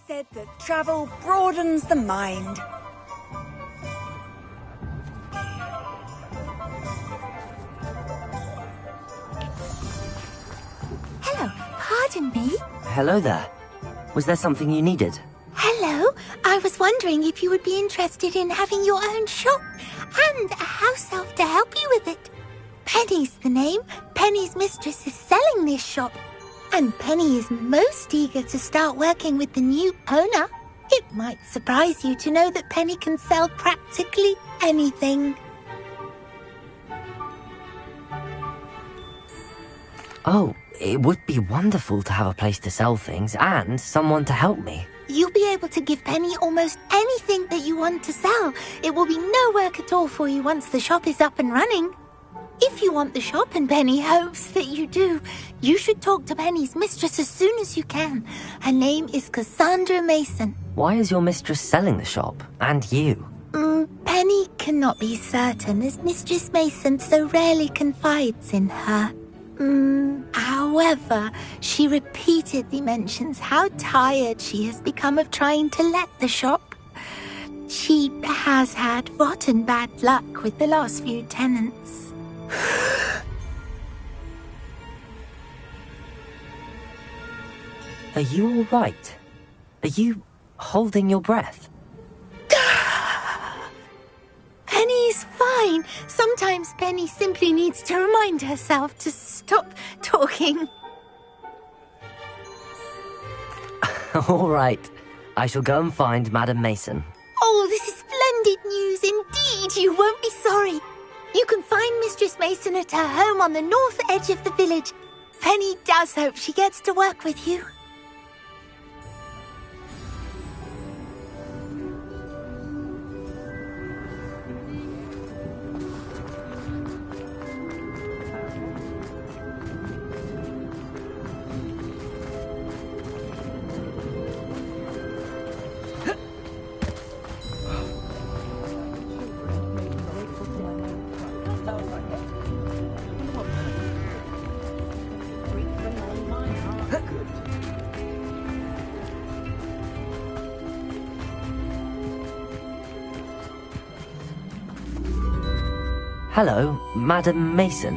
said that travel broadens the mind. Hello, pardon me? Hello there. Was there something you needed? Hello, I was wondering if you would be interested in having your own shop and a house elf to help you with it. Penny's the name. Penny's mistress is selling this shop. And Penny is most eager to start working with the new owner. It might surprise you to know that Penny can sell practically anything. Oh, it would be wonderful to have a place to sell things and someone to help me. You'll be able to give Penny almost anything that you want to sell. It will be no work at all for you once the shop is up and running. If you want the shop, and Penny hopes that you do, you should talk to Penny's mistress as soon as you can. Her name is Cassandra Mason. Why is your mistress selling the shop? And you? Penny cannot be certain, as Mistress Mason so rarely confides in her. However, she repeatedly mentions how tired she has become of trying to let the shop. She has had rotten bad luck with the last few tenants. Are you all right? Are you holding your breath? Penny's fine. Sometimes Penny simply needs to remind herself to stop talking. All right. I shall go and find Madam Mason. Oh, this is splendid news indeed. You won't be sorry. You can find Mistress Mason at her home on the north edge of the village. Penny does hope she gets to work with you. Hello, Madam Mason.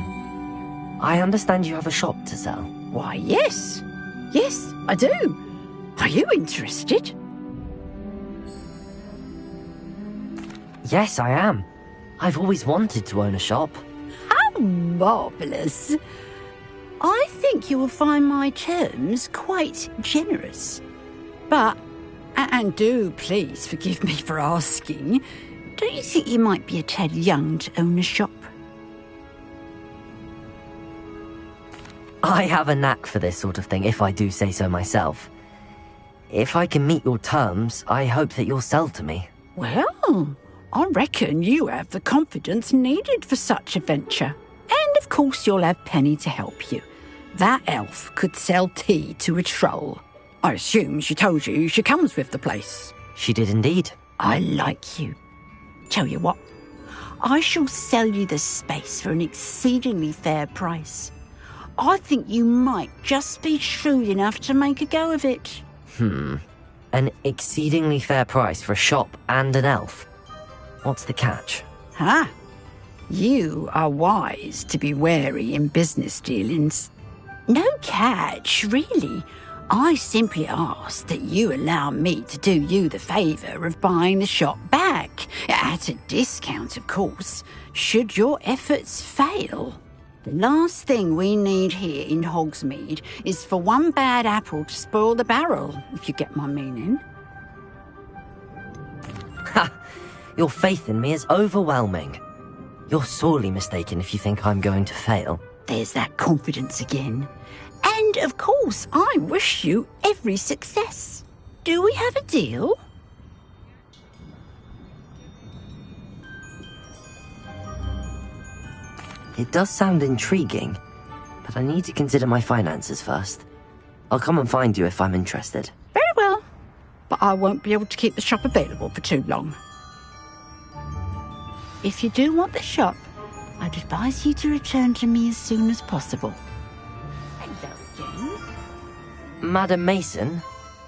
I understand you have a shop to sell. Why, yes. Yes, I do. Are you interested? Yes, I am. I've always wanted to own a shop. How marvellous. I think you will find my terms quite generous. But, and do please forgive me for asking, do you think you might be a tad young to own a shop? I have a knack for this sort of thing, if I do say so myself. If I can meet your terms, I hope that you'll sell to me. Well, I reckon you have the confidence needed for such a venture. And of course you'll have Penny to help you. That elf could sell tea to a troll. I assume she told you she comes with the place. She did indeed. I like you. Tell you what, I shall sell you the space for an exceedingly fair price. I think you might just be shrewd enough to make a go of it. An exceedingly fair price for a shop and an elf. What's the catch? Ah, you are wise to be wary in business dealings. No catch, really. I simply ask that you allow me to do you the favour of buying the shop back, at a discount, of course, should your efforts fail. The last thing we need here in Hogsmeade is for one bad apple to spoil the barrel, if you get my meaning. Ha! Your faith in me is overwhelming. You're sorely mistaken if you think I'm going to fail. There's that confidence again. And, of course, I wish you every success. Do we have a deal? It does sound intriguing, but I need to consider my finances first. I'll come and find you if I'm interested. Very well. But I won't be able to keep the shop available for too long. If you do want the shop, I'd advise you to return to me as soon as possible. Hello, Jane. Madam Mason,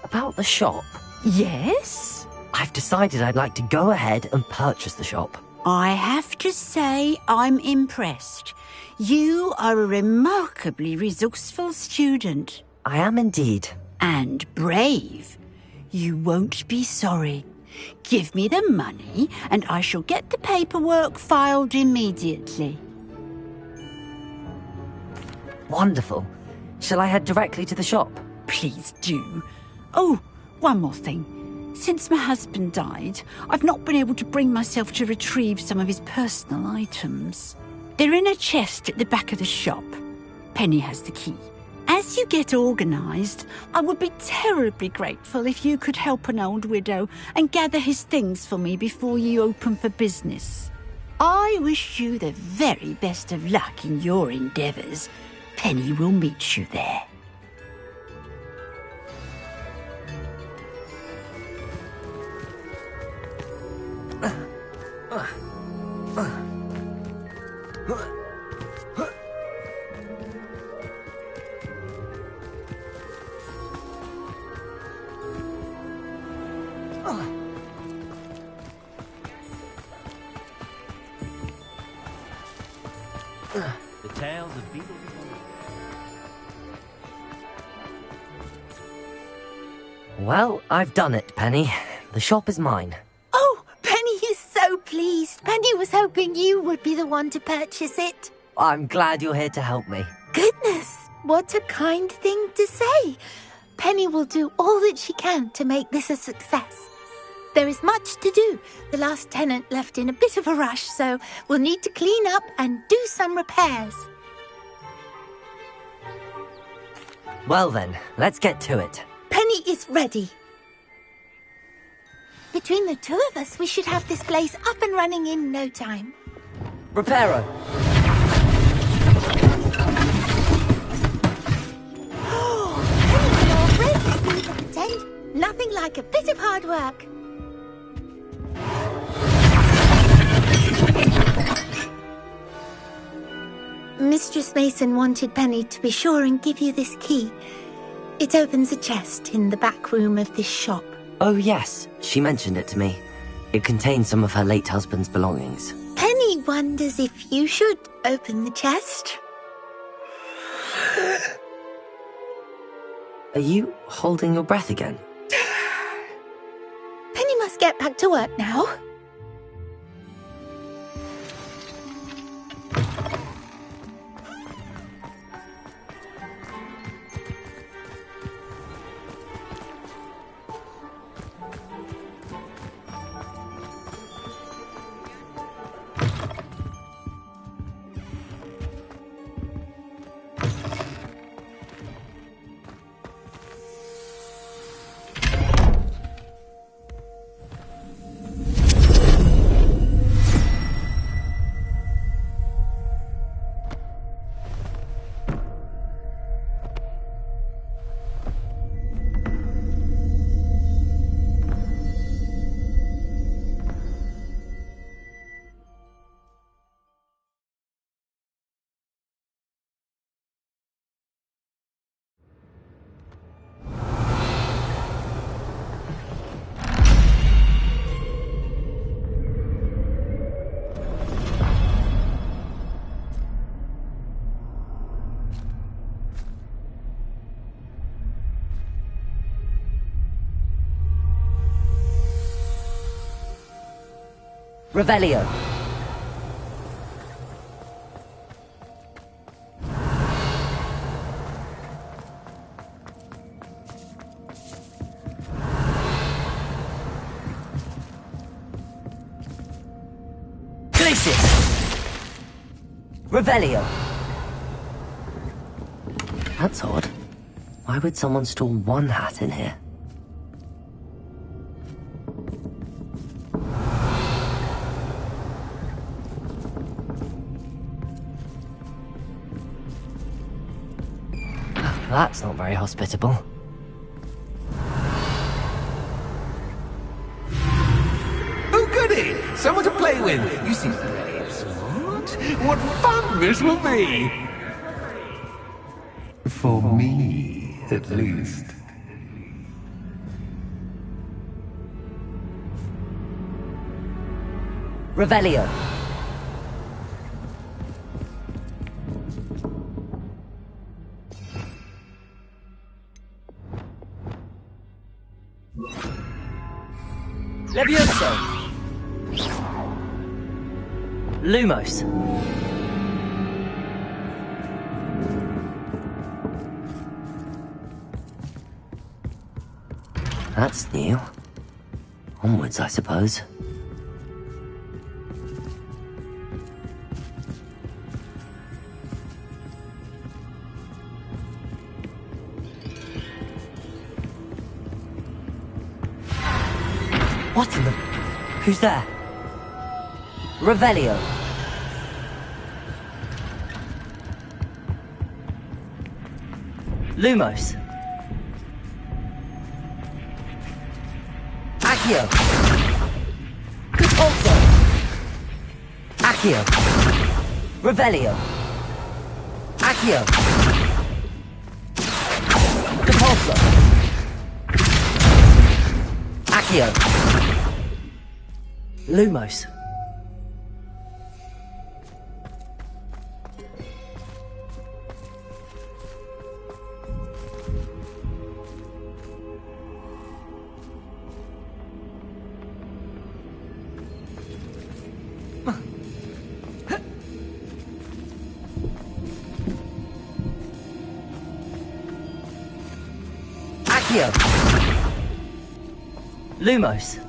about the shop. Yes? I've decided I'd like to go ahead and purchase the shop. I have to say I'm impressed. You are a remarkably resourceful student. I am indeed. And brave. You won't be sorry. Give me the money, and I shall get the paperwork filed immediately. Wonderful. Shall I head directly to the shop? Please do. Oh, one more thing. Since my husband died, I've not been able to bring myself to retrieve some of his personal items. They're in a chest at the back of the shop. Penny has the key. As you get organised, I would be terribly grateful if you could help an old widow and gather his things for me before you open for business. I wish you the very best of luck in your endeavours. Penny will meet you there. The tales of Beetle. Well, I've done it, Penny. The shop is mine. Oh, Penny is so pleased. Penny was hoping you would be the one to purchase it. I'm glad you're here to help me. Goodness, what a kind thing to say. Penny will do all that she can to make this a success. There is much to do. The last tenant left in a bit of a rush, so we'll need to clean up and do some repairs. Well then, let's get to it. Penny is ready. Between the two of us, we should have this place up and running in no time. Reparo! Penny can already see the potential. Nothing like a bit of hard work. Mistress Mason wanted Penny to be sure and give you this key. It opens a chest in the back room of this shop. Oh yes, she mentioned it to me. It contains some of her late husband's belongings. Penny wonders if you should open the chest. Are you holding your breath again? Penny must get back to work now. Revelio! Glacius! Revelio! That's odd. Why would someone store one hat in here? That's not very hospitable. Oh, goody! Someone to play with! You seem very smart. What fun this will be! For me, at least. Revelio. Levioso. Lumos. That's new. Onwards, I suppose. What in the... Who's there? Revelio. Lumos. Accio. Also. Accio. Revelio. Accio. Depulso. Accio. Lumos. Accio. Lumos.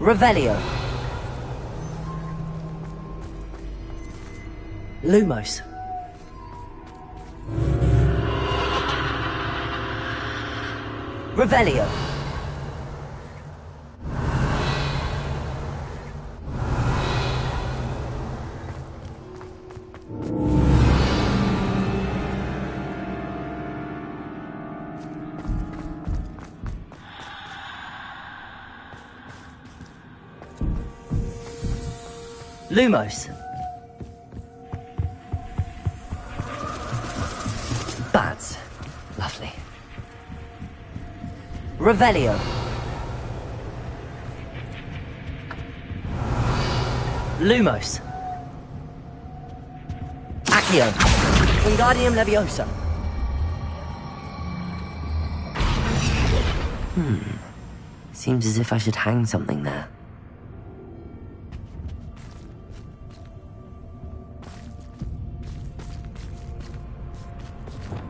Revelio. Lumos. Revelio. Lumos. Bats. Lovely. Revelio. Lumos. Accio. Wingardium Leviosa. Seems as if I should hang something there.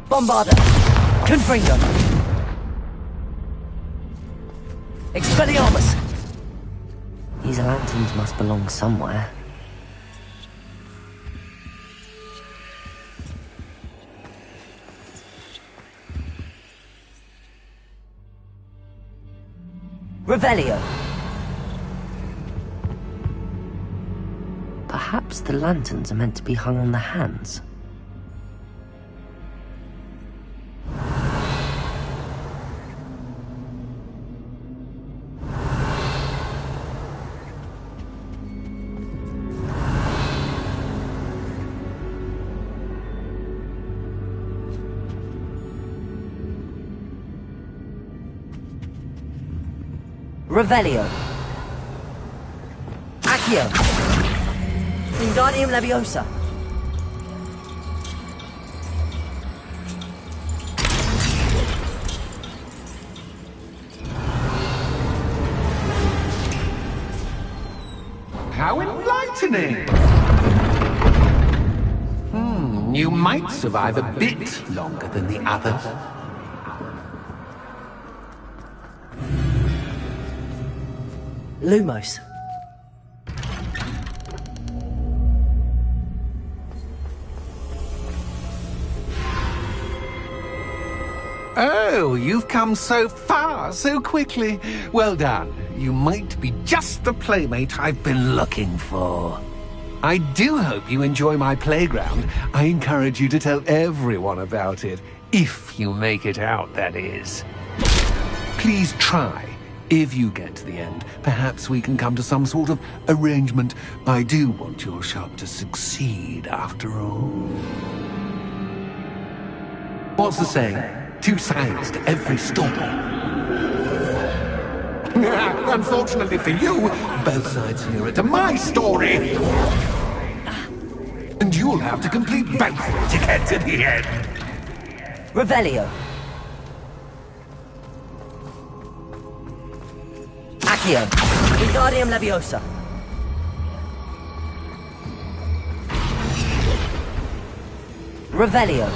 Bombarda! Confringo! Expelliarmus! These lanterns must belong somewhere. Revelio! Perhaps the lanterns are meant to be hung on the hands. Revelio. Accio. Wingardium Leviosa. How enlightening! You might survive a bit longer than the others. Lumos. Oh, you've come so far, so quickly. Well done. You might be just the playmate I've been looking for. I do hope you enjoy my playground. I encourage you to tell everyone about it. If you make it out, that is. Please try If you get to the end, perhaps we can come to some sort of arrangement. I do want your shop to succeed, after all. What's the saying? Two sides to every story. Unfortunately for you, both sides mirror to my story. And you'll have to complete both to get to the end. Revelio. Accio. Wingardium Leviosa. Revelio.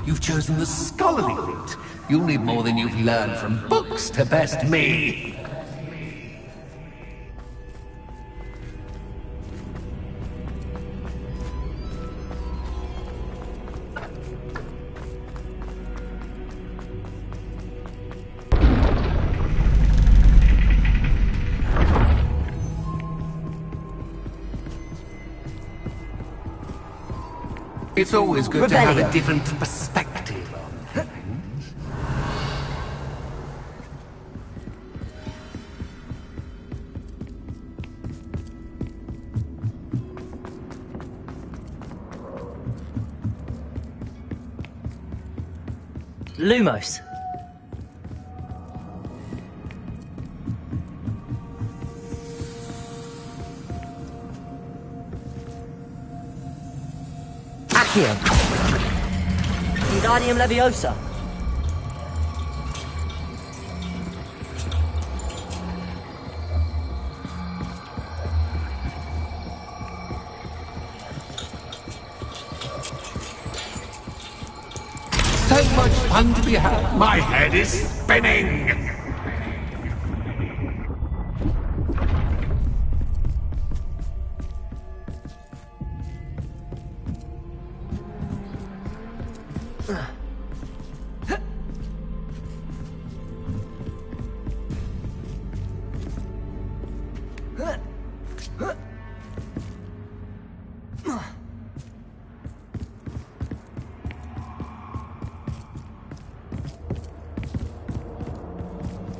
You've chosen the scholarly route. You'll need more than you've learned from books to best me. It's always good to have a different perspective on things. Lumos. Accio. Wingardium Leviosa. So much fun to be had. My head is spinning.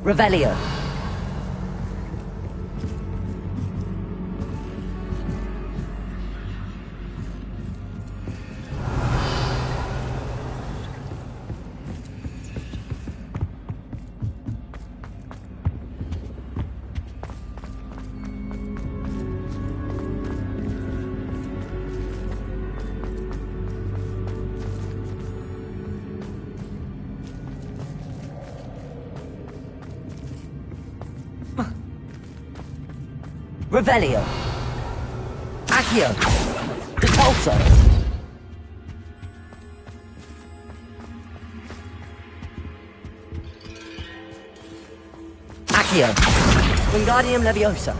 Revelio. Revelio. Accio. Repulsor. Accio. Wingardium Leviosa.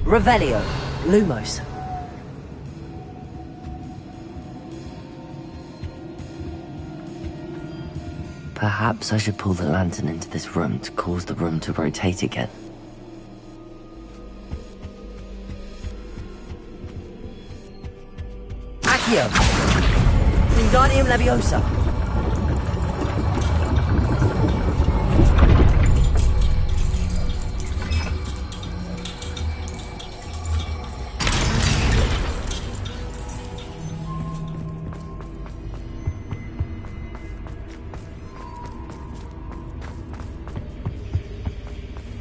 Revelio. Lumos. Perhaps I should pull the lantern into this room to cause the room to rotate again. Accio. Wingardium Leviosa.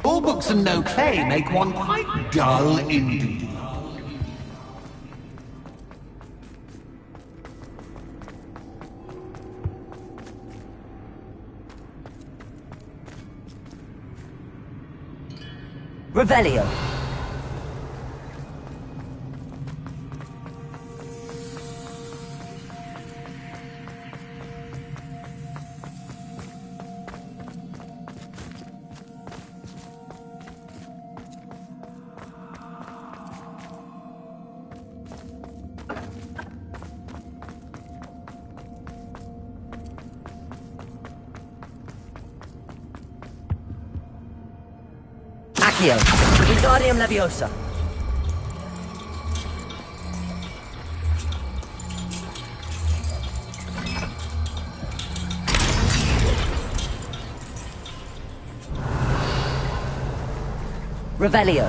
All books and no play make one quite dull indeed. Revelio. Accio. Wingardium Leviosa. Revelio.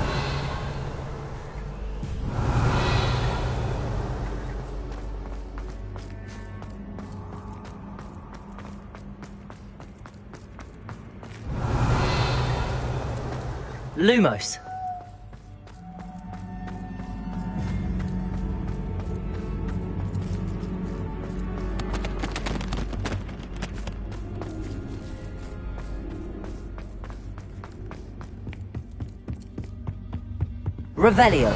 Lumos. Revelio.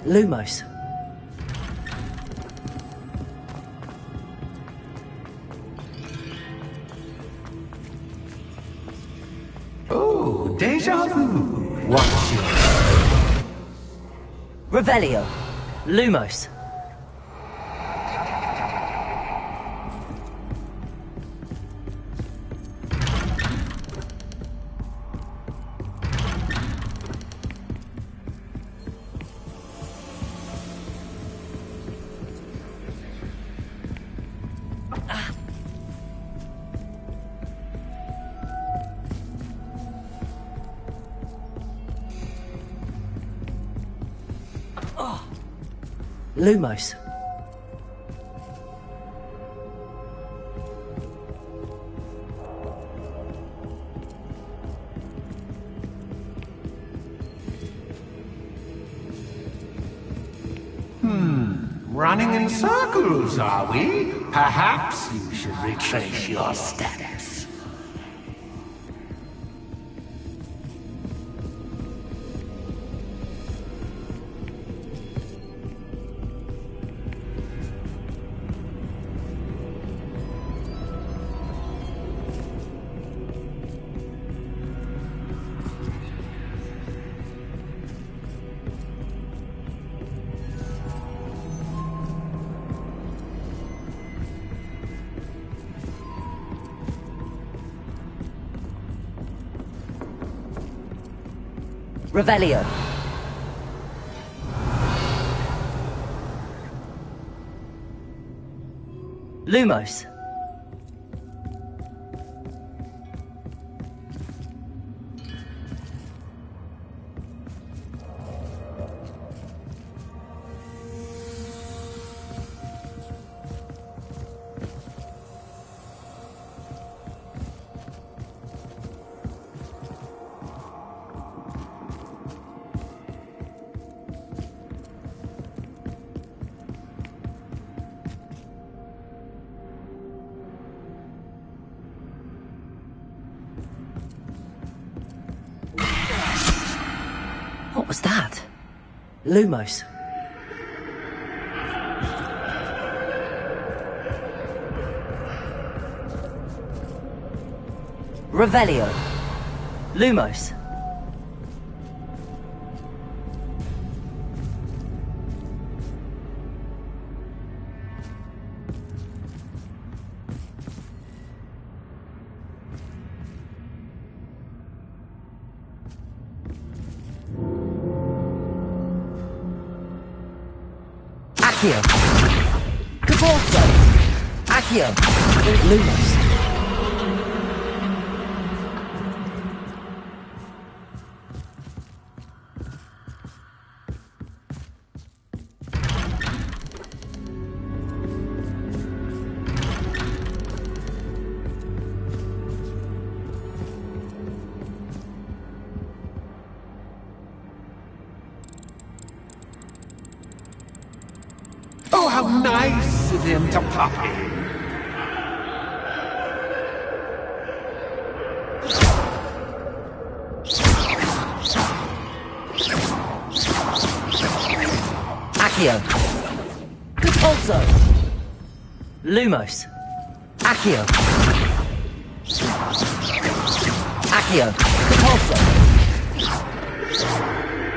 Lumos. Oh, deja vu. What's your... Revelio. Lumos. Lumos. Running in circles, are we? Perhaps you should retrace your steps. Revelio. Lumos. What was that? Lumos. Revelio. Lumos. Accio. Caborzo. Accio. Lumos. nice of him to pop in. Accio. Repulso. Lumos. Accio. Accio. Repulso.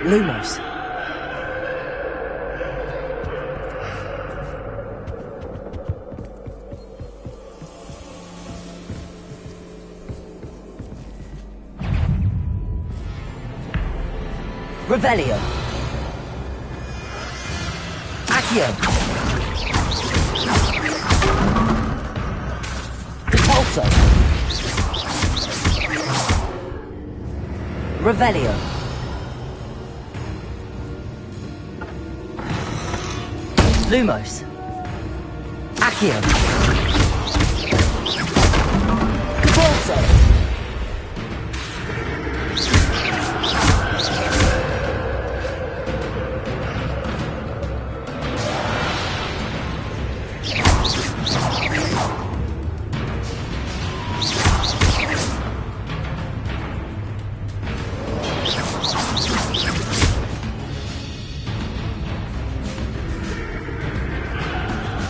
Lumos. Revelio. Accio. Repulso. Revelio. Lumos. Accio. Repulso.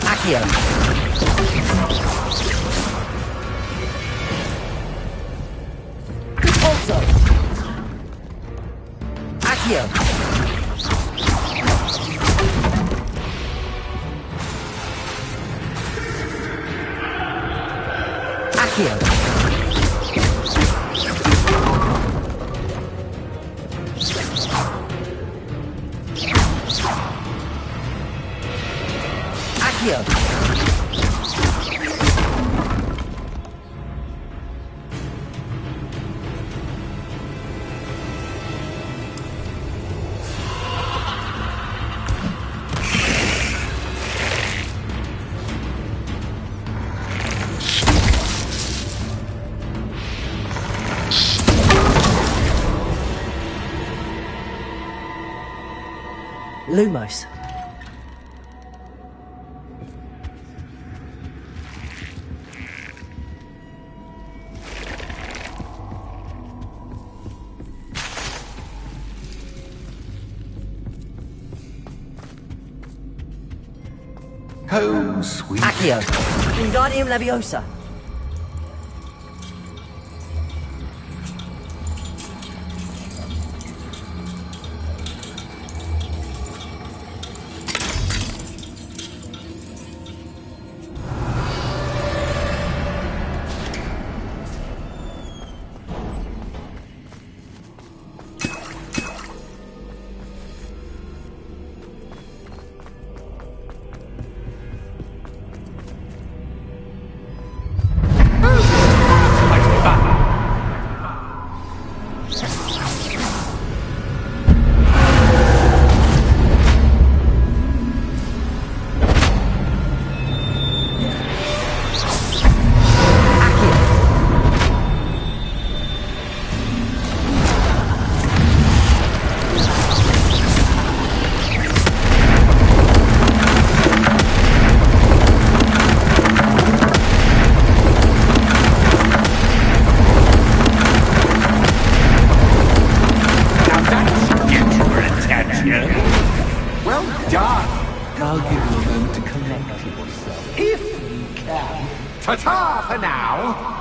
Accio. Repulso. Accio. Accio. Accio. Lumos. Home, sweet. Accio. Wingardium Leviosa. Well done. I'll give you a moment to collect yourself, if you can. Ta-ta for now.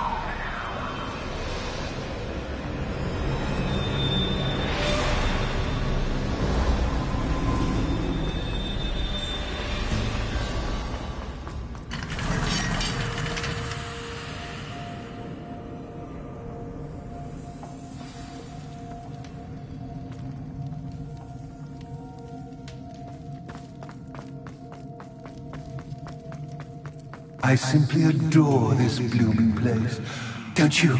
I simply adore this blooming place, don't you?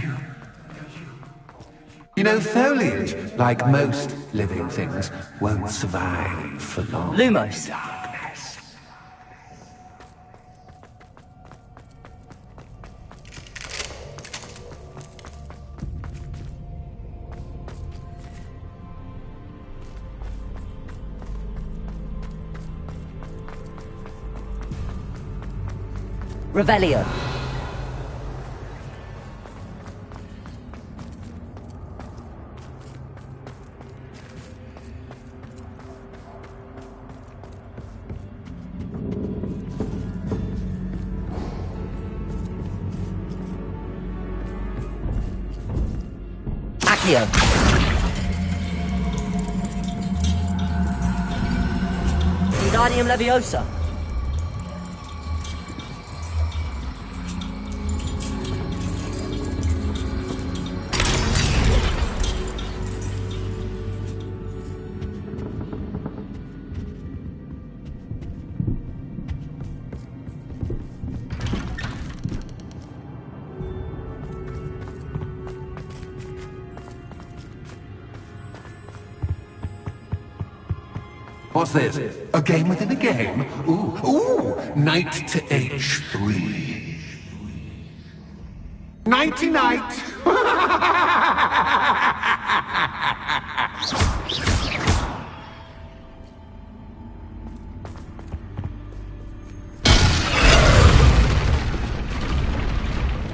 You know, foliage, like most living things, won't survive for long. Lumos. Darkness. Revelio. Accio. Wingardium Leviosa. What's this? A game within a game? Ooh, knight to h3. Nighty night!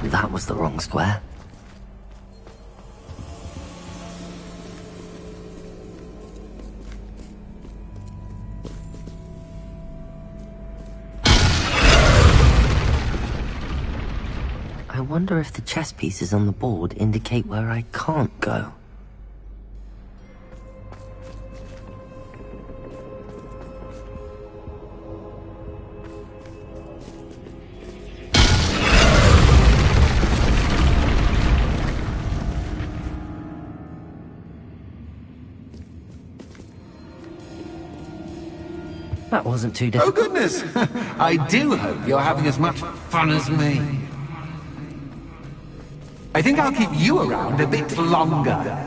That was the wrong square. I wonder if the chess pieces on the board indicate where I can't go. That wasn't too Oh difficult. goodness! I do hope you're having as much fun as me. I think I'll keep you around a bit longer.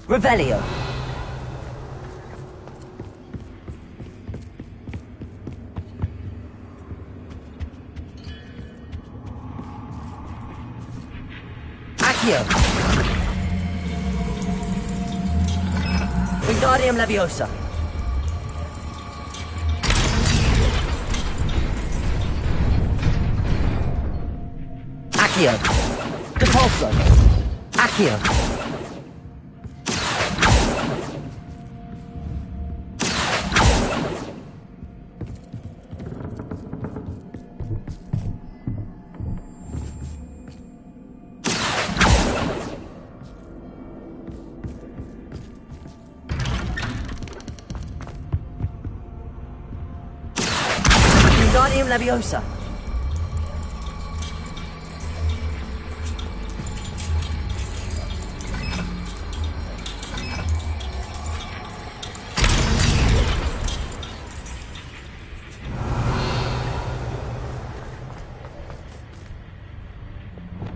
Revelio. Accio. Wingardium Leviosa. Accio. Depulso. Accio. Wingardium Leviosa.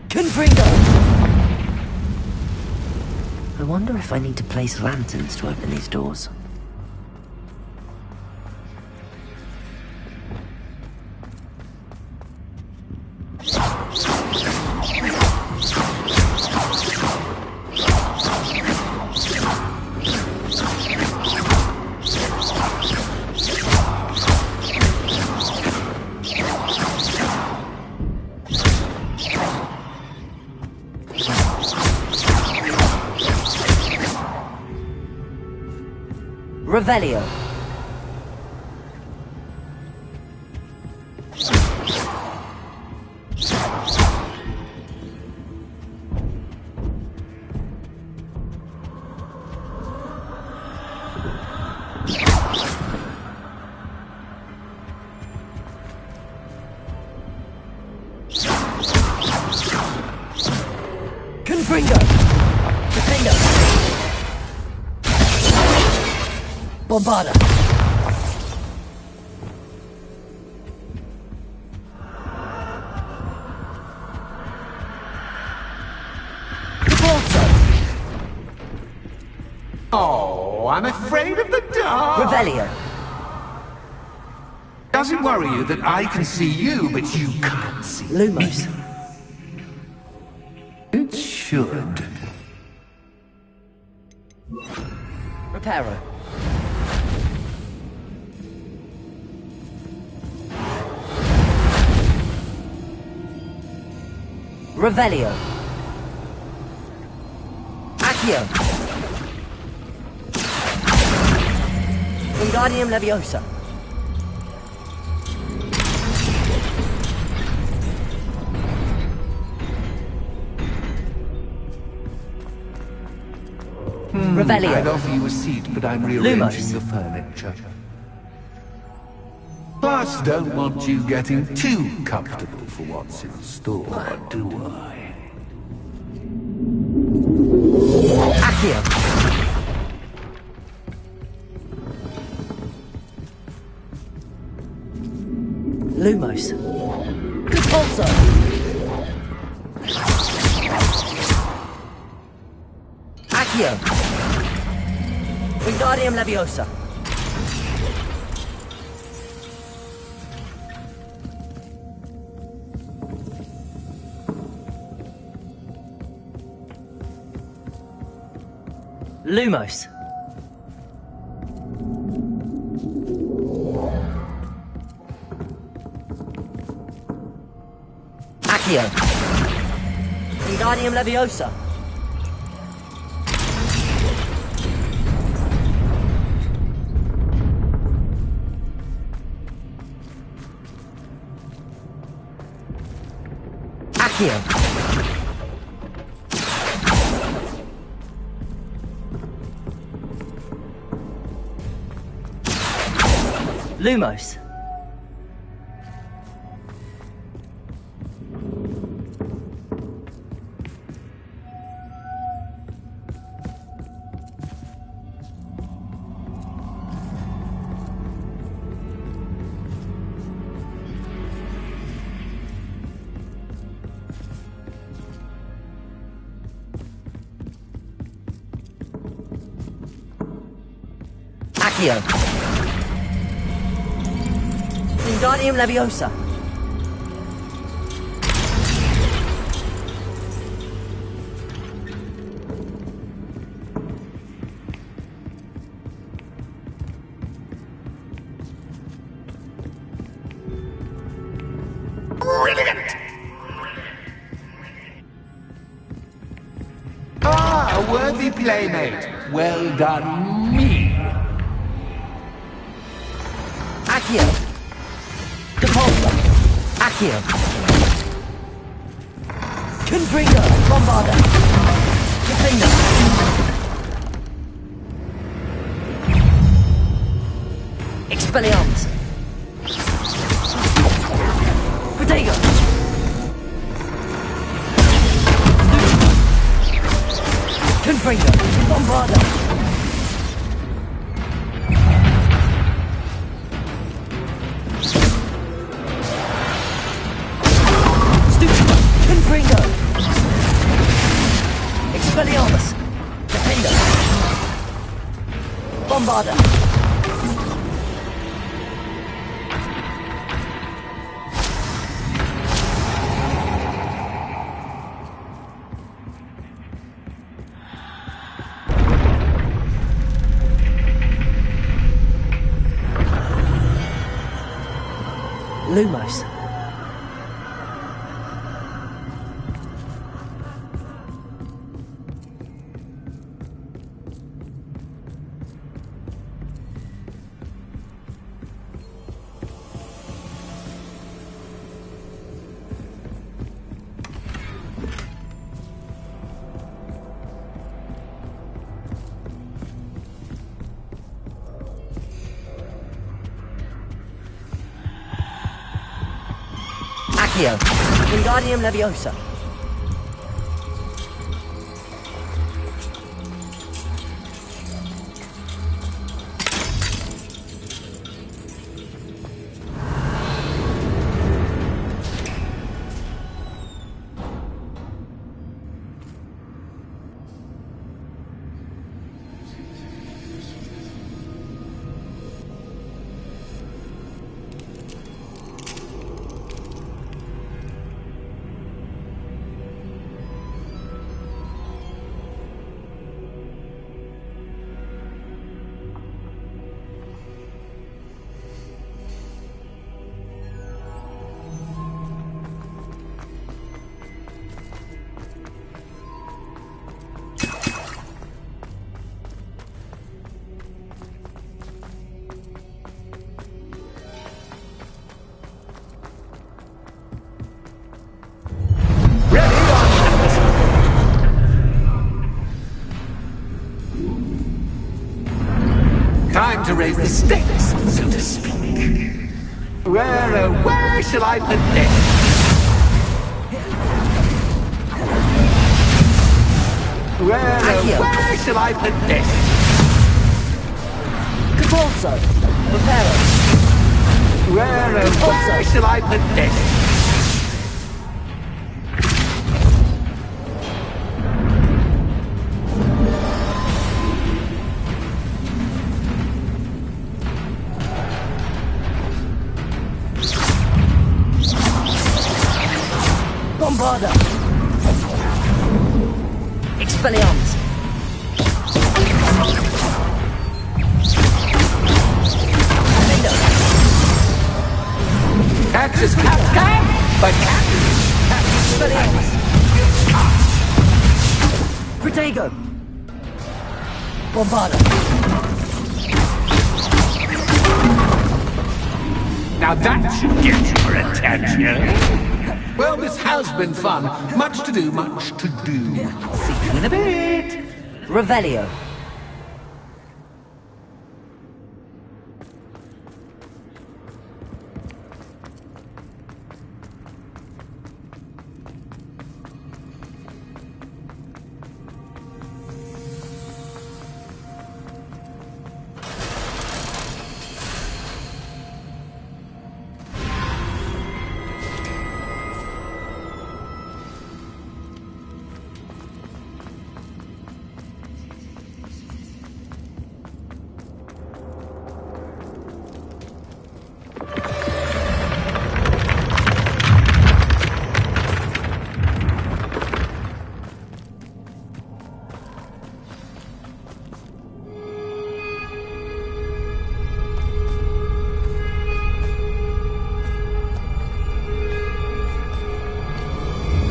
Confringo. I wonder if I need to place lanterns to open these doors. Revelio. Confringo. Defender. Bombarda. Oh, I'm afraid of the dark. Revelio. Does it worry you that I can see you, but you can't see Lumos. me? It should. Reparo. Revelio. Accio. Wingardium Leviosa. Revelio. I'd offer you a seat, but I'm rearranging Lumos. the furniture. Plus, don't want you getting too comfortable for what's in store, do I? Accio. Lumos. Repulsor. Accio. Wingardium Leviosa. Lumos. Accio. Wingardium Leviosa. Accio. Lumos. Accio. Wingardium Leviosa. Brilliant! Ah, a worthy playmate. Well done, me. Accio. Repulsor. Accio. Confringo. Bombarda. Confringo. Expelliarmus. Protego. Confringo. Bombarda. Confringo. Expelliarmus. Defender. Bombarda. Lumos. Accio. Wingardium Leviosa. raise the stakes, so to speak. Where shall I put this? Where shall I put this? Capolso! Reparo! Where shall I put this? Bombarda! Expelliarmus! Axis Captain! But Expelliarmus! Protego! Bombarda! Now that should get your attention. Well, this has been fun. Much to do, much to do. See you in a bit. Revelio!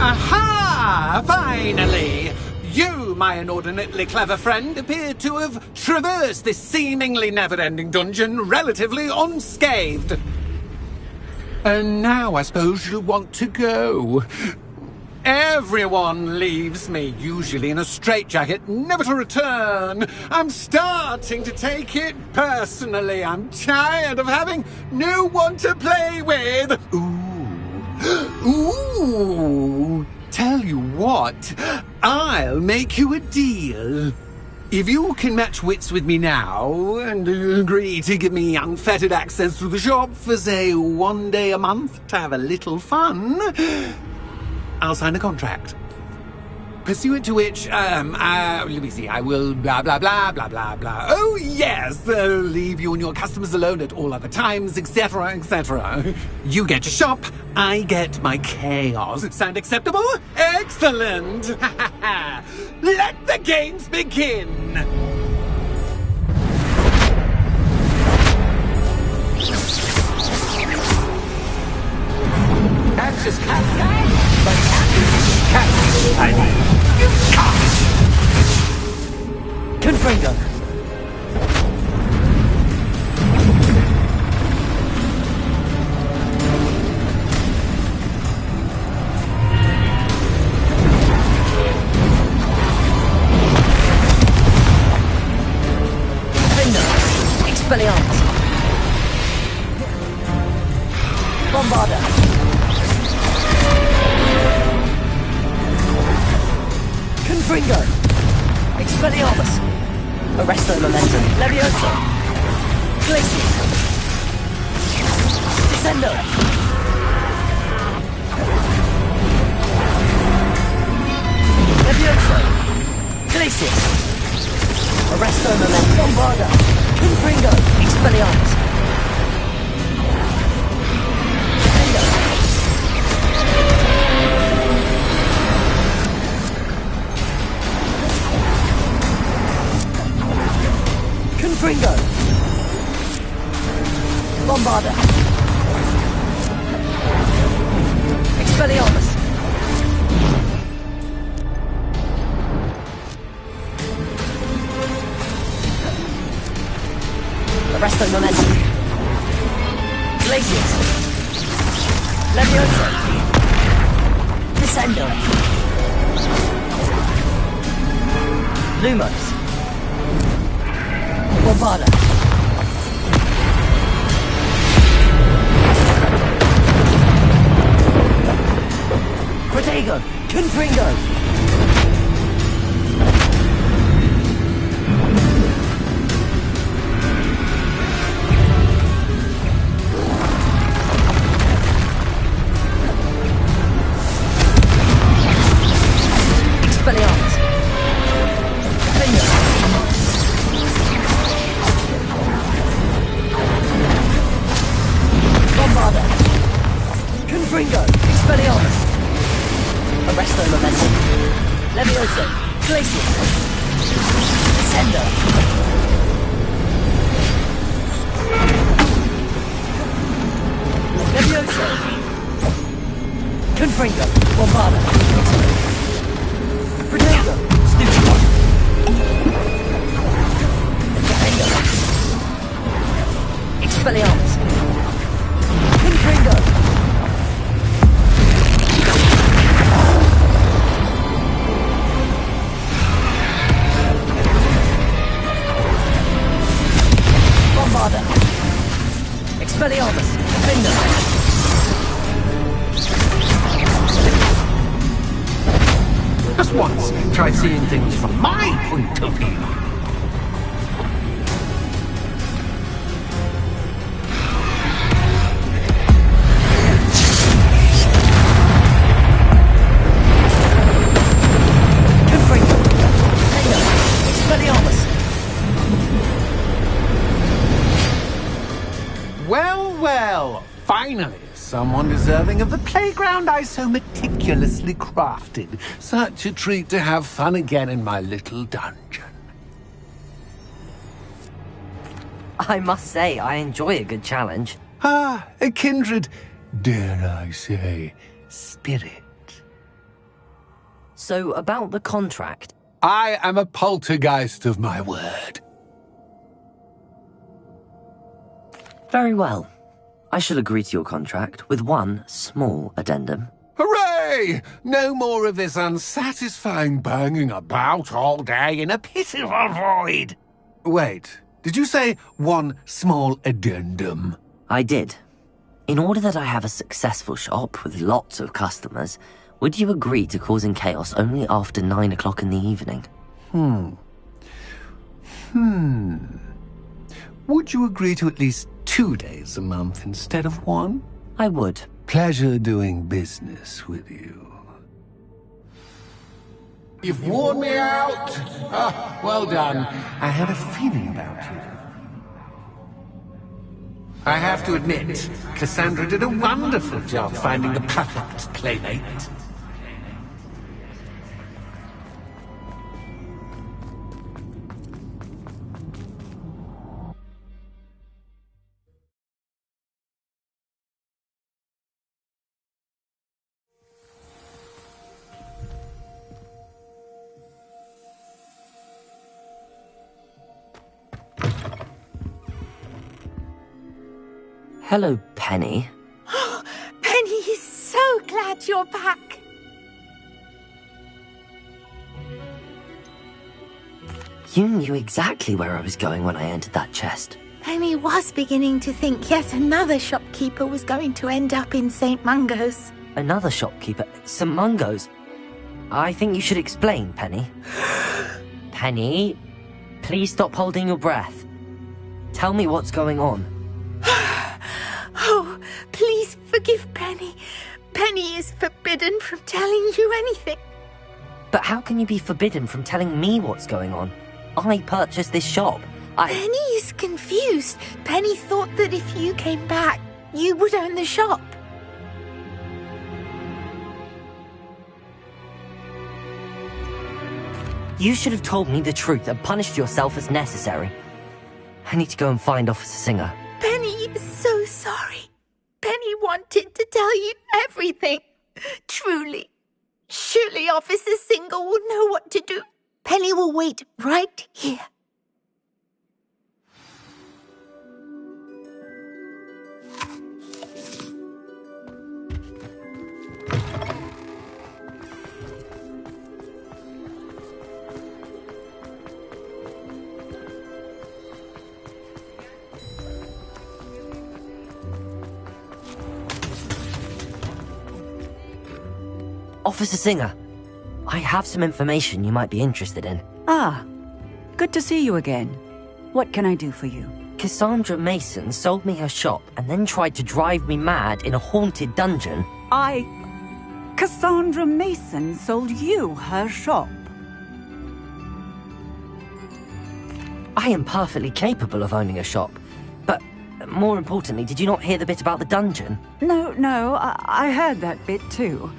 Aha! Finally! You, my inordinately clever friend, appear to have traversed this seemingly never-ending dungeon relatively unscathed. And now I suppose you'll want to go. Everyone leaves me, usually in a straitjacket, never to return. I'm starting to take it personally. I'm tired of having no one to play with. Ooh, tell you what, I'll make you a deal. If you can match wits with me now, and agree to give me unfettered access to the shop for, say, 1 day a month to have a little fun, I'll sign a contract. Pursuant to which, let me see, I will blah, blah, blah, blah, blah, blah. Oh, yes, leave you and your customers alone at all other times, etc., etc. You get your shop, I get my chaos. Sound acceptable? Excellent! Let the games begin! Axis Captain! But Axis Captain! I mean, you can't! Confringo! Expelliarmus! Bombarda! Confringo! Expelliarmus! Arresto Momentum! Levioso! Glacius! Descendo! Levioso! Glacius! Arresto Momentum! Bombarda! Confringo! Expelliarmus! Confringo! Bombarda! Expelliarmus! Arresto Momentum! Glacius! Levioso! Descendo! Lumos! Bombarda! Confringo! Expelliarmus! Defender! Bombarda! Confringo! Expelliarmus! Arresto Momentum! Levioso! Glacial! Descender! Levioso! Confringo! Bombarda! Protego! Stupefy! Defender! Expelliarmus! Confringo! Bombarda! Expelliarmus! Defender! Just once, try seeing things from my point of view. Confringo! Defender! Expelliarmus! Well, well, finally, someone deserving of the playground I so meticulously crafted. Such a treat to have fun again in my little dungeon. I must say, I enjoy a good challenge. Ah, a kindred, dare I say, spirit. So, about the contract. I am a poltergeist of my word. Very well. I shall agree to your contract with one small addendum. Hooray! No more of this unsatisfying banging about all day in a pitiful void. Wait, did you say one small addendum? I did. In order that I have a successful shop with lots of customers, would you agree to causing chaos only after 9 o'clock in the evening? Would you agree to at least 2 days a month instead of one? I would. Pleasure doing business with you. You've worn me out. Ah, well done. I had a feeling about you. I have to admit, Cassandra did a wonderful job finding the perfect playmate. Hello, Penny. Penny is so glad you're back. You knew exactly where I was going when I entered that chest. Penny was beginning to think yet another shopkeeper was going to end up in St. Mungo's. Another shopkeeper, St. Mungo's. I think you should explain, Penny. Penny, please stop holding your breath. Tell me what's going on. Oh, please forgive Penny. Penny is forbidden from telling you anything. But how can you be forbidden from telling me what's going on? I purchased this shop. Penny is confused. Penny thought that if you came back, you would own the shop. You should have told me the truth and punished yourself as necessary. I need to go and find Officer Singer. Penny is so sorry. Penny wanted to tell you everything. Truly. Surely Officer Singer will know what to do. Penny will wait right here. Officer Singer, I have some information you might be interested in. Ah, good to see you again. What can I do for you? Cassandra Mason sold me her shop and then tried to drive me mad in a haunted dungeon. Cassandra Mason sold you her shop. I am perfectly capable of owning a shop. But more importantly, did you not hear the bit about the dungeon? No, I heard that bit too.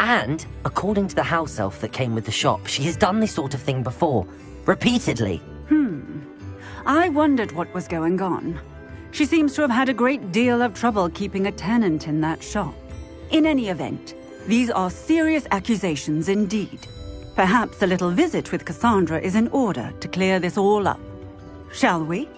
And, according to the house elf that came with the shop, she has done this sort of thing before. Repeatedly. I wondered what was going on. She seems to have had a great deal of trouble keeping a tenant in that shop. In any event, these are serious accusations indeed. Perhaps a little visit with Cassandra is in order to clear this all up. Shall we?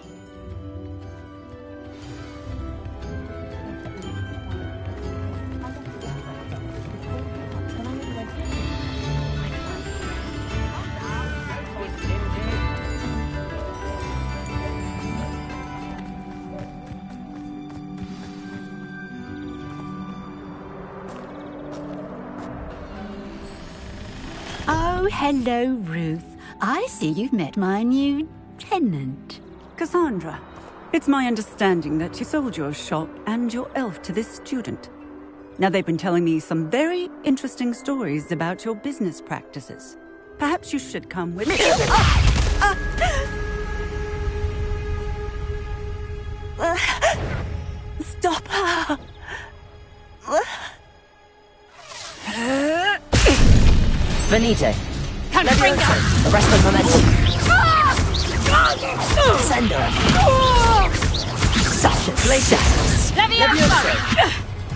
Oh, hello, Ruth. I see you've met my new tenant. Cassandra, it's my understanding that you sold your shop and your elf to this student. Now, they've been telling me some very interesting stories about your business practices. Perhaps you should come with me. Stop her! Venite. Levioso. Arrest them for medicine. Send her. Sasha. Glaciatus. Levioso.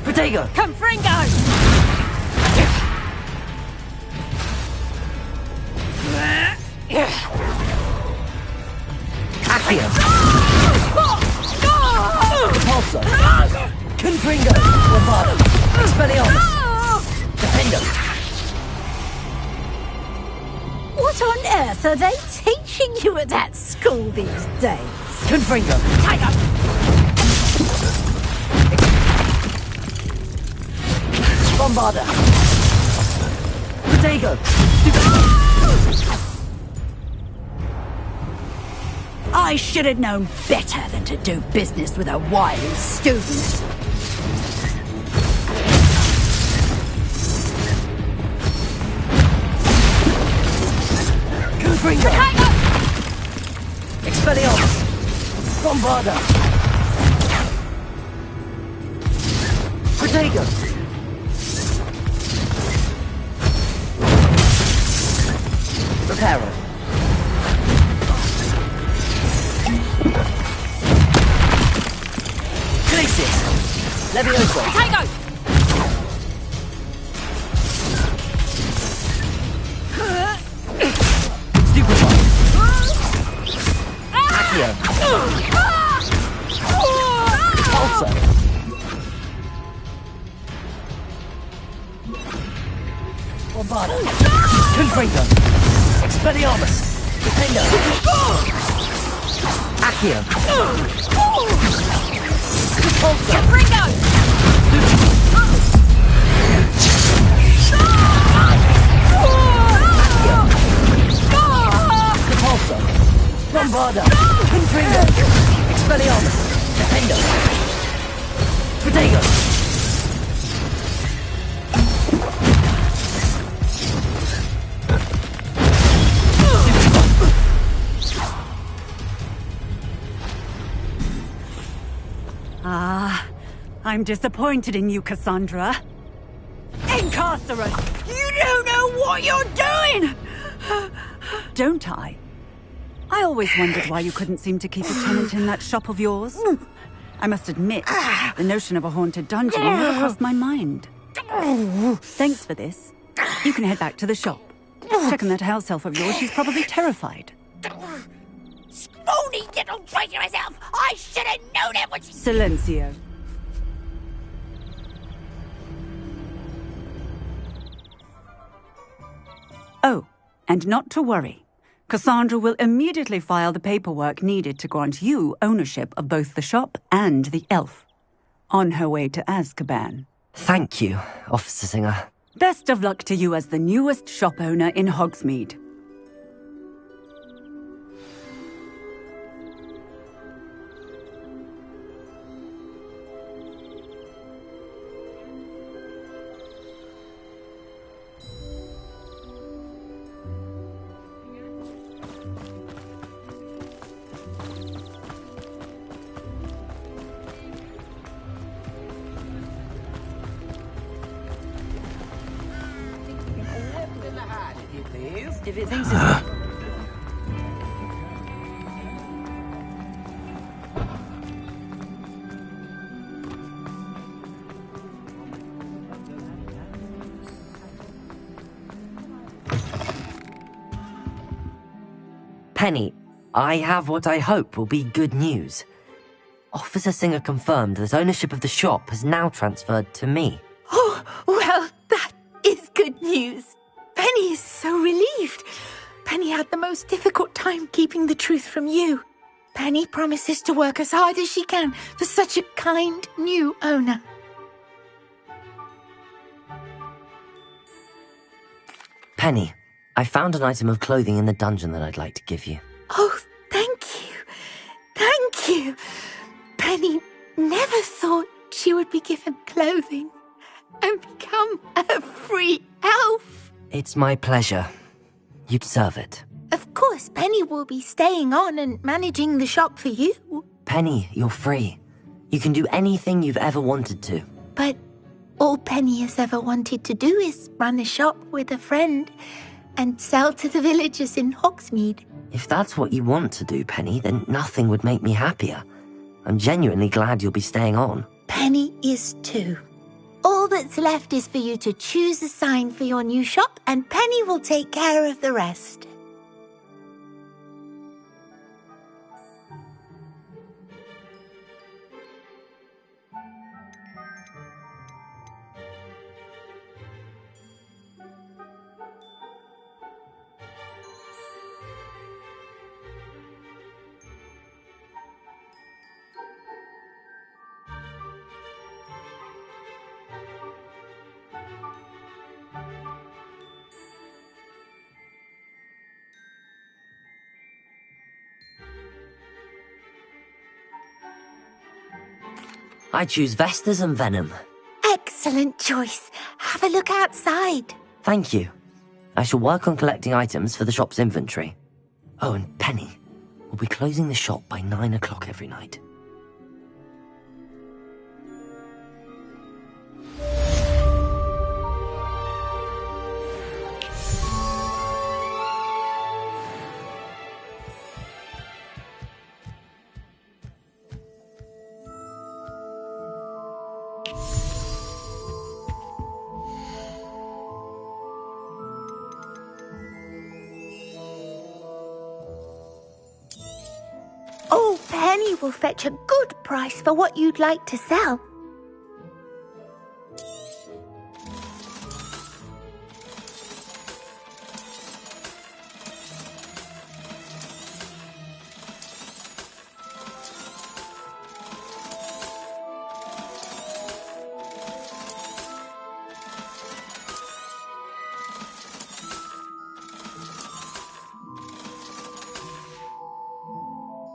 Protego. Confringo! Accio. Repulso. Confringo. Bravado. Expelliarmus. Defendo. What on earth are they teaching you at that school these days? Confringo. Tiger! Bombarda. Protego. I should have known better than to do business with a wily student. Confringo. Expelliarmus. Bombarda. Protego. Reparo. Glacius. Levioso. Tigo! Stupefy. Accio. Pulsar. Bombarda. Confringo. Expelliarmus. Defendo. Accio. Pulsar. Confringo! Repulso. Bombarda. Confringo. Expelliarmus. Defendo. Protego. I'm disappointed in you, Cassandra. Incarcerate! You don't know what you're doing! Don't I? I always wondered why you couldn't seem to keep a tenant in that shop of yours. I must admit, the notion of a haunted dungeon never crossed my mind. Thanks for this. You can head back to the shop. Check on that house elf of yours. She's probably terrified. Scrawny little traitorous elf! I should have known it when she... Silencio. Oh, and not to worry. Cassandra will immediately file the paperwork needed to grant you ownership of both the shop and the elf. On her way to Azkaban. Thank you, Officer Singer. Best of luck to you as the newest shop owner in Hogsmeade. If it thinks it's... Penny, I have what I hope will be good news. Officer Singer confirmed that ownership of the shop has now transferred to me. Oh, well, that is good news. Penny is so relieved. Penny had the most difficult time keeping the truth from you. Penny promises to work as hard as she can for such a kind new owner. Penny, I found an item of clothing in the dungeon that I'd like to give you. Oh, thank you. Thank you. Penny never thought she would be given clothing and become a free elf. It's my pleasure. You deserve it. Of course, Penny will be staying on and managing the shop for you. Penny, you're free. You can do anything you've ever wanted to. But all Penny has ever wanted to do is run a shop with a friend and sell to the villagers in Hogsmeade. If that's what you want to do, Penny, then nothing would make me happier. I'm genuinely glad you'll be staying on. Penny is too. All that's left is for you to choose a sign for your new shop, and Penny will take care of the rest. I choose Vestas and Venom. Excellent choice. Have a look outside. Thank you. I shall work on collecting items for the shop's inventory. Oh, and Penny, we'll be closing the shop by 9 o'clock every night. Oh, Penny will fetch a good price for what you'd like to sell.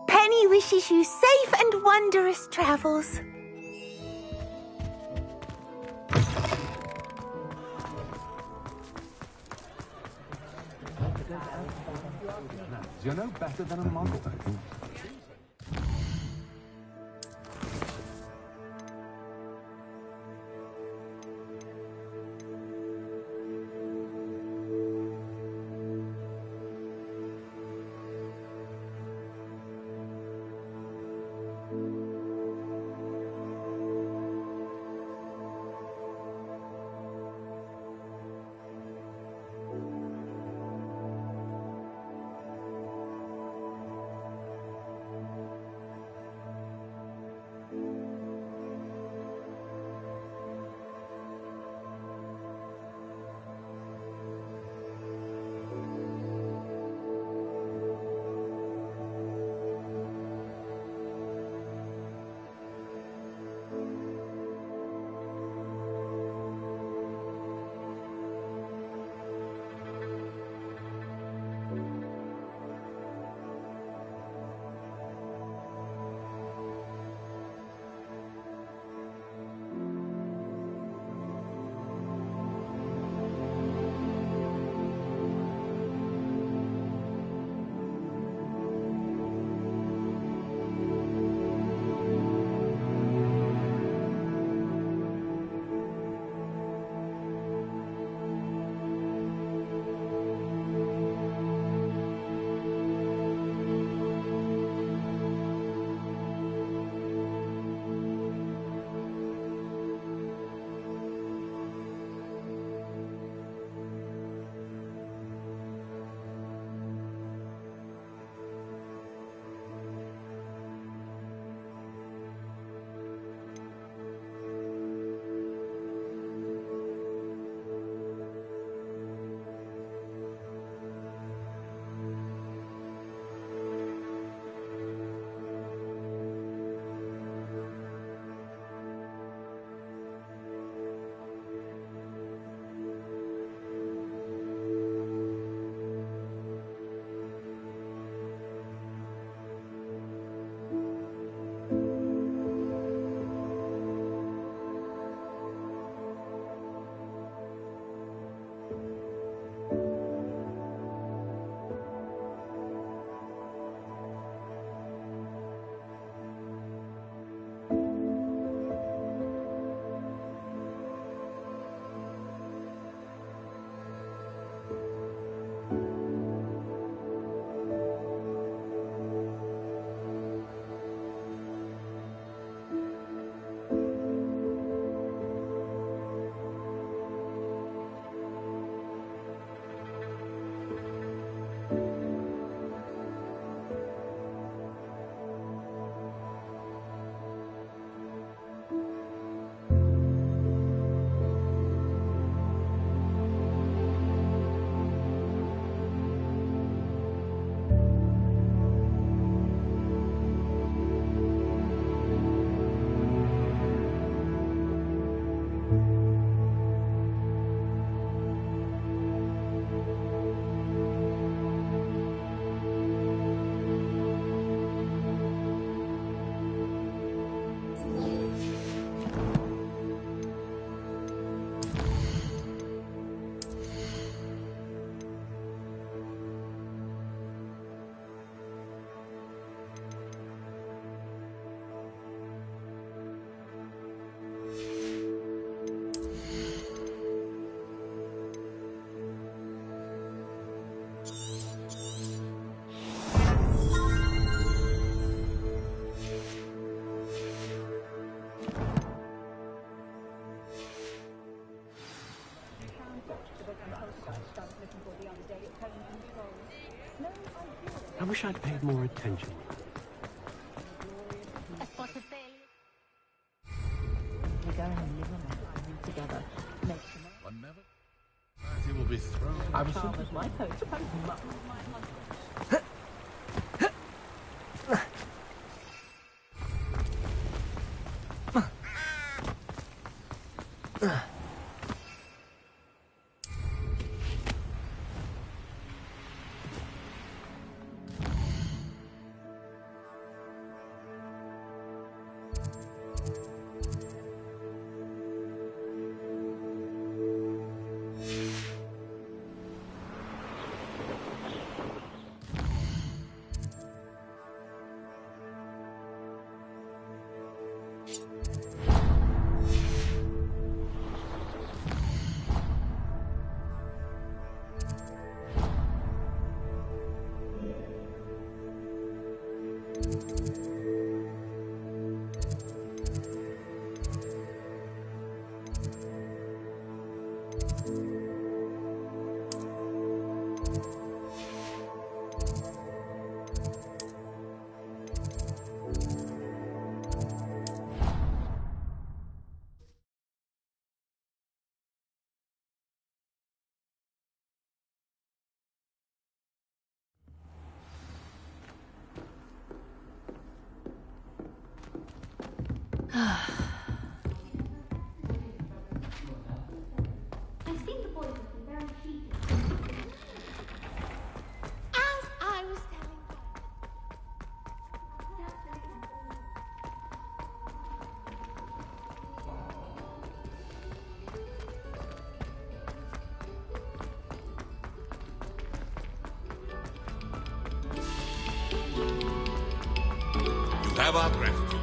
Penny wishes you safe and wondrous travels. You're no better than a Mongol. I wish I'd paid more attention. One never. He will be thrown. I was I've seen the boys looking very sheepish. As I was telling You have our gratitude.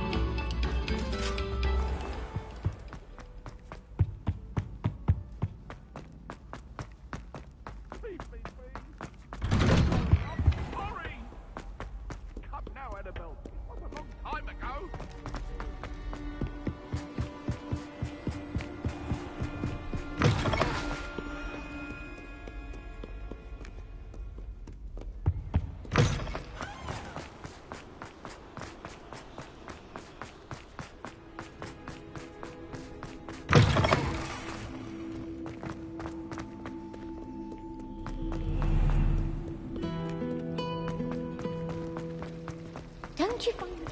Don't you find it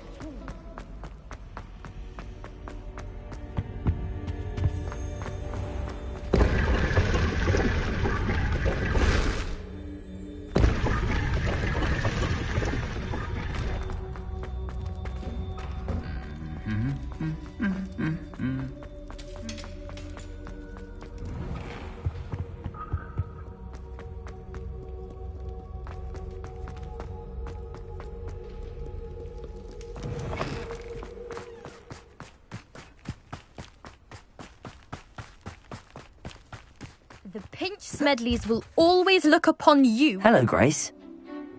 The Pinch Smedleys will always look upon you. Hello, Grace.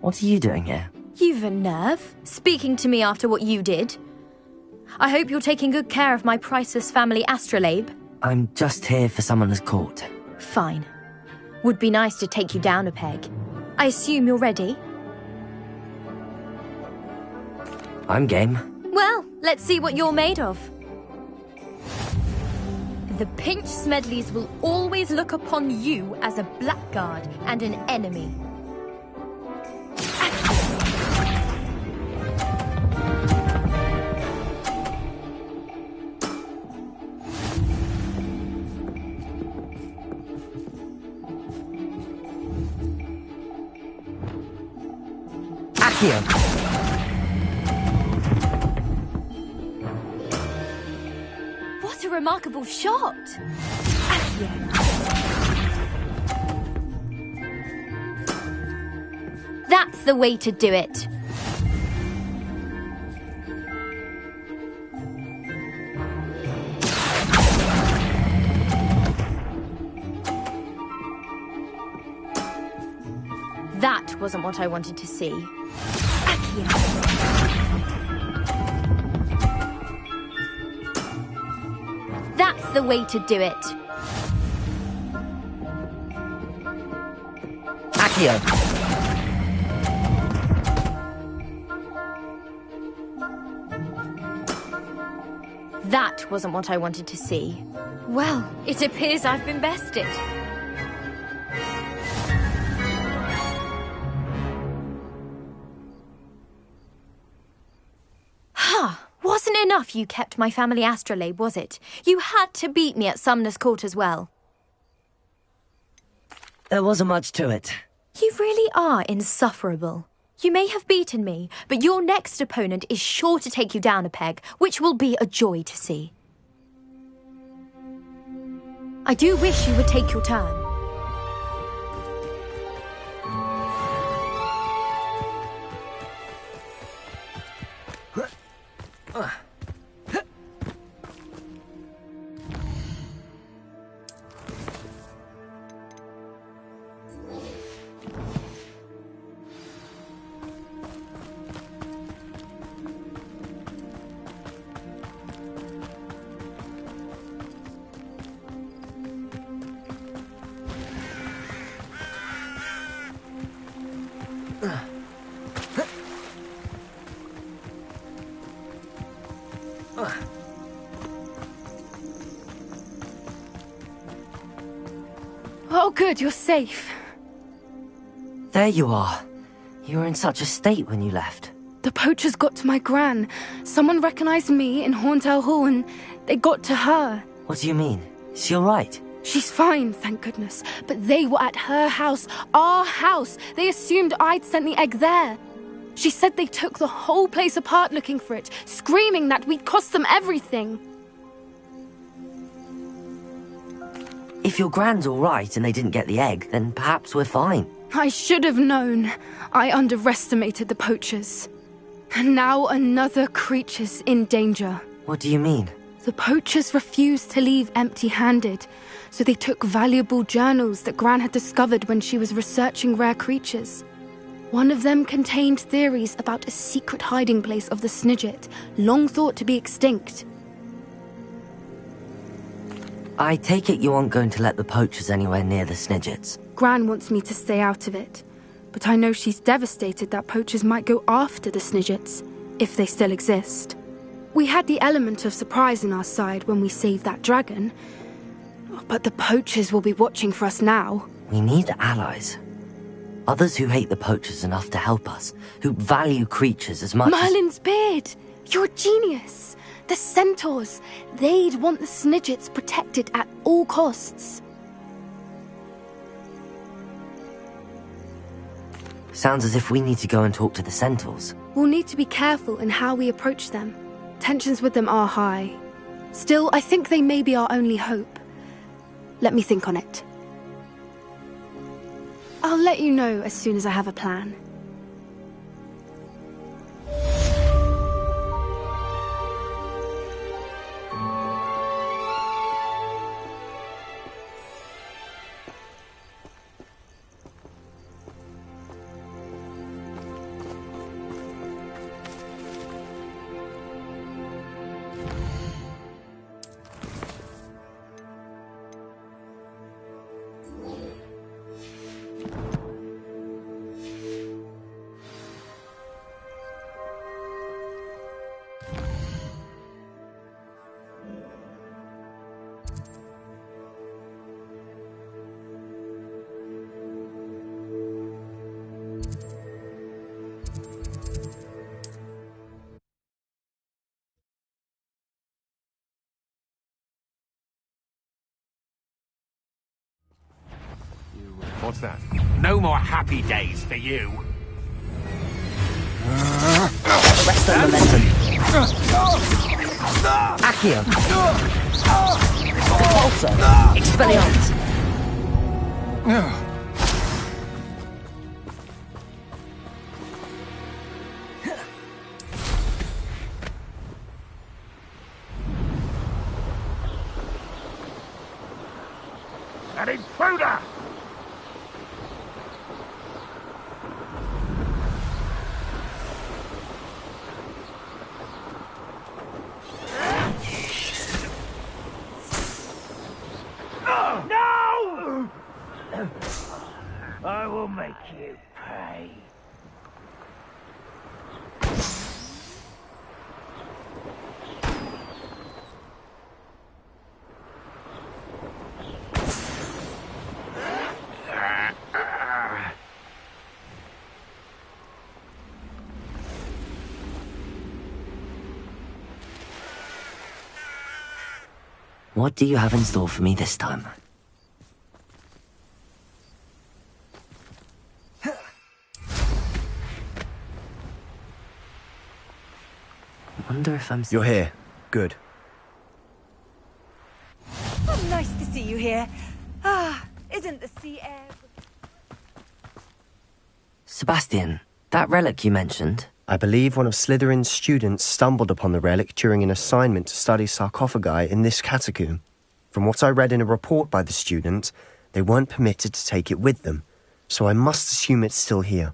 What are you doing here? You've a nerve, speaking to me after what you did. I hope you're taking good care of my priceless family astrolabe. I'm just here for Summoner's Court. Fine. Would be nice to take you down a peg. I assume you're ready? I'm game. Well, let's see what you're made of. The Pinch Smedleys will always look upon you as a blackguard and an enemy. Accio! What a remarkable shot! Accio. That's the way to do it. That wasn't what I wanted to see. Accio. That's the way to do it. Accio! That wasn't what I wanted to see. Well, it appears I've been bested. Wasn't enough you kept my family astrolabe, was it? You had to beat me at Sumner's Court as well. There wasn't much to it. You really are insufferable. You may have beaten me, but your next opponent is sure to take you down a peg, which will be a joy to see. I do wish you would take your turn. Oh, good, you're safe. There you are. You were in such a state when you left. The poachers got to my gran. Someone recognized me in Horntail Hall and they got to her. What do you mean? Is she alright? She's fine, thank goodness. But they were at her house, our house. They assumed I'd sent the egg there. She said they took the whole place apart looking for it, screaming that we'd cost them everything. If your gran's alright and they didn't get the egg, then perhaps we're fine. I should have known. I underestimated the poachers. And now another creature's in danger. What do you mean? The poachers refused to leave empty-handed, so they took valuable journals that Gran had discovered when she was researching rare creatures. One of them contained theories about a secret hiding place of the Snidget, long thought to be extinct. I take it you aren't going to let the poachers anywhere near the Snidgets. Gran wants me to stay out of it, but I know she's devastated that poachers might go after the Snidgets, if they still exist. We had the element of surprise on our side when we saved that dragon, but the poachers will be watching for us now. We need allies. Others who hate the poachers enough to help us, who value creatures as much Merlin's beard! You're a genius! The centaurs! They'd want the Snidgets protected at all costs. Sounds as if we need to go and talk to the centaurs. We'll need to be careful in how we approach them. Tensions with them are high. Still, I think they may be our only hope. Let me think on it. I'll let you know as soon as I have a plan. What's that? No more happy days for you. Rest the momentum. Accio. Repulsor. Expelliarmus. An intruder! I will make you pay. What do you have in store for me this time? I wonder if I'm... You're here. Good. Oh, nice to see you here. Ah, isn't the sea air... Sebastian, that relic you mentioned... I believe one of Slytherin's students stumbled upon the relic during an assignment to study sarcophagi in this catacomb. From what I read in a report by the student, they weren't permitted to take it with them, so I must assume it's still here.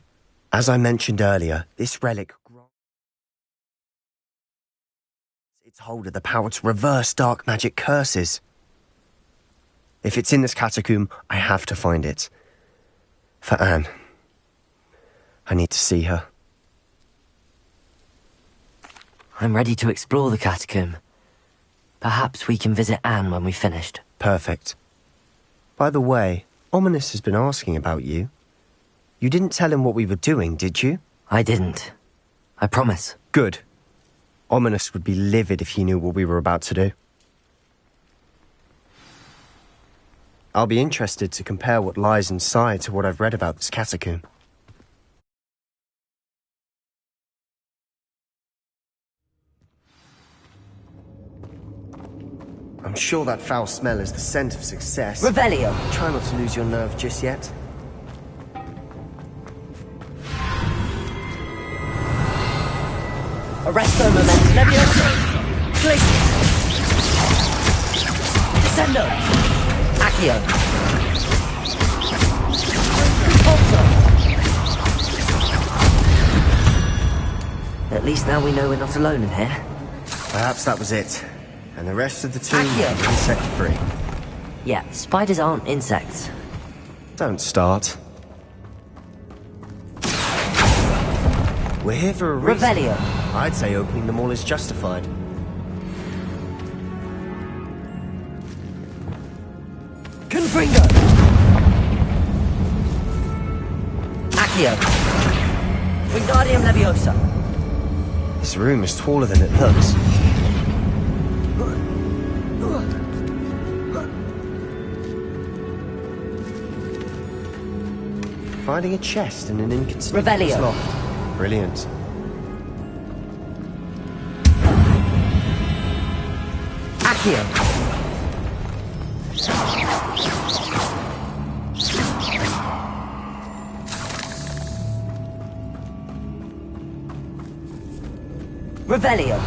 As I mentioned earlier, this relic grants its holder the power to reverse dark magic curses. If it's in this catacomb, I have to find it. For Anne. I need to see her. I'm ready to explore the catacomb. Perhaps we can visit Anne when we've finished. Perfect. By the way, Ominis has been asking about you. You didn't tell him what we were doing, did you? I didn't. I promise. Good. Ominis would be livid if he knew what we were about to do. I'll be interested to compare what lies inside to what I've read about this catacomb. I'm sure that foul smell is the scent of success. Revelio! Try not to lose your nerve just yet. Arresto momentum Leviosa! Glacius! Descendo! Accio! Repulso! At least now we know we're not alone in here. Perhaps that was it. And the rest of the team Accio! insect-free. Yeah, spiders aren't insects. Don't start. We're here for a reason. Revelio! I'd say opening them all is justified. Confringo! Accio! Wingardium Leviosa! This room is taller than it looks. Finding a chest in an inconspicuous Revelio. loft. Brilliant. Accio! Revelio!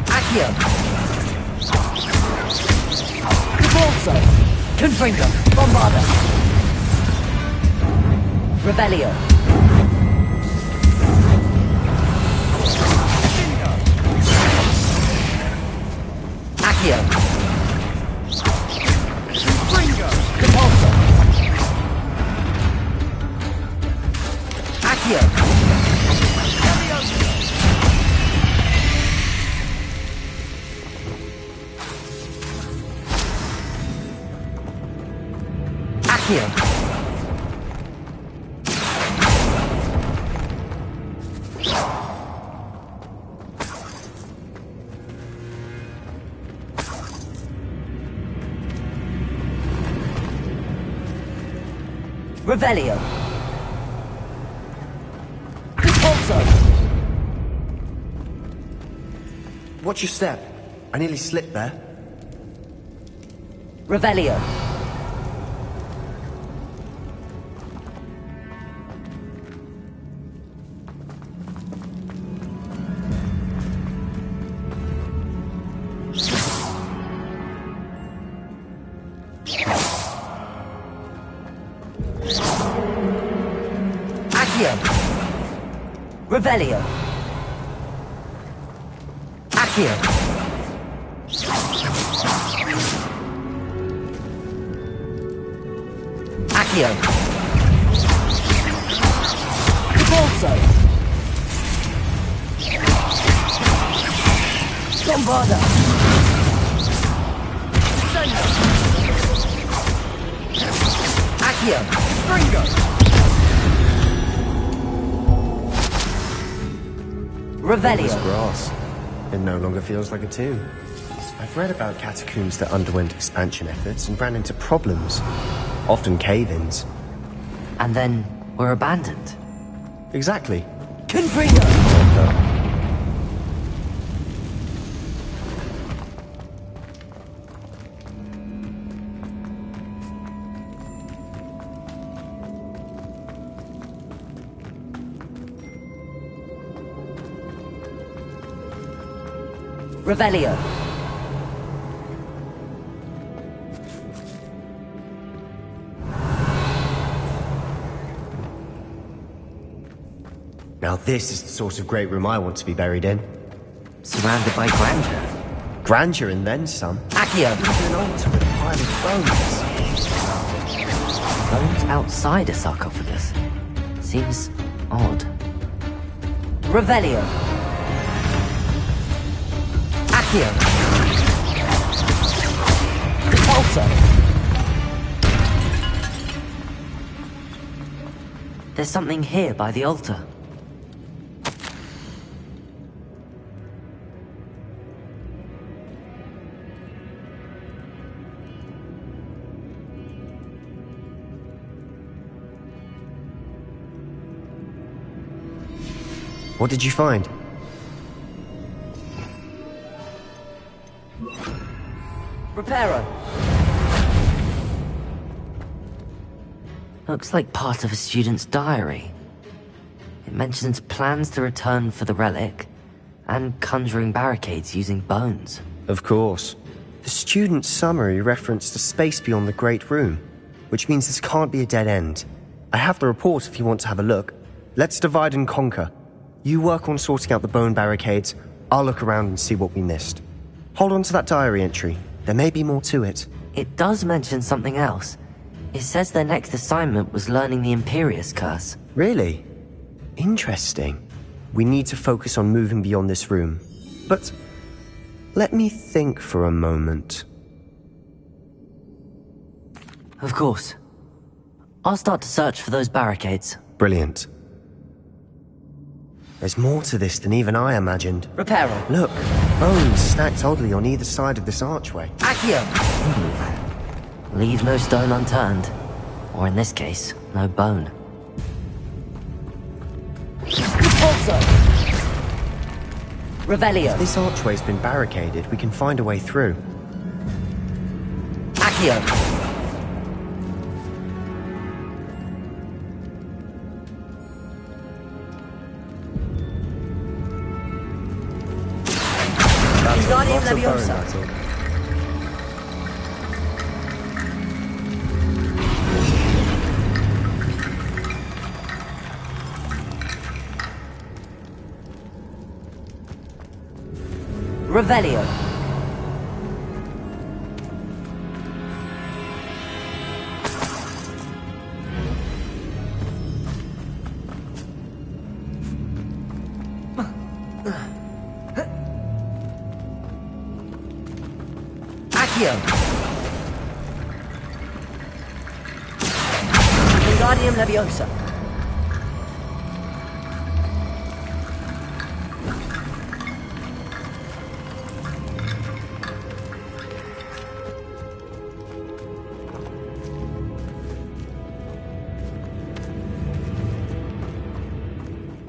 Accio! Repulso! Confringo! Bombarda! Revelio! Accio! Repulso! Accio! Accio! Revelio! Repulso! Watch your step. I nearly slipped there. Revelio! Accio! Revelio! Accio! Accio! Repulso! Bombarda! Sendo! Accio! Stringo! Revelio! This grass. It no longer feels like a tomb. I've read about catacombs that underwent expansion efforts and ran into problems. Often cave-ins. And then were abandoned. Exactly. Confringo! Revelio. Now this is the sort of great room I want to be buried in. Surrounded by grandeur. Grandeur and then some. Accio. Even an altar with a pile of bones. Bones outside a sarcophagus. Seems odd. Revelio. Accio. Repulso. There's something here by the altar. What did you find? Reparo. Looks like part of a student's diary. It mentions plans to return for the relic, and conjuring barricades using bones. Of course. The student's summary referenced a space beyond the Great Room, which means this can't be a dead end. I have the report if you want to have a look. Let's divide and conquer. You work on sorting out the bone barricades, I'll look around and see what we missed. Hold on to that diary entry. There may be more to it. It does mention something else. It says their next assignment was learning the Imperius Curse. Really? Interesting. We need to focus on moving beyond this room. But let me think for a moment. Of course. I'll start to search for those barricades. Brilliant. There's more to this than even I imagined. Reparo. Look, bones stacked oddly on either side of this archway. Accio! Leave no stone unturned. Or in this case, no bone. Repulso! Revelio. If this archway's been barricaded, we can find a way through. Accio! Lots of bone, I think. Revelio. Accio. Wingardium Leviosa.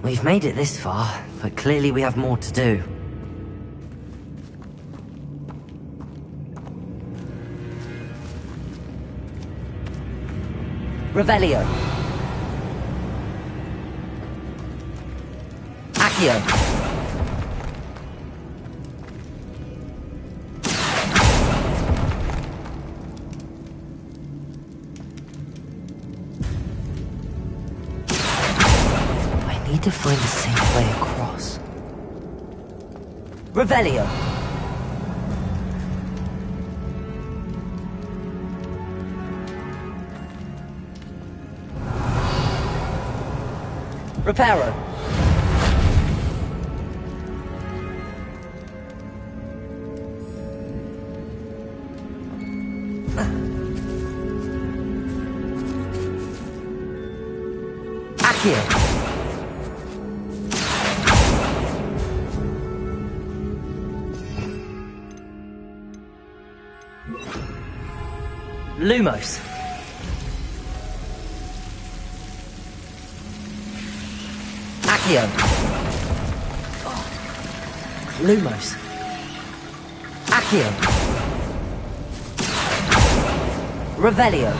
We've made it this far, but clearly we have more to do. Revelio. Accio. I need to find a safe way across. Revelio. Reparo. Accio. Lumos. Accio. Lumos. Accio. Revelio.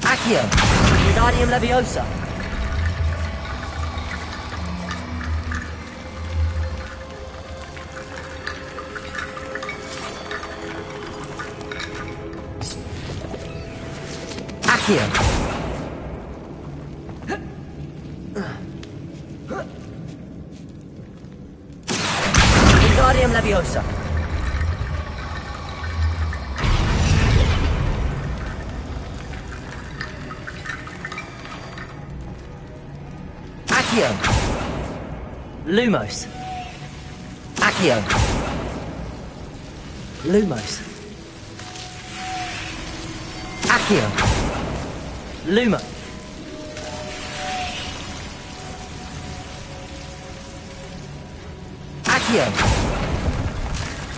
Accio. Wingardium Leviosa. Accio. Wingardium Leviosa. Accio. Lumos. Accio. Lumos. Accio. Lumo. Accio.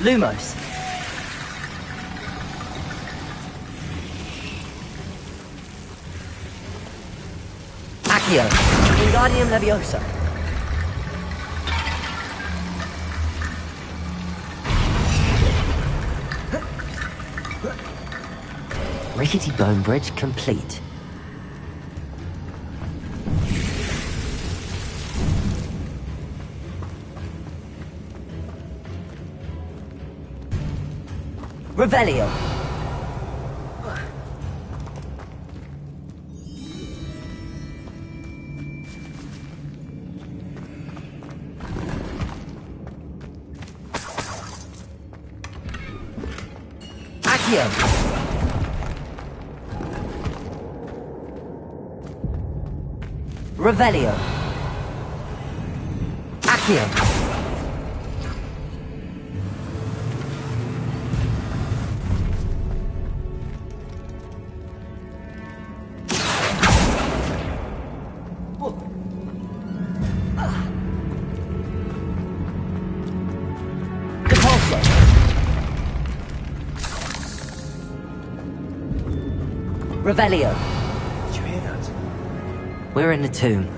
Lumos. Accio. Wingardium Leviosa. Rickety Bone Bridge complete. Revelio. Accio. Revelio. Accio. Revelio. Did you hear that? We're in a tomb.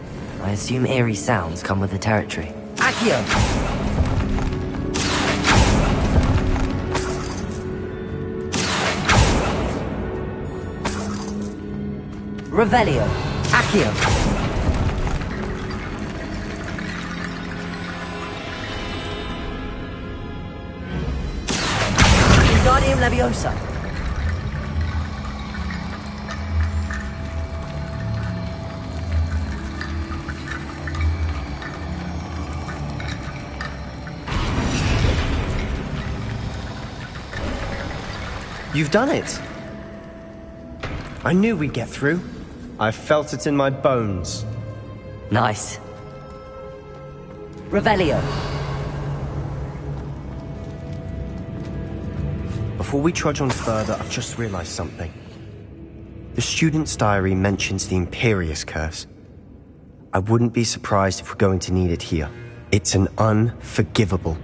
I assume eerie sounds come with the territory. Accio. Revelio. Accio. Wingardium Leviosa. You've done it! I knew we'd get through. I felt it in my bones. Nice. Revelio. Before we trudge on further, I've just realized something. The student's diary mentions the Imperius Curse. I wouldn't be surprised if we're going to need it here. It's an unforgivable,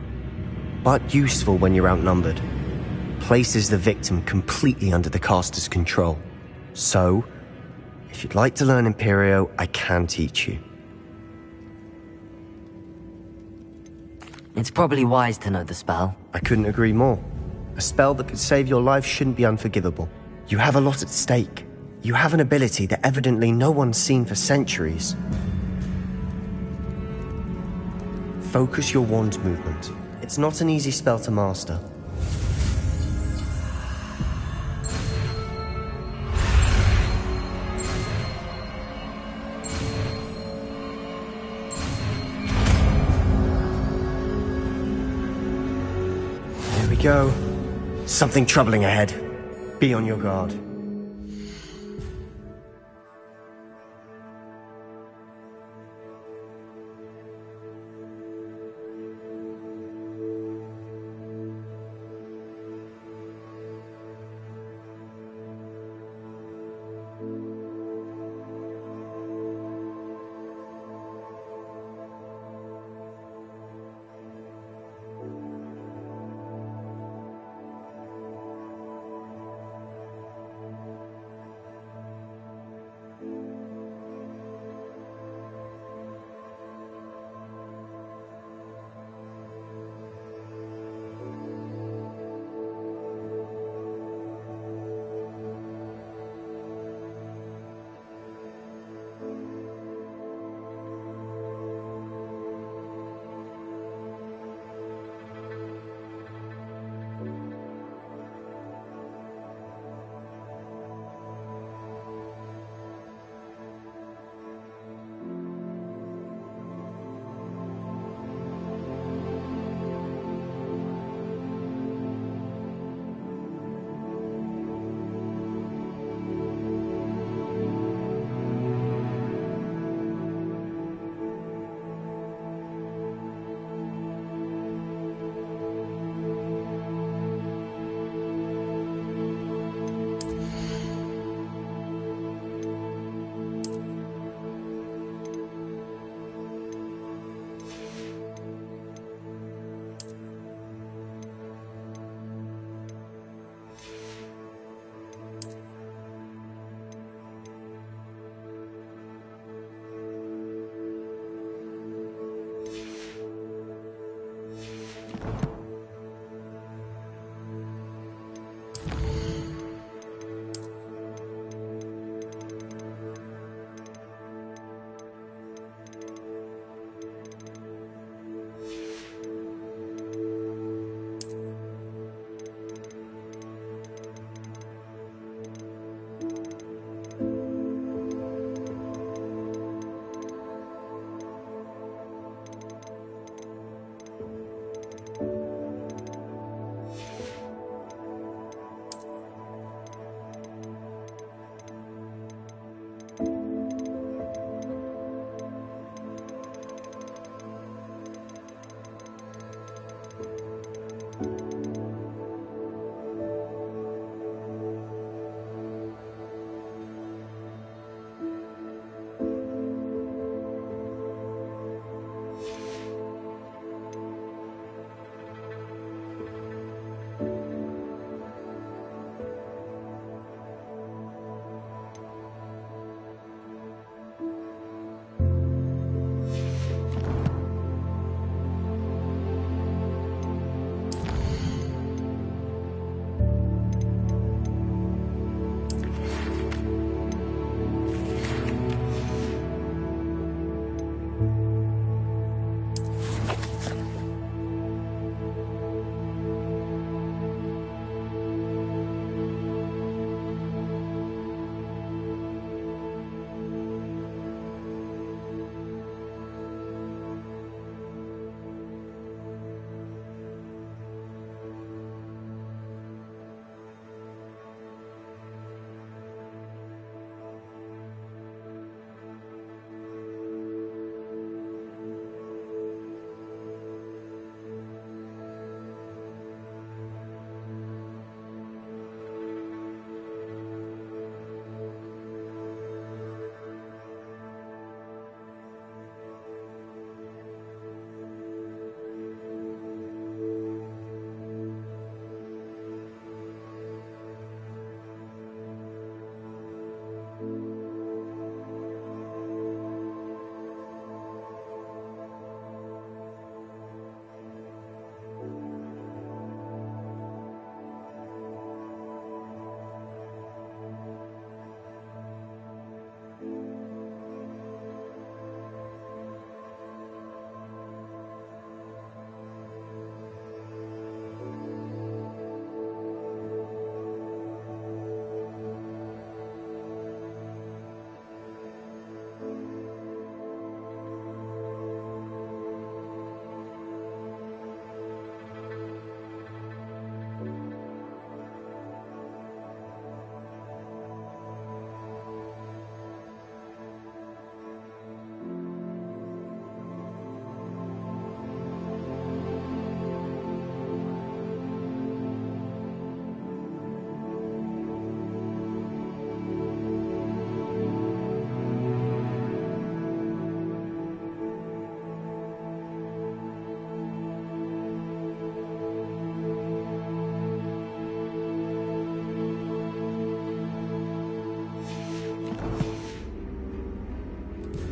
but useful when you're outnumbered. Places the victim completely under the caster's control. So, if you'd like to learn Imperio, I can teach you. It's probably wise to know the spell. I couldn't agree more. A spell that could save your life shouldn't be unforgivable. You have a lot at stake. You have an ability that evidently no one's seen for centuries. Focus your wand movement. It's not an easy spell to master. There we go. Something troubling ahead. Be on your guard.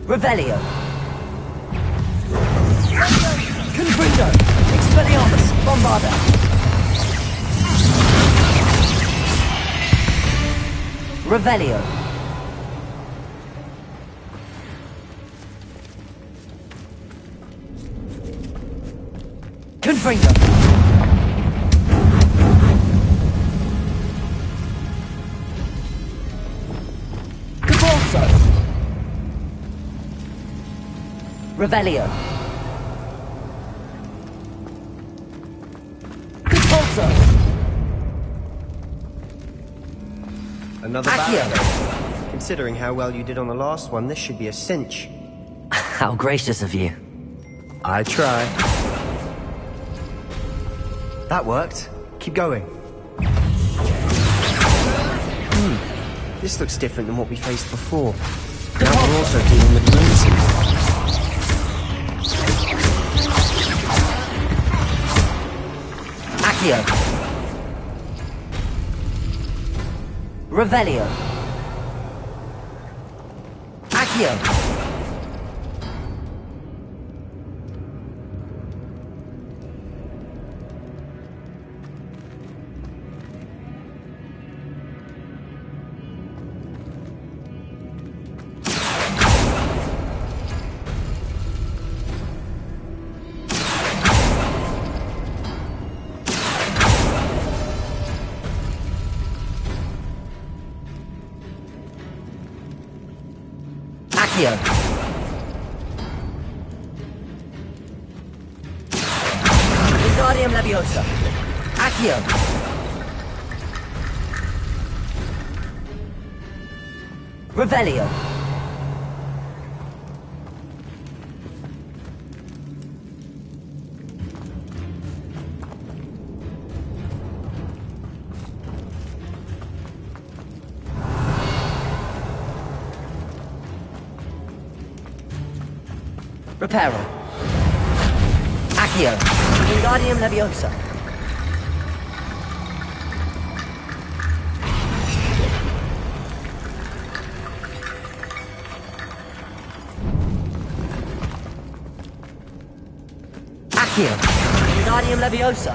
Revelio. Confringo. Expelliarmus. Bombarda. Revelio. Confringo. Cabalso. Revelio. Cabalso. Another Accio. barrel. Considering how well you did on the last one, this should be a cinch. How gracious of you. I try. That worked. Keep going. This looks different than what we faced before. Now we're also dealing with lunacy. Accio. Revelio. Accio. Accio. Wingardium Leviosa. Accio. Revelio. Reparo. Accio. Wingardium Leviosa. Accio. Wingardium Leviosa.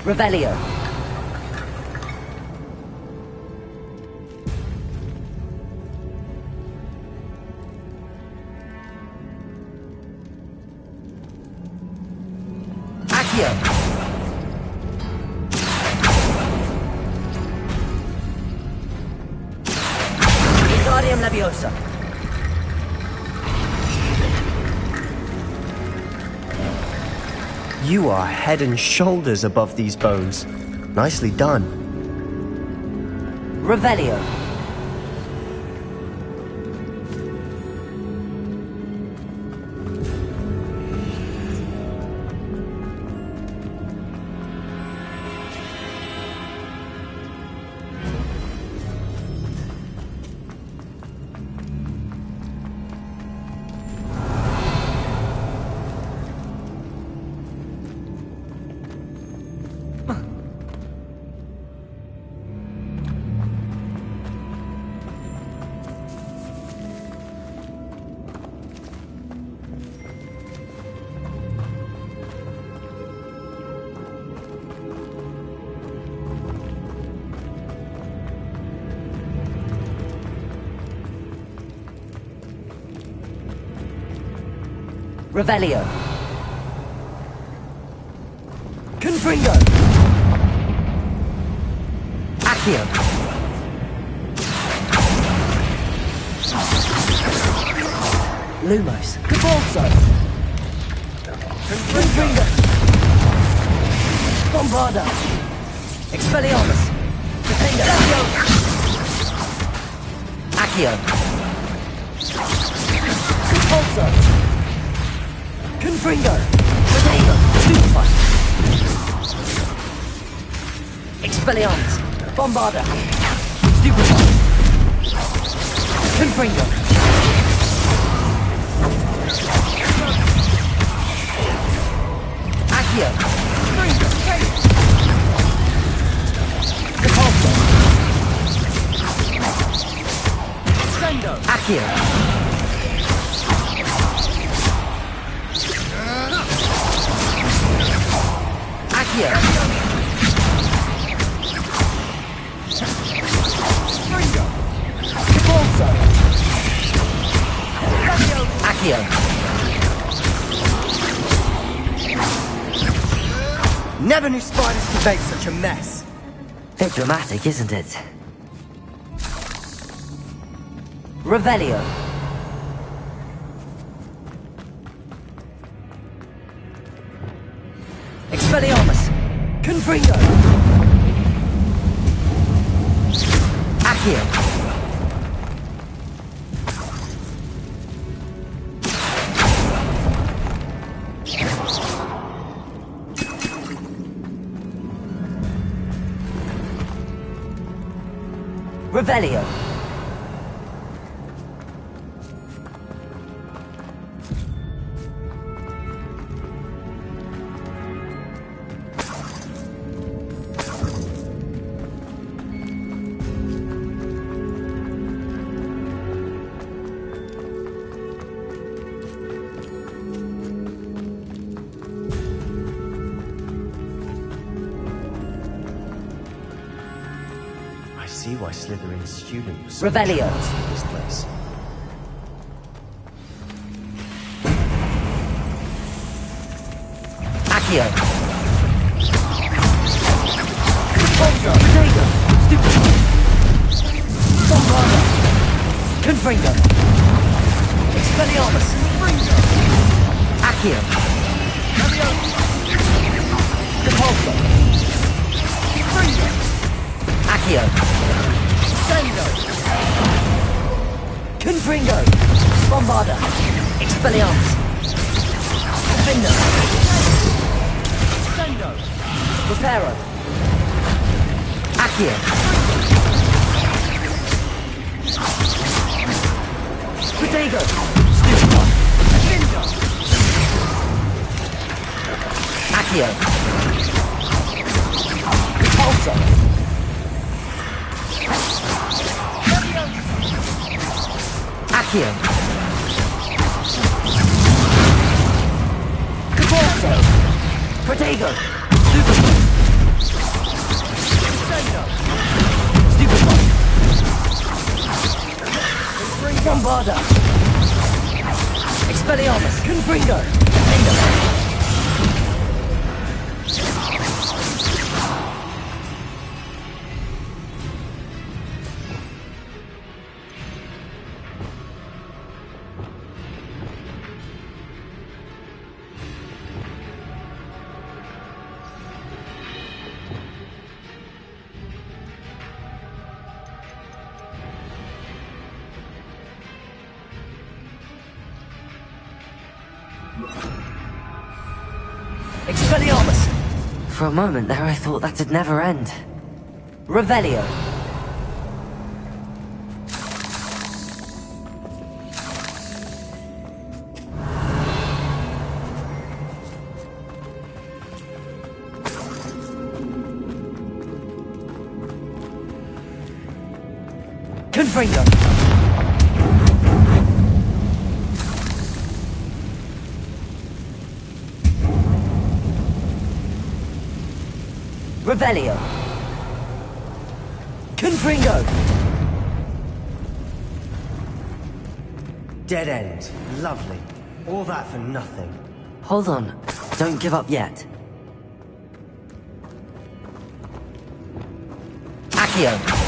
Revelio. Accio. Wingardium Leviosa. You are head and shoulders above these bones. Nicely done. Revelio. Revelio. Confringo. Accio. Lumos. Cabalso. Confringo. Bombarda. Expelliarmus. Defender. Accio. Cabalso. Confringo! Potato! Stupefy! Expelliarmus! Bombarda! Stupefy! Confringo! Accio! Repulsor! Accio. Accio. Accio. Never knew spiders could make such a mess. Bit dramatic, isn't it? Revelio. Expelliarmus. Confringo. Accio. Revelio. I see why Slytherin's student was so Revelio. jealous of this place. Accio. Protego. Stupid. Bombarda. Confringo. Expelliarmus. Accio. Depulso. Accio. Confringo. Bombarda. Expelliarmus. Defender. Reparo. Accio. Protego. Stupid one. Accio. Repulsor. Accio. Repulsor. Protego. Stupid one. Stupid one. Bombarda. Expelliarmus. Confringo. Defender. Expelliarmus! For a moment there I thought that'd never end. Revelio. Confringo. Revelio. Confringo. Dead end. Lovely. All that for nothing. Hold on. Don't give up yet. Accio.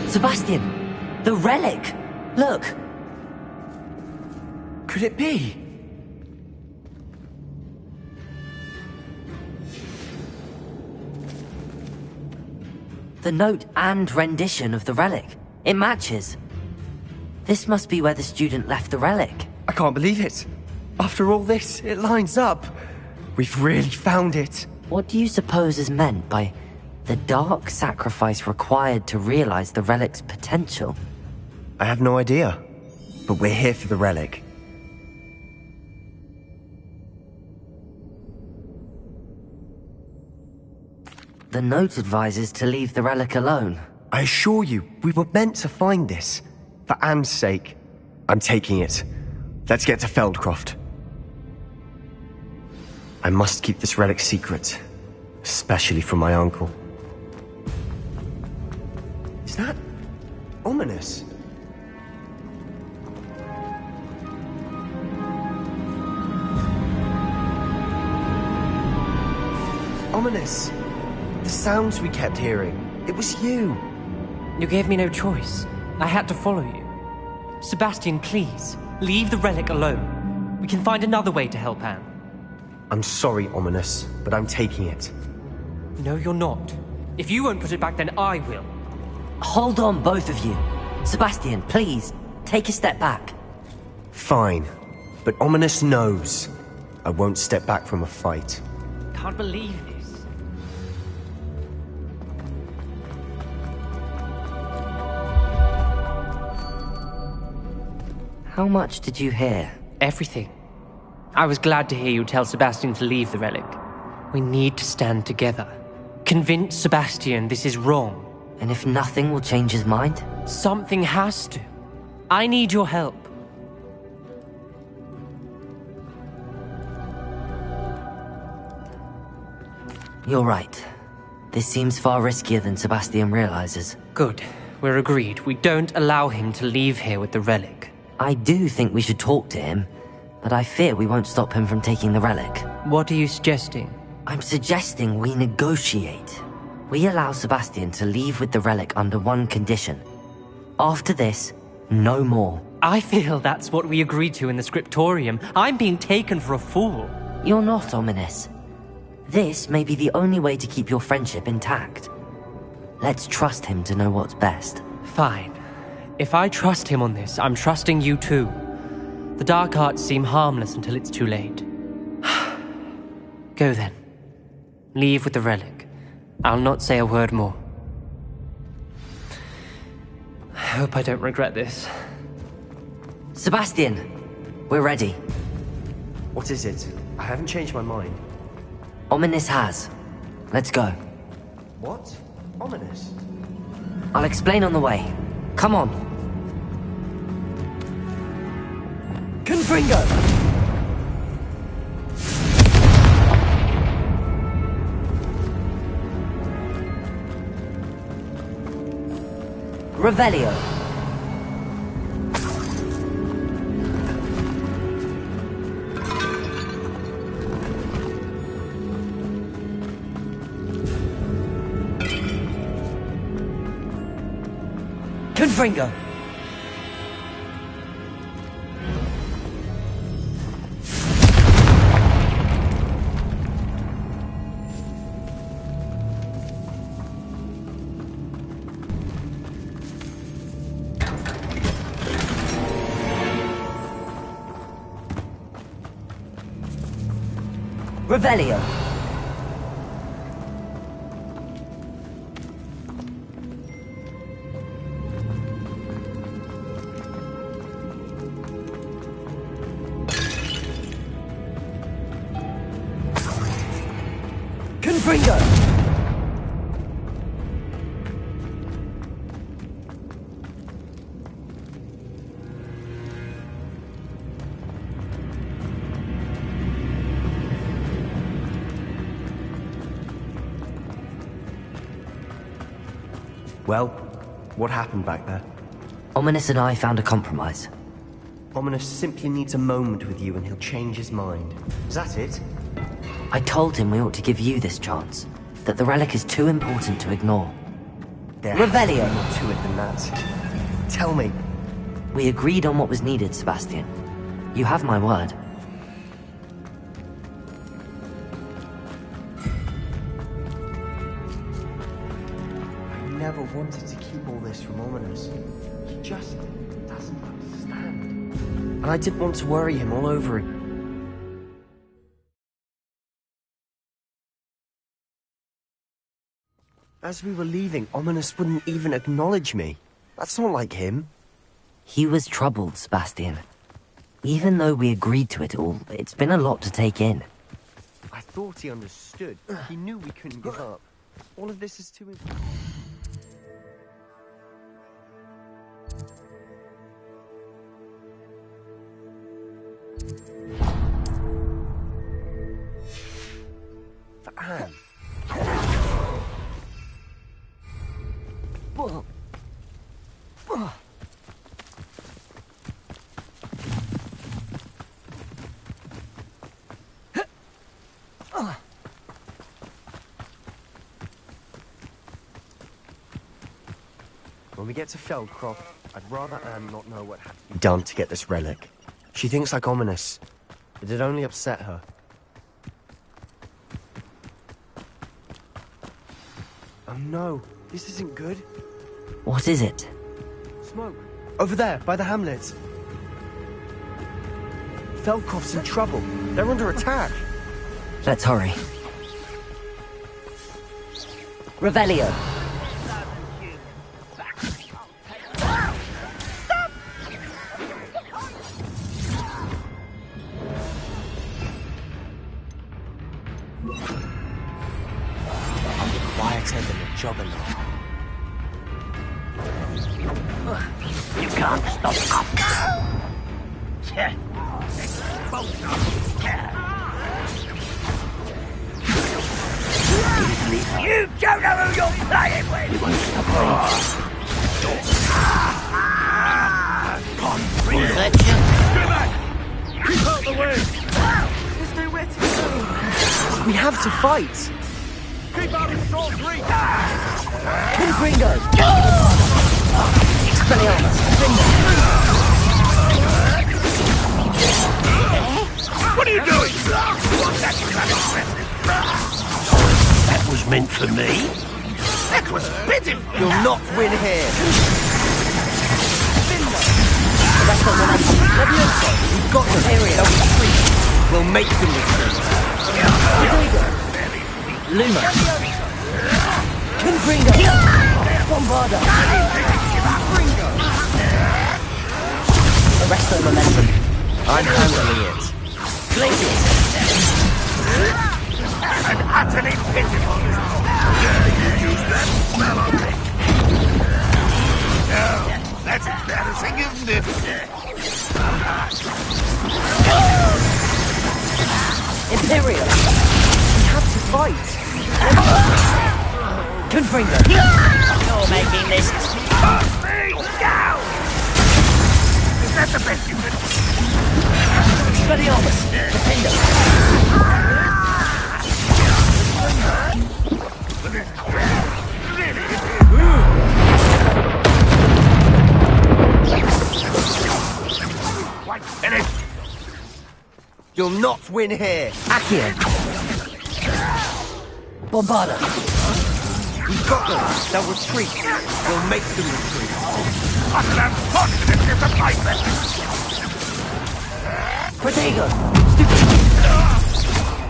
Sebastian! The relic! Look! Could it be? The note and rendition of the relic. It matches. This must be where the student left the relic. I can't believe it. After all this, it lines up. We've really found it. What do you suppose is meant by the dark sacrifice required to realize the relic's potential? I have no idea. but we're here for the relic. The note advises to leave the relic alone. I assure you, we were meant to find this. For Anne's sake. I'm taking it. Let's get to Feldcroft. I must keep this relic secret. Especially from my uncle. Is that ominous? Ominous! The sounds we kept hearing. It was you. You gave me no choice. I had to follow you. Sebastian, please, leave the relic alone. We can find another way to help Anne. I'm sorry, Ominous, but I'm taking it. No, you're not. If you won't put it back, then I will. Hold on, both of you. Sebastian, please, take a step back. Fine, but Ominous knows. I won't step back from a fight. Can't believe this. How much did you hear? Everything. I was glad to hear you tell Sebastian to leave the relic. We need to stand together. Convince Sebastian this is wrong. And if nothing will change his mind? Something has to. I need your help. You're right. This seems far riskier than Sebastian realizes. Good. We're agreed. We don't allow him to leave here with the relic. I do think we should talk to him, but I fear we won't stop him from taking the relic. What are you suggesting? I'm suggesting we negotiate. We allow Sebastian to leave with the relic under one condition. After this, no more. I feel that's what we agreed to in the scriptorium. I'm being taken for a fool. You're not, Ominous. This may be the only way to keep your friendship intact. Let's trust him to know what's best. Fine. If I trust him on this, I'm trusting you too. The dark arts seem harmless until it's too late. Go then. Leave with the relic. I'll not say a word more. I hope I don't regret this. Sebastian, we're ready. What is it? I haven't changed my mind. Ominous has. Let's go. What? Ominous? I'll explain on the way. Come on. Confringo! Revelio. Confringo. Revelio. Confringo. Well, what happened back there? Ominous and I found a compromise. Ominous simply needs a moment with you and he'll change his mind. Is that it? I told him we ought to give you this chance. That the relic is too important to ignore. Revelio! More to it than that. Tell me. We agreed on what was needed, Sebastian. You have my word. I never wanted to keep all this from Ominous. He just doesn't understand. And I didn't want to worry him all over again. As we were leaving, Ominous wouldn't even acknowledge me. That's not like him. He was troubled, Sebastian. Even though we agreed to it all, it's been a lot to take in. I thought he understood. He knew we couldn't give up. All of this is too... For Anne. When we get to Feldcroft, I'd rather Anne not know what had to be Done to get this relic. She thinks like ominous. It'd only upset her. Oh no, this isn't good. What is it? Smoke. Over there, by the hamlet. Feldcroft's in trouble. They're under attack. Let's hurry. Revelio. Quieter than a juggernaut. You can't stop us. You don't know who you're playing with! You won't stop Keep out the way! There's nowhere to go! We have to fight! Keep out of Sword Reach! Confringo! Expelliarmus! What are you doing? That was meant for me? That was pitiful! You'll not win here! We've got them! They'll retreat! We'll make them retreat! Luma! Confringo! Bombarda! Arrest the momentum. I'm handling it. Glacius! And utterly pitiful! You use that spell on me! No, that's embarrassing, isn't it? Imperial! We have to fight! Confringo! You're making this... Pass me down! Is that the best you can... Expelliarmus! Defender! Quite finished! You'll not win here! Accio! Bombarda! We've got them! They'll retreat! We'll make them retreat! What an unfortunate disappointment! Protego!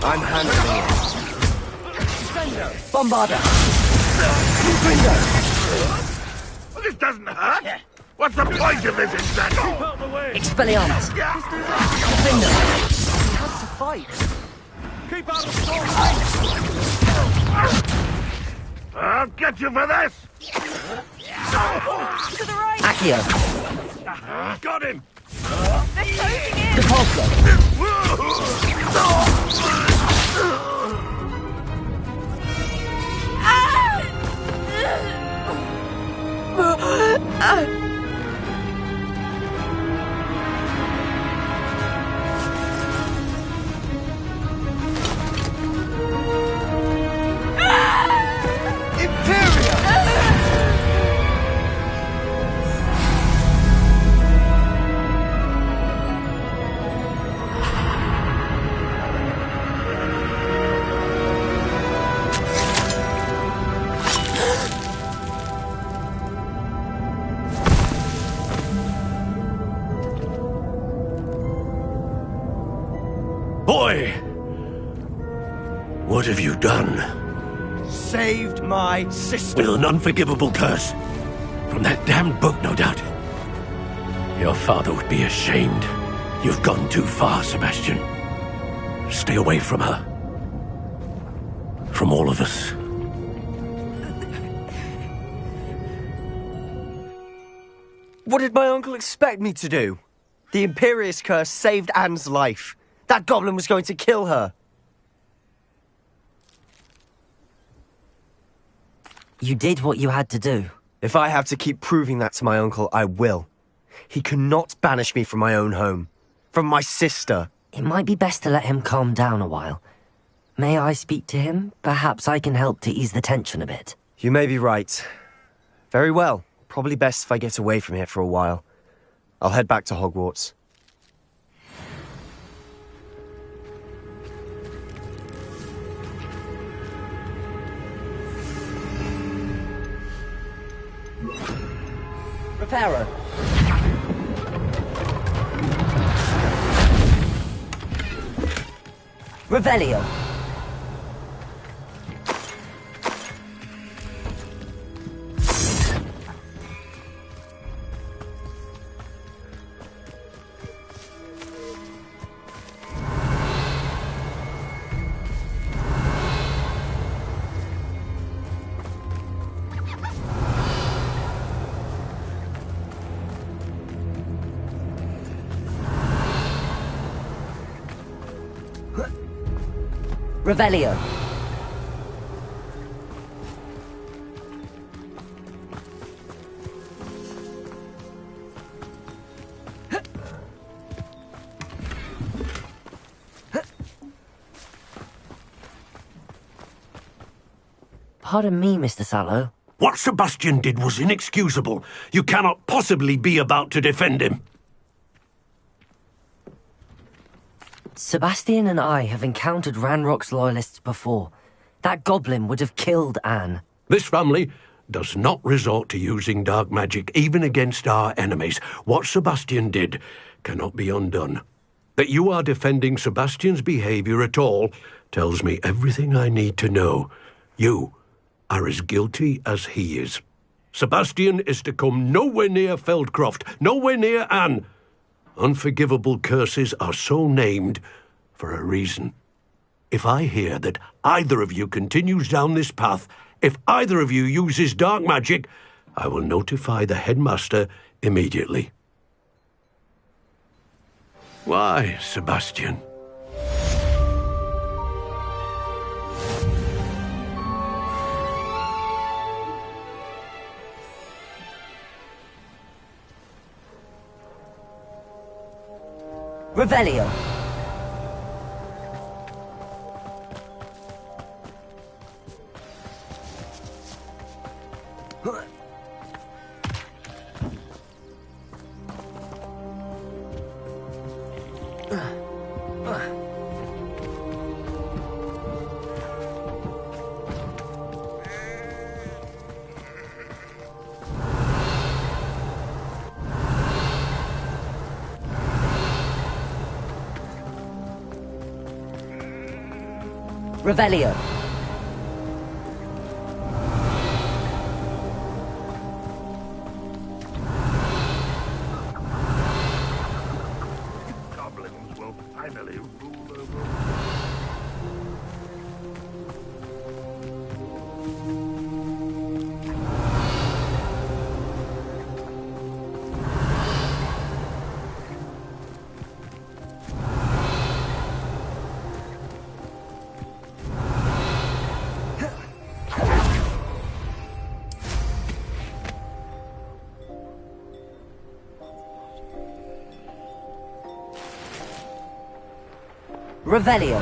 I'm handling it. Bombarda! Confringo! Well, this doesn't hurt! What's the point of this exactly? Expelliarmus! Defender! We have to fight! Keep out of Sword Reach! I'll get you for this! To the right! Accio! Got him! They're closing in! Depulso! Boy! What have you done? Saved my sister! With an unforgivable curse. From that damned book, no doubt. Your father would be ashamed. You've gone too far, Sebastian. Stay away from her. From all of us. What did my uncle expect me to do? The Imperius curse saved Anne's life. That goblin was going to kill her. You did what you had to do. If I have to keep proving that to my uncle, I will. He cannot banish me from my own home. From my sister. It might be best to let him calm down a while. May I speak to him? Perhaps I can help to ease the tension a bit. You may be right. Very well. Probably best if I get away from here for a while. I'll head back to Hogwarts. Reparo. Revelio. Revelio. Pardon me, Mr. Sallow. What Sebastian did was inexcusable. You cannot possibly be about to defend him. Sebastian and I have encountered Ranrock's loyalists before. That goblin would have killed Anne. This family does not resort to using dark magic even against our enemies. What Sebastian did cannot be undone. That you are defending Sebastian's behavior at all tells me everything I need to know. You are as guilty as he is. Sebastian is to come nowhere near Feldcroft, nowhere near Anne. Unforgivable curses are so named for a reason. If I hear that either of you continues down this path, if either of you uses dark magic, I will notify the headmaster immediately. Why, Sebastian? Revelio. Revelio. Goblins will finally rule over. Revelio.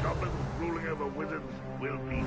Goblins ruling over wizards will be.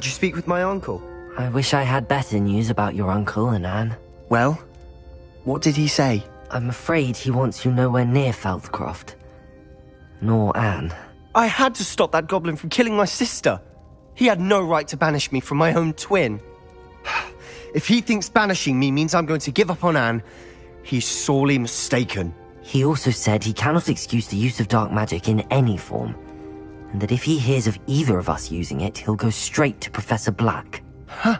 Did you speak with my uncle? I wish I had better news about your uncle and Anne. Well, what did he say? I'm afraid he wants you nowhere near Feldcroft. Nor Anne. I had to stop that goblin from killing my sister. He had no right to banish me from my own twin. If he thinks banishing me means I'm going to give up on Anne, he's sorely mistaken. He also said he cannot excuse the use of dark magic in any form, and that if he hears of either of us using it, he'll go straight to Professor Black. Huh.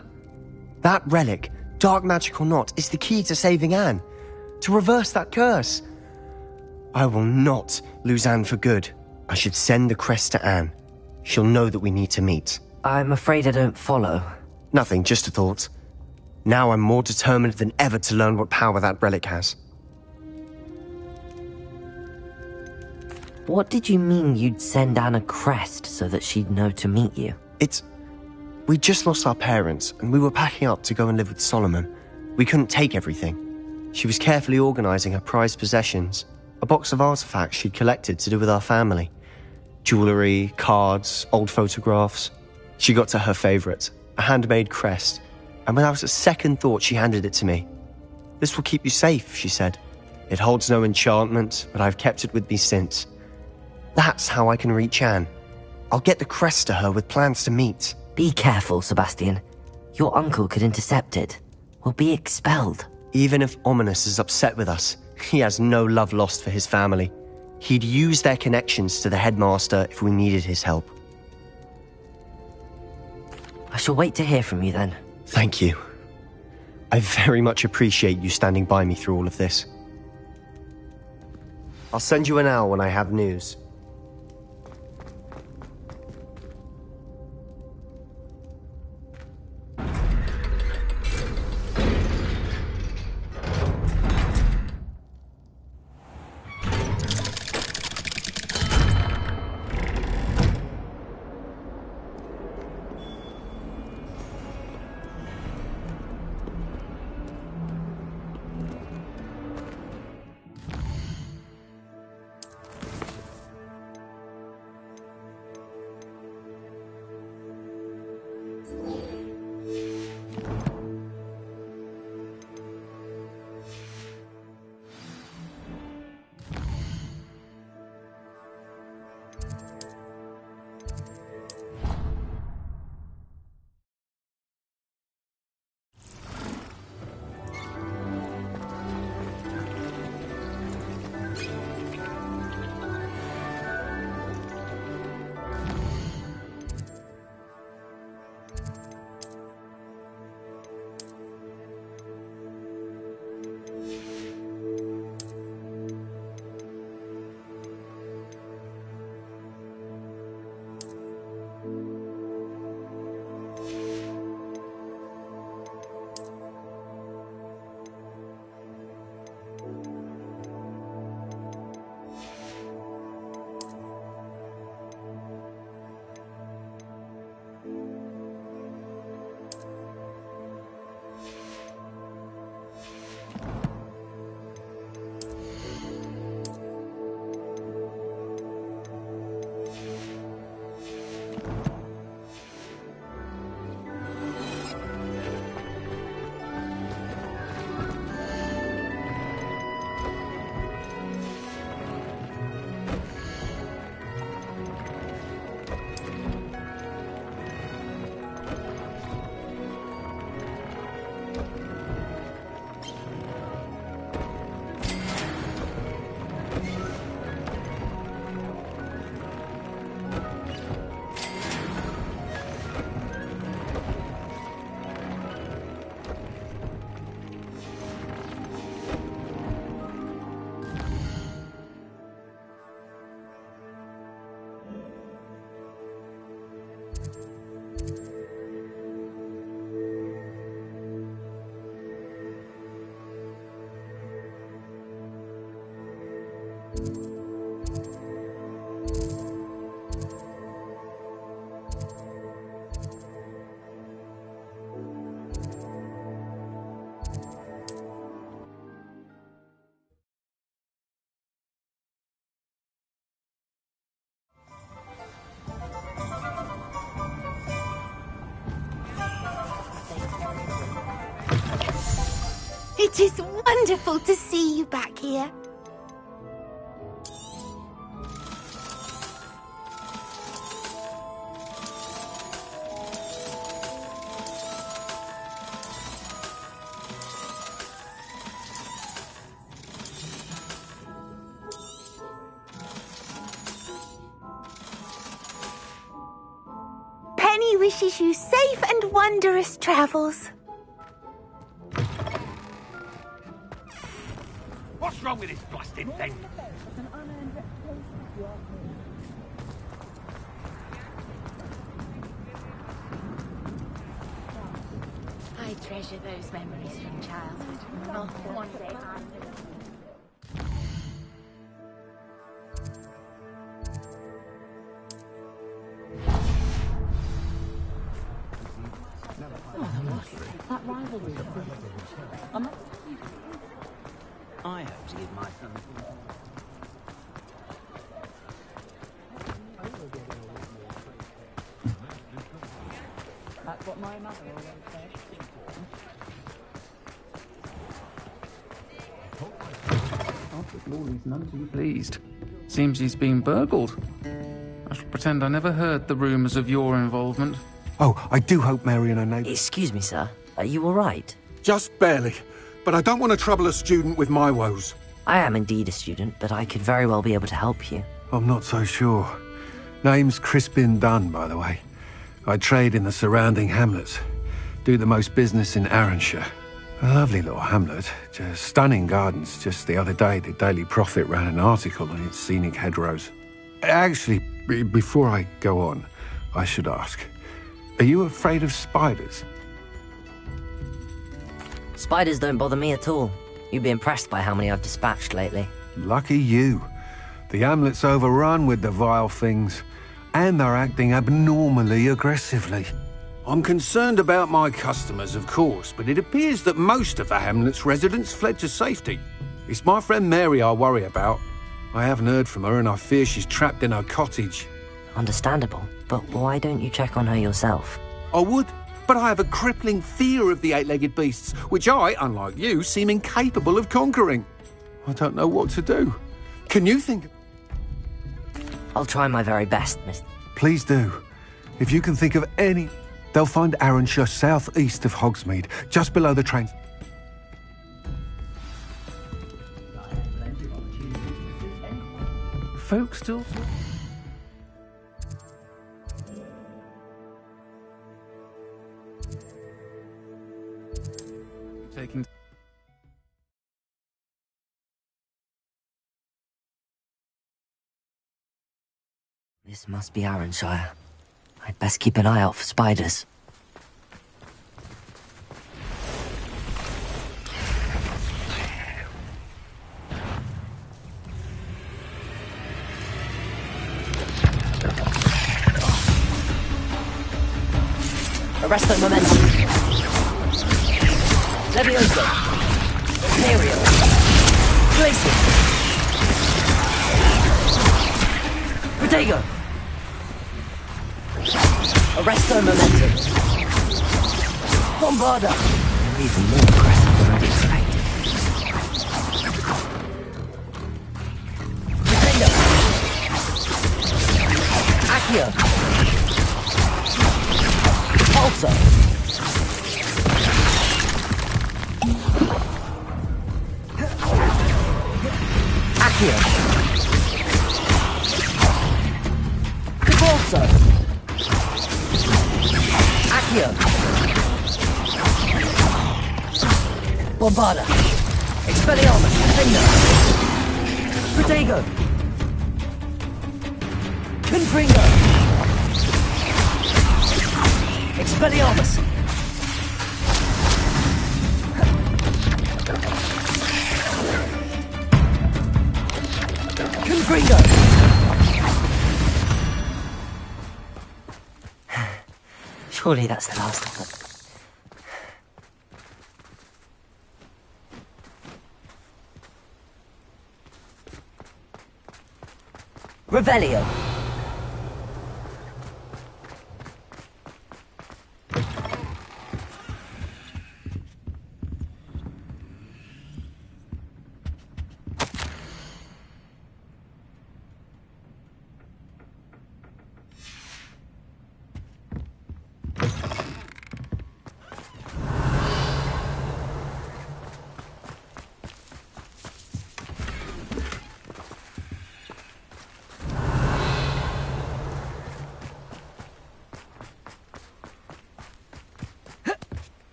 That relic, dark magic or not, is the key to saving Anne. To reverse that curse. I will not lose Anne for good. I should send the crest to Anne. She'll know that we need to meet. I'm afraid I don't follow. Nothing, just a thought. Now I'm more determined than ever to learn what power that relic has. What did you mean you'd send Anne a crest so that she'd know to meet you? We just lost our parents, and we were packing up to go and live with Solomon. We couldn't take everything. She was carefully organizing her prized possessions, a box of artifacts she'd collected to do with our family. Jewelry, cards, old photographs. She got to her favorite, a handmade crest, and without a second thought she handed it to me. "This will keep you safe," she said. "It holds no enchantment, but I've kept it with me since. That's how I can reach Anne. I'll get the crest to her with plans to meet." Be careful, Sebastian. Your uncle could intercept it. We'll be expelled. Even if Ominous is upset with us, he has no love lost for his family. He'd use their connections to the headmaster if we needed his help. I shall wait to hear from you then. Thank you. I very much appreciate you standing by me through all of this. I'll send you an owl when I have news. It is wonderful to see you back here. Penny wishes you safe and wondrous travels. What's wrong with this blasted thing? I treasure those memories from childhood. Not one day That rivalry. I hope to give my son. That's what my mother always said. Lawley's none too pleased. Seems he's been burgled. I shall pretend I never heard the rumours of your involvement. Oh, I do hope Mary and her neighbours... Excuse me, sir. Are you all right? Just barely. But I don't want to trouble a student with my woes. I am indeed a student, but I could very well be able to help you. I'm not so sure. Name's Crispin Dunn, by the way. I trade in the surrounding hamlets. Do the most business in Arranshire. A lovely little hamlet. Just stunning gardens. Just the other day, the Daily Prophet ran an article on its scenic hedgerows. Actually, before I go on, I should ask. Are you afraid of spiders? Spiders don't bother me at all. You'd be impressed by how many I've dispatched lately. Lucky you. The hamlet's overrun with the vile things, and they're acting abnormally aggressively. I'm concerned about my customers, of course, but it appears that most of the hamlet's residents fled to safety. It's my friend Mary I worry about. I haven't heard from her, and I fear she's trapped in her cottage. Understandable, but why don't you check on her yourself? I would, but I have a crippling fear of the eight-legged beasts, which I, unlike you, seem incapable of conquering. I don't know what to do. Can you think... I'll try my very best, Mr. Please do. If you can think of any... They'll find Arranshire south-east of Hogsmeade, just below the train... Folks still... Taking... This must be Arranshire. I'd best keep an eye out for spiders. Arresto momentum. Levioso. Imperial. Glacier. Protego. Arresto momentum. Bombarda. They're even more aggressive than I'd expected. Protego. Accio. Pulsar. Accio. Cabalso. Accio. Bombarda. Expelliarmus. Defender. Protego. Confringo. Expelliarmus. Confringo. Surely that's the last of them. Revelio.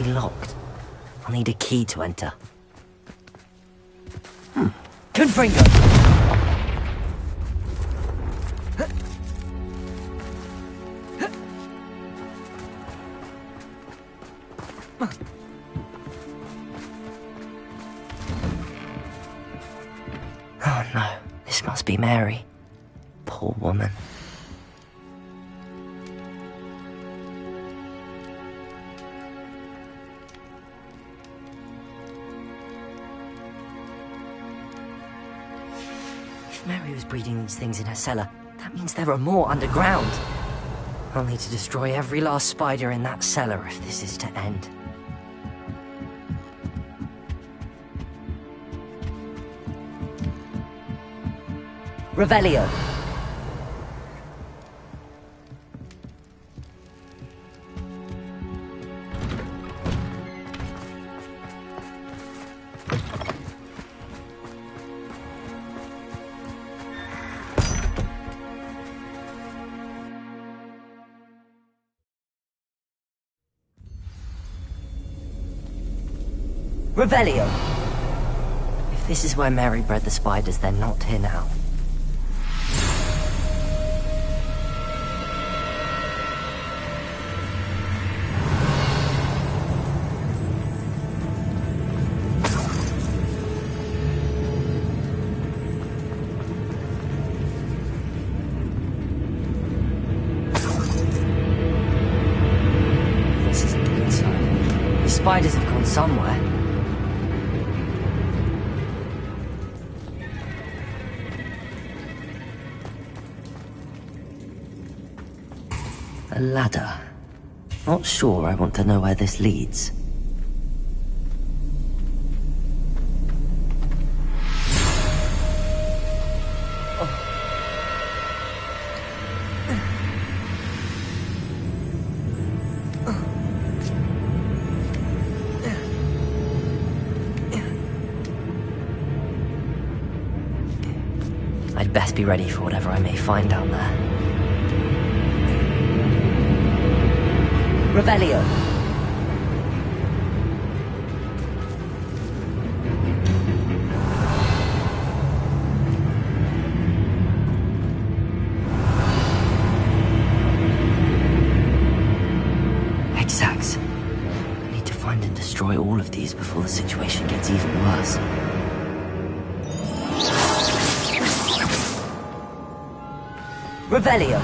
locked. I'll need a key to enter. Confringo! Oh no, this must be Mary. Poor woman. If Mary was breeding these things in her cellar, that means there are more underground. I'll need to destroy every last spider in that cellar if this is to end. Revelio. Revelio. If this is where Mary bred the spiders, they're not here now. This isn't a good sign. The spiders have gone somewhere. A ladder. Not sure I want to know where this leads. I'd best be ready for whatever I may find down there. Revelio. Hexags. I need to find and destroy all of these before the situation gets even worse. Revelio.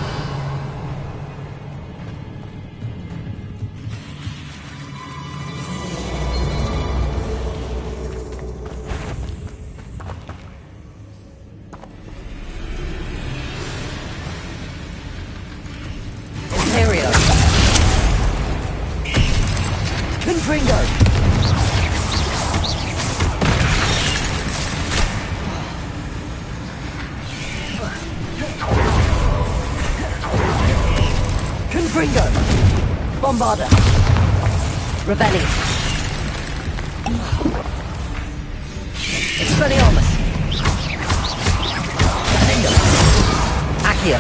Confringo! Bombarda! Rebellion! Expelliarmus! Accio!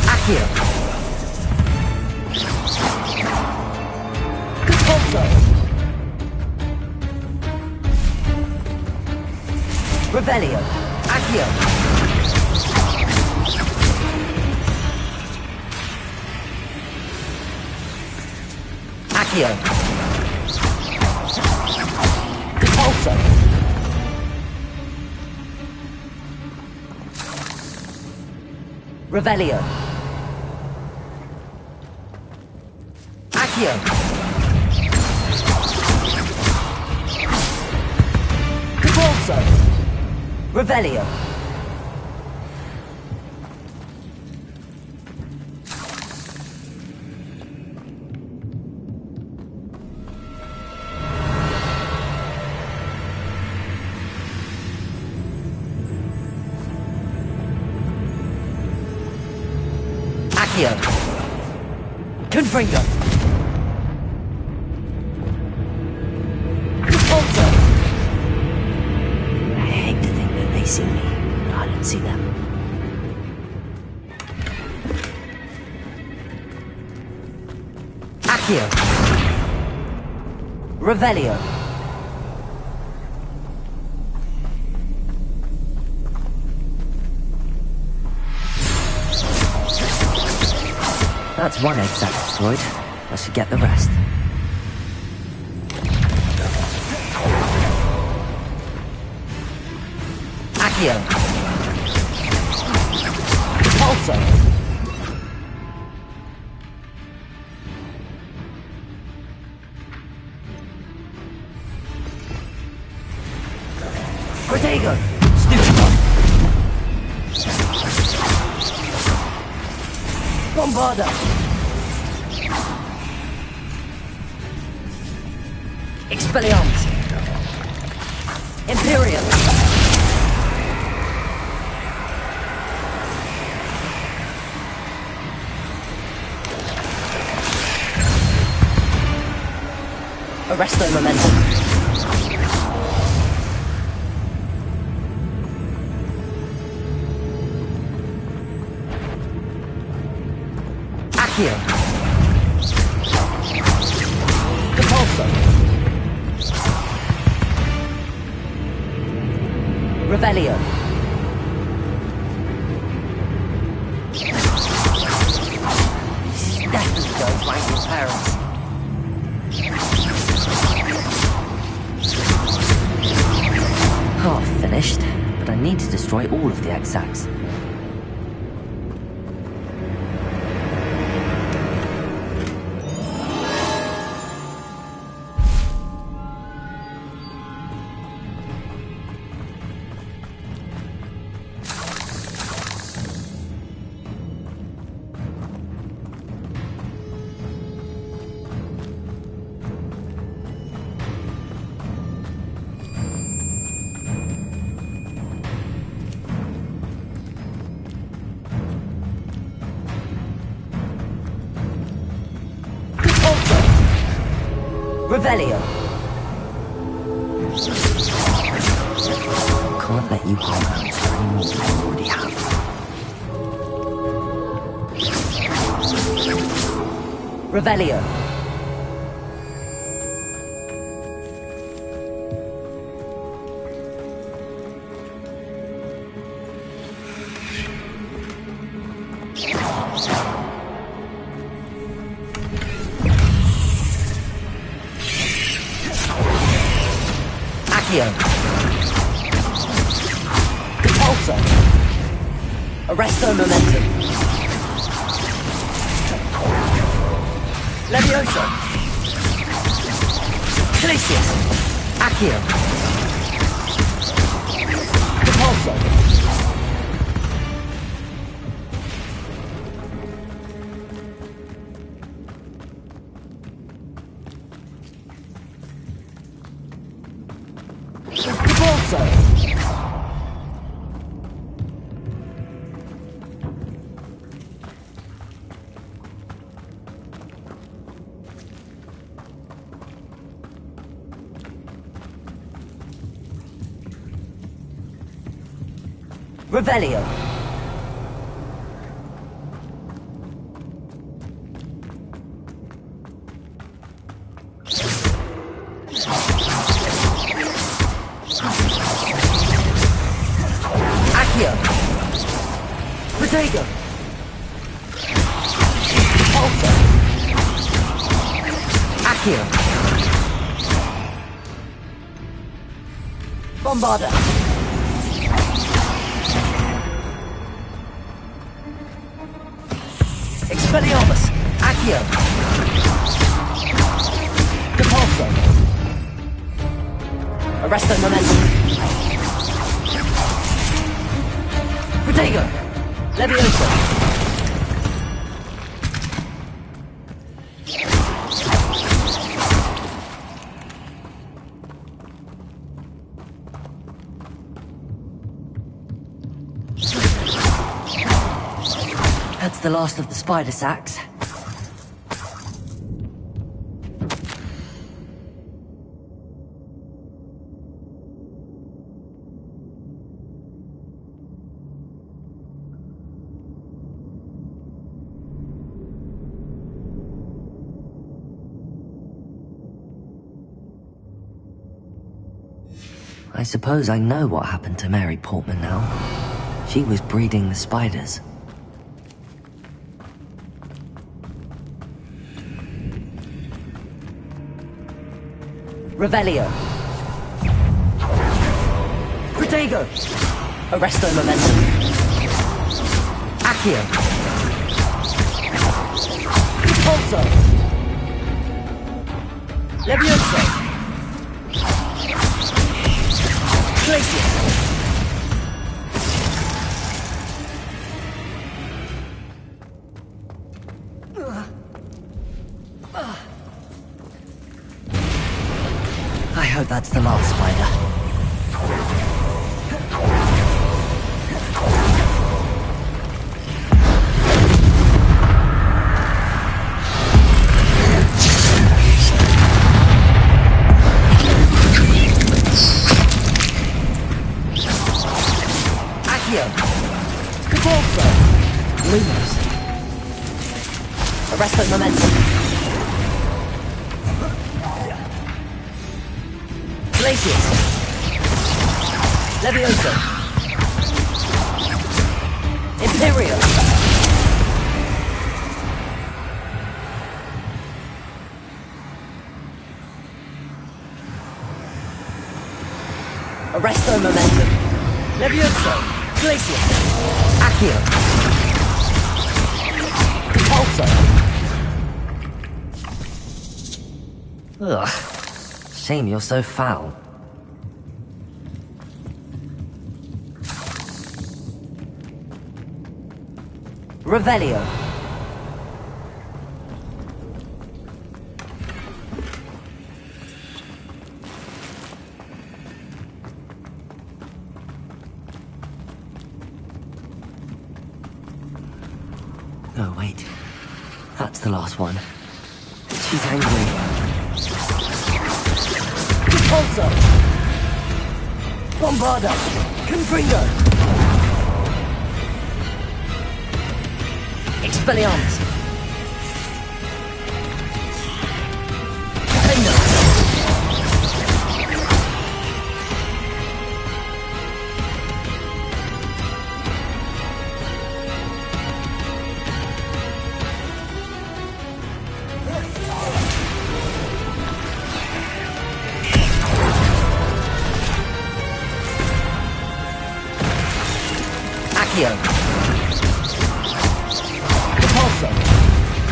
Accio! Conforzo! Revelio! Accio! Accio! Repulso! Revelio! Accio! Repulso! Revelio! Accio! Confringo! Repulso! I hate to think that they see me, but I fancy them. Accio. Revelio. That's one exact destroyed. I should get the rest. Accio. Pulso. Protego. Stupid. Bombarda. Expelliarmus. Imperium. Arresto momentum. Accio. Depulso. Revelio. Definitely goes right to your parents. Half finished, but I need to destroy all of the exacts. Revelio. Can't let you harm out any more than I already have. Revelio. Accio. Depulso. Arresto momentum. Levioso. Calisius. Accio. Depulso. Depulso. Revelio. Accio. Protego. Pulso. Accio. Bombarda. Expelliarmus. Accio. Depulso. Arresto momentum. Protego. Levioso. That's the last of the spider sacks. I suppose I know what happened to Mary Portman now. She was breeding the spiders. Revelio. Protego. Arresto Momentum. Accio. Pulso. Levioso. Glacius. I hope that's the last spider. Accio. Catorso. Lumos. Arresto Momentum. Glacius. Levioso. Imperial. Arresto Momentum. Levioso. Glacius. Accio. Compulso. Ugh. Shame you're so foul. Revelio. Oh, wait. That's the last one. She's angry. Pulso! Bombarda! Confringo! Expelliarmus! Defender! Accio. Repulso.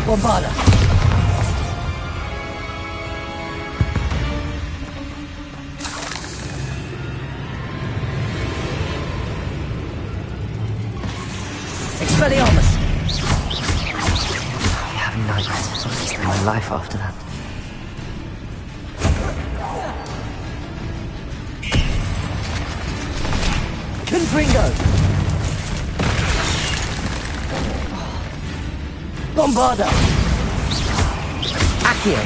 Bombarda. Expelliarmus. I'm having nightmares. I'm wasting my life after that. Confringo. Bombarda! Accio!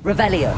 Revelio!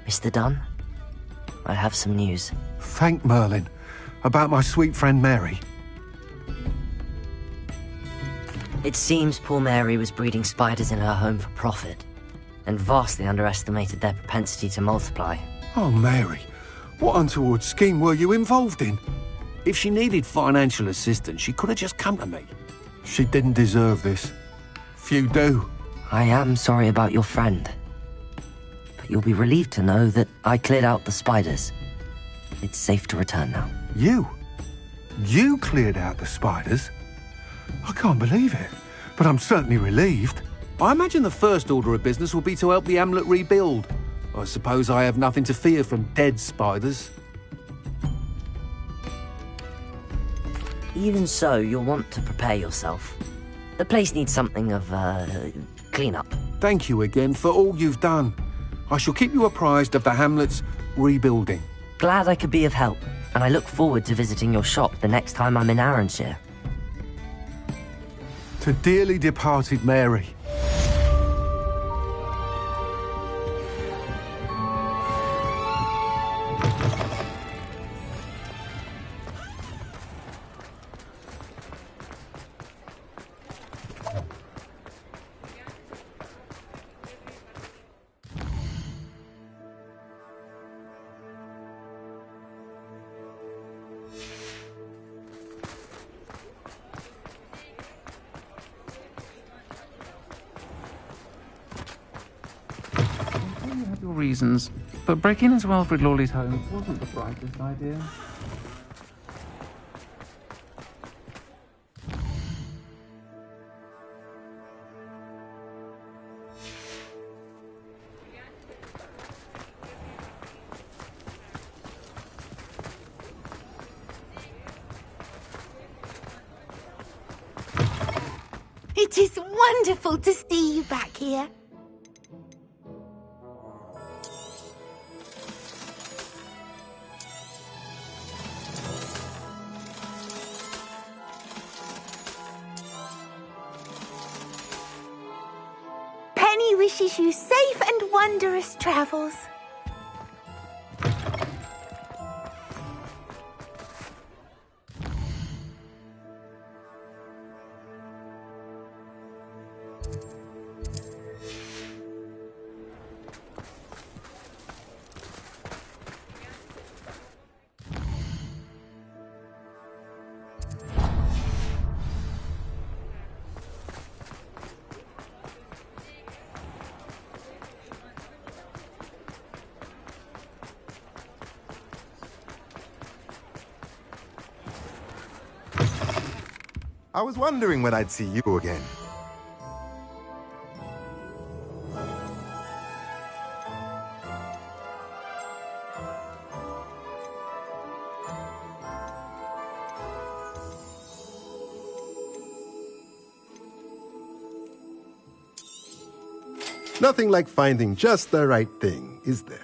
Mr. Dunn, I have some news. Thank Merlin. About my sweet friend Mary. It seems poor Mary was breeding spiders in her home for profit, and vastly underestimated their propensity to multiply. Oh, Mary, what untoward scheme were you involved in? If she needed financial assistance, she could have just come to me. She didn't deserve this. Few do. I am sorry about your friend, but you'll be relieved to know that I cleared out the spiders. It's safe to return now. You? You cleared out the spiders? I can't believe it, but I'm certainly relieved. I imagine the first order of business will be to help the amulet rebuild. I suppose I have nothing to fear from dead spiders. Even so, you'll want to prepare yourself. The place needs something of, clean-up. Thank you again for all you've done. I shall keep you apprised of the hamlet's rebuilding. Glad I could be of help, and I look forward to visiting your shop the next time I'm in Arranshire. To dearly departed Mary. Reasons, but breaking into Wilfred Lawley's home wasn't the brightest idea. It is wonderful to see you back here. Penny wishes you safe and wondrous travels. I was wondering when I'd see you again. Nothing like finding just the right thing, is there?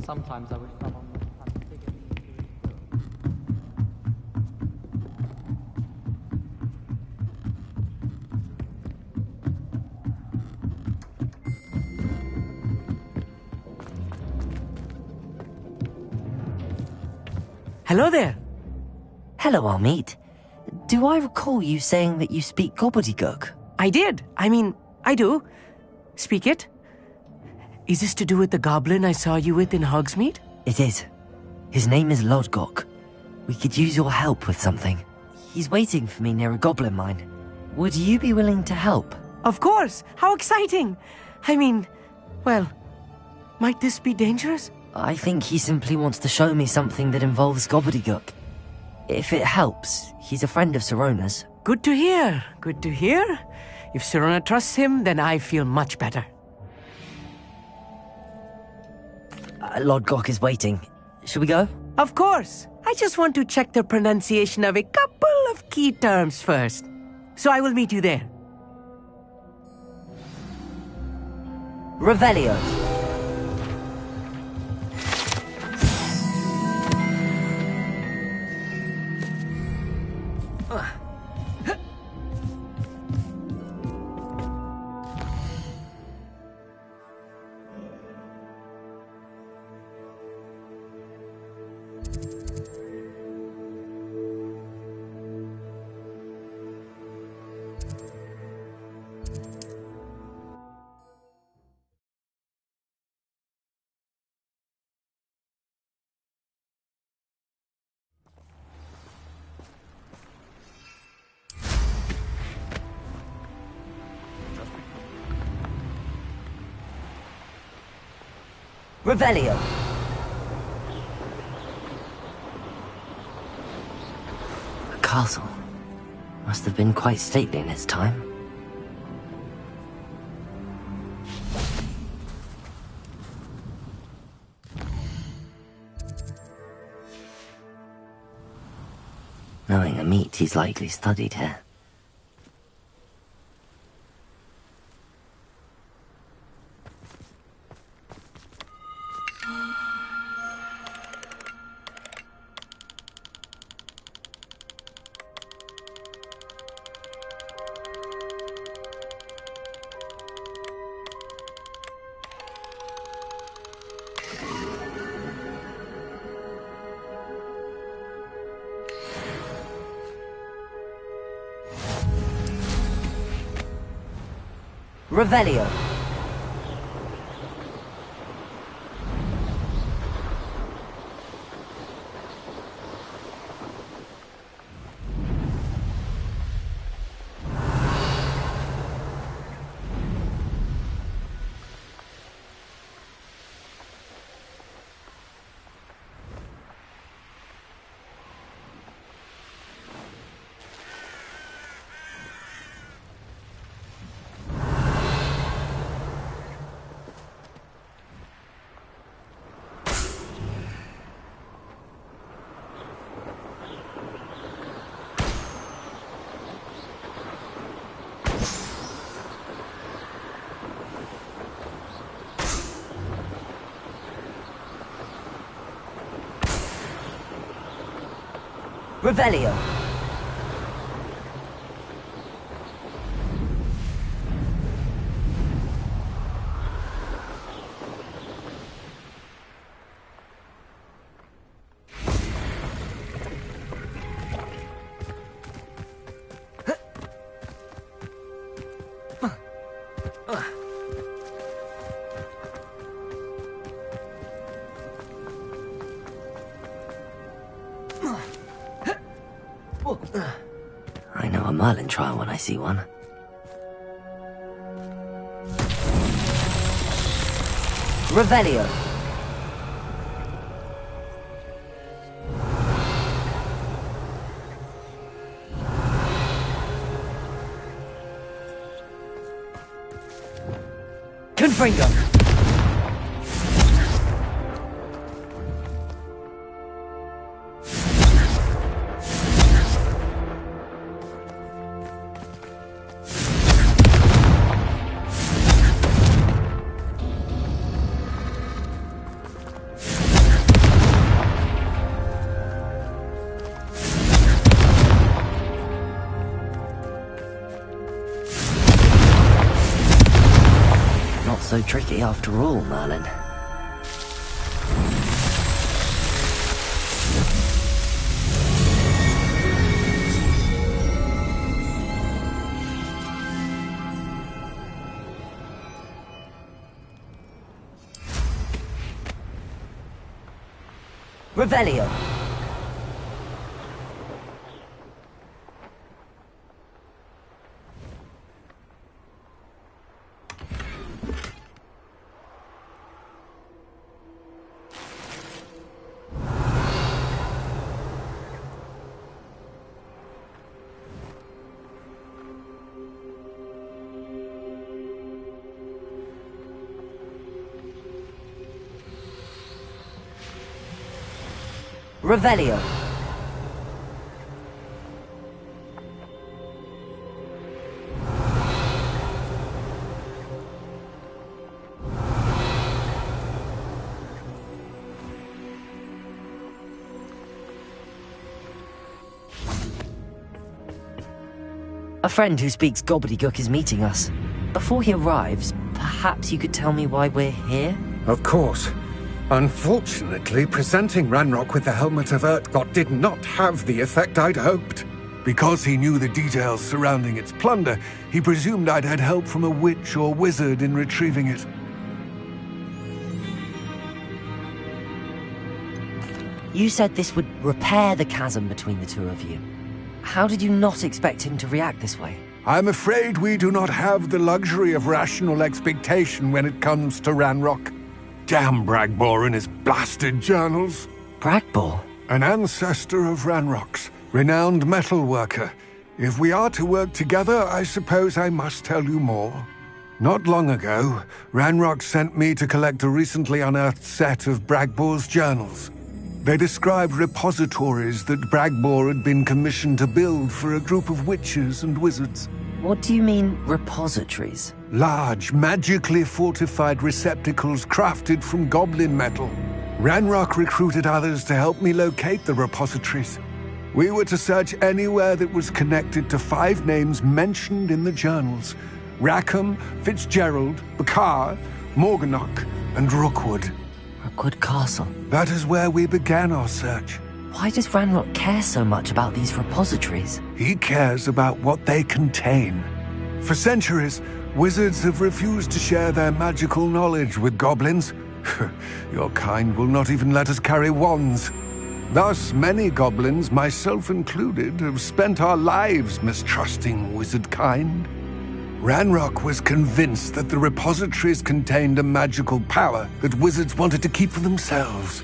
Sometimes I wish someone would have a bigger Hello there. Hello, Amit. Do I recall you saying that you speak gobbledygook? I did. I do. Speak it. Is this to do with the goblin I saw you with in Hogsmeade? It is. His name is Lodgok. We could use your help with something. He's waiting for me near a goblin mine. Would you be willing to help? Of course. How exciting. Well, might this be dangerous? I think he simply wants to show me something that involves gobbledygook. If it helps, he's a friend of Sirona's. Good to hear. Good to hear. If Sirona trusts him, then I feel much better. Lodgok is waiting. Should we go? Of course. I just want to check the pronunciation of a couple of key terms first. So I will meet you there. Revelio. Revelio. A castle. Must have been quite stately in its time. Knowing Amit, he's likely studied here. Revelio. Revelio. I know a Merlin trial when I see one. Revelio. Confringo. so tricky after all, Merlin. Revelio. Revelio. A friend who speaks gobbledygook is meeting us. Before he arrives, perhaps you could tell me why we're here? Of course. Unfortunately, presenting Ranrock with the Helmet of Urtkot did not have the effect I'd hoped. Because he knew the details surrounding its plunder, he presumed I'd had help from a witch or wizard in retrieving it. You said this would repair the chasm between the two of you. How did you not expect him to react this way? I'm afraid we do not have the luxury of rational expectation when it comes to Ranrock. Damn Bragbor and his blasted journals. Bragbor? An ancestor of Ranrock's, renowned metalworker. If we are to work together, I suppose I must tell you more. Not long ago, Ranrock sent me to collect a recently unearthed set of Bragbor's journals. They described repositories that Bragbor had been commissioned to build for a group of witches and wizards. What do you mean, repositories? Large, magically fortified receptacles crafted from goblin metal. Ranrock recruited others to help me locate the repositories. We were to search anywhere that was connected to 5 names mentioned in the journals: Rackham, Fitzgerald, Bakar, Morganach, and Rookwood. Rookwood Castle. That is where we began our search. Why does Ranrock care so much about these repositories? He cares about what they contain. For centuries, wizards have refused to share their magical knowledge with goblins. Your kind will not even let us carry wands. Thus, many goblins, myself included, have spent our lives mistrusting wizard kind. Ranrock was convinced that the repositories contained a magical power that wizards wanted to keep for themselves.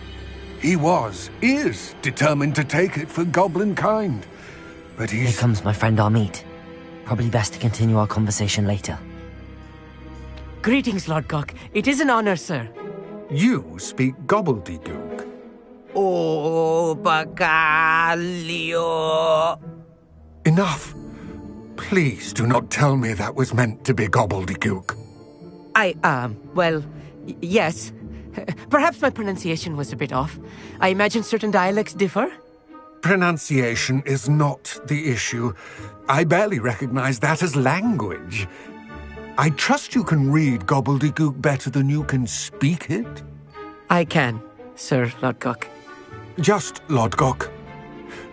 He is determined to take it for goblin kind. But Here comes my friend Amit. Probably best to continue our conversation later. Greetings, Lord Gok. It is an honor, sir. You speak gobbledygook. Oh, Bagalio. Enough. Please do not tell me that was meant to be gobbledygook. Yes. Perhaps my pronunciation was a bit off. I imagine certain dialects differ? Pronunciation is not the issue. I barely recognize that as language. I trust you can read gobbledygook better than you can speak it? I can, Sir Lodgok. Just Lodgok.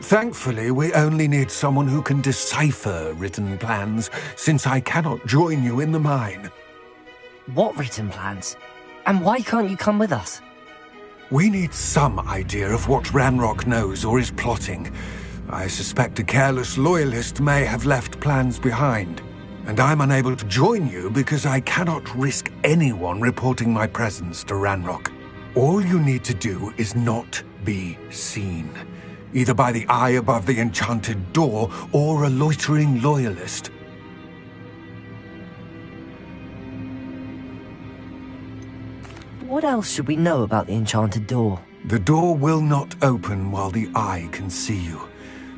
Thankfully, we only need someone who can decipher written plans, since I cannot join you in the mine. What written plans? And why can't you come with us? We need some idea of what Ranrock knows or is plotting. I suspect a careless loyalist may have left plans behind. And I'm unable to join you because I cannot risk anyone reporting my presence to Ranrock. All you need to do is not be seen, either by the eye above the enchanted door or a loitering loyalist. What else should we know about the enchanted door? The door will not open while the eye can see you.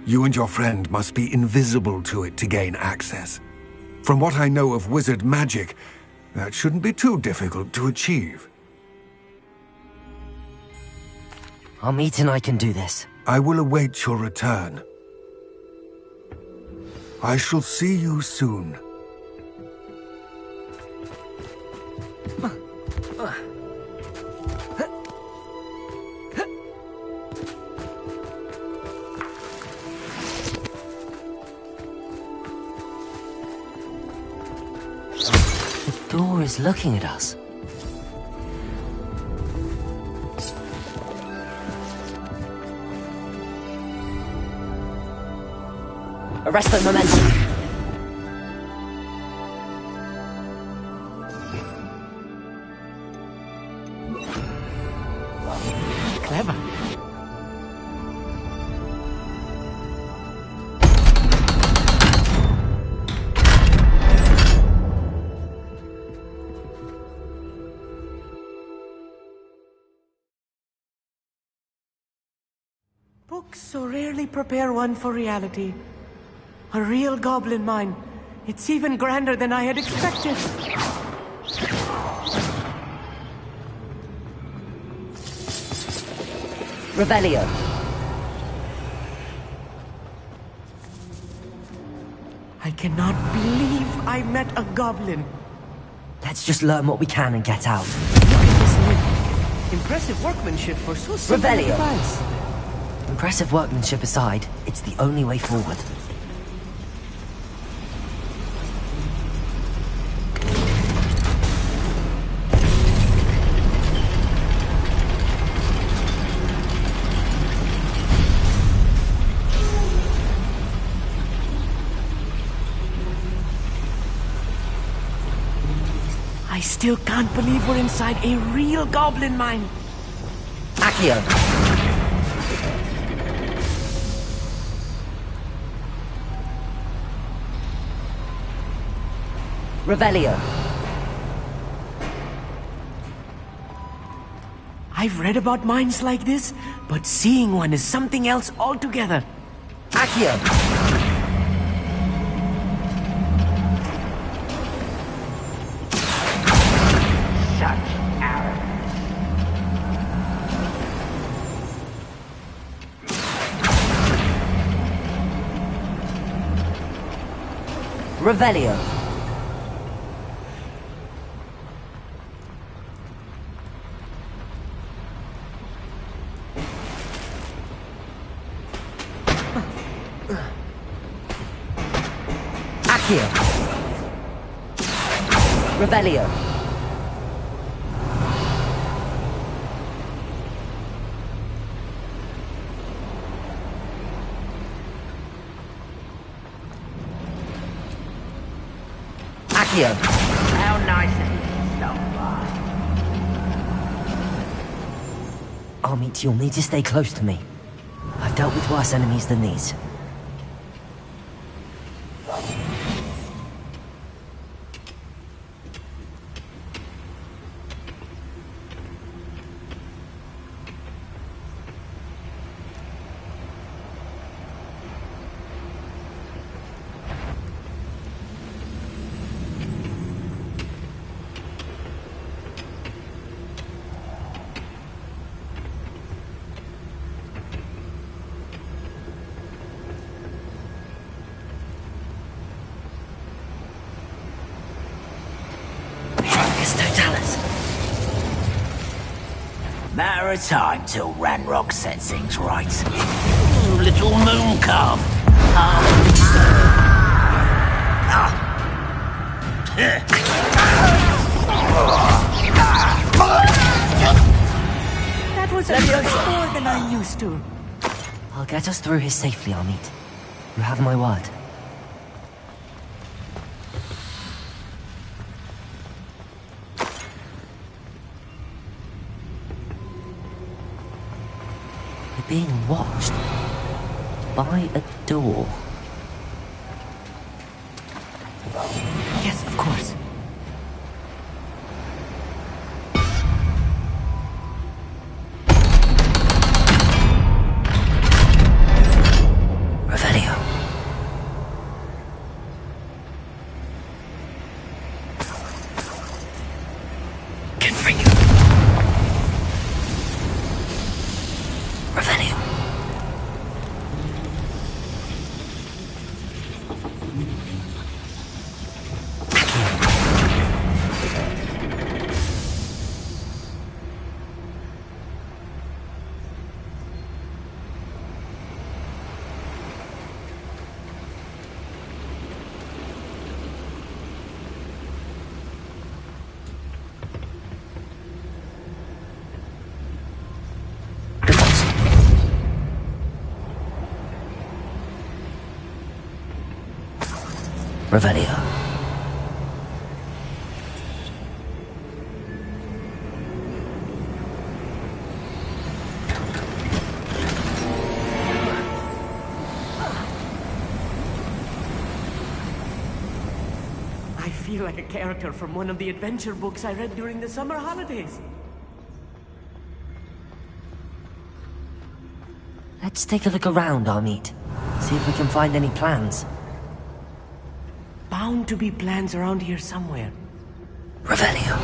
You and your friend must be invisible to it to gain access. From what I know of wizard magic, that shouldn't be too difficult to achieve. Amit and I can do this. I will await your return. I shall see you soon. door is looking at us. Arrest the momentum. Clever. Books so rarely prepare one for reality. A real goblin mine. It's even grander than I had expected. Revelio. I cannot believe I met a goblin. Let's just learn what we can and get out. Look at this lift. Impressive workmanship for so simple a Revelio. device. Impressive workmanship aside, it's the only way forward. I still can't believe we're inside a real goblin mine. Accio. Revelio. I've read about mines like this, but seeing one is something else altogether. Accio. Revelio. Accio. Revelio. Accio. How nice of you to stop by. Armit, you'll need to stay close to me. I've dealt with worse enemies than these. Matter of time till Ranrock sets things right. Little moon calf. That was a lot more than I'm used to. I'll get us through here safely, Armit. You have my word. We're being watched by a door. Yes, of course. Revelio. Can bring you. Revelio. Revelio. I feel like a character from one of the adventure books I read during the summer holidays. Let's take a look around, Amit. See if we can find any plans. Bound to be plans around here somewhere. Revelio.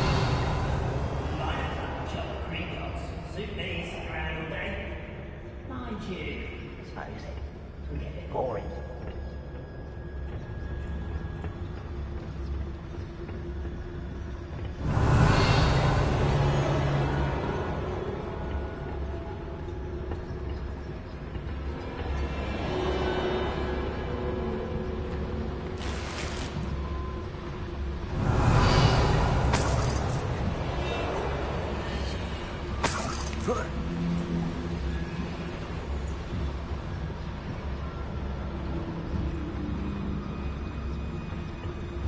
Mind you, suppose it can get a bit boring.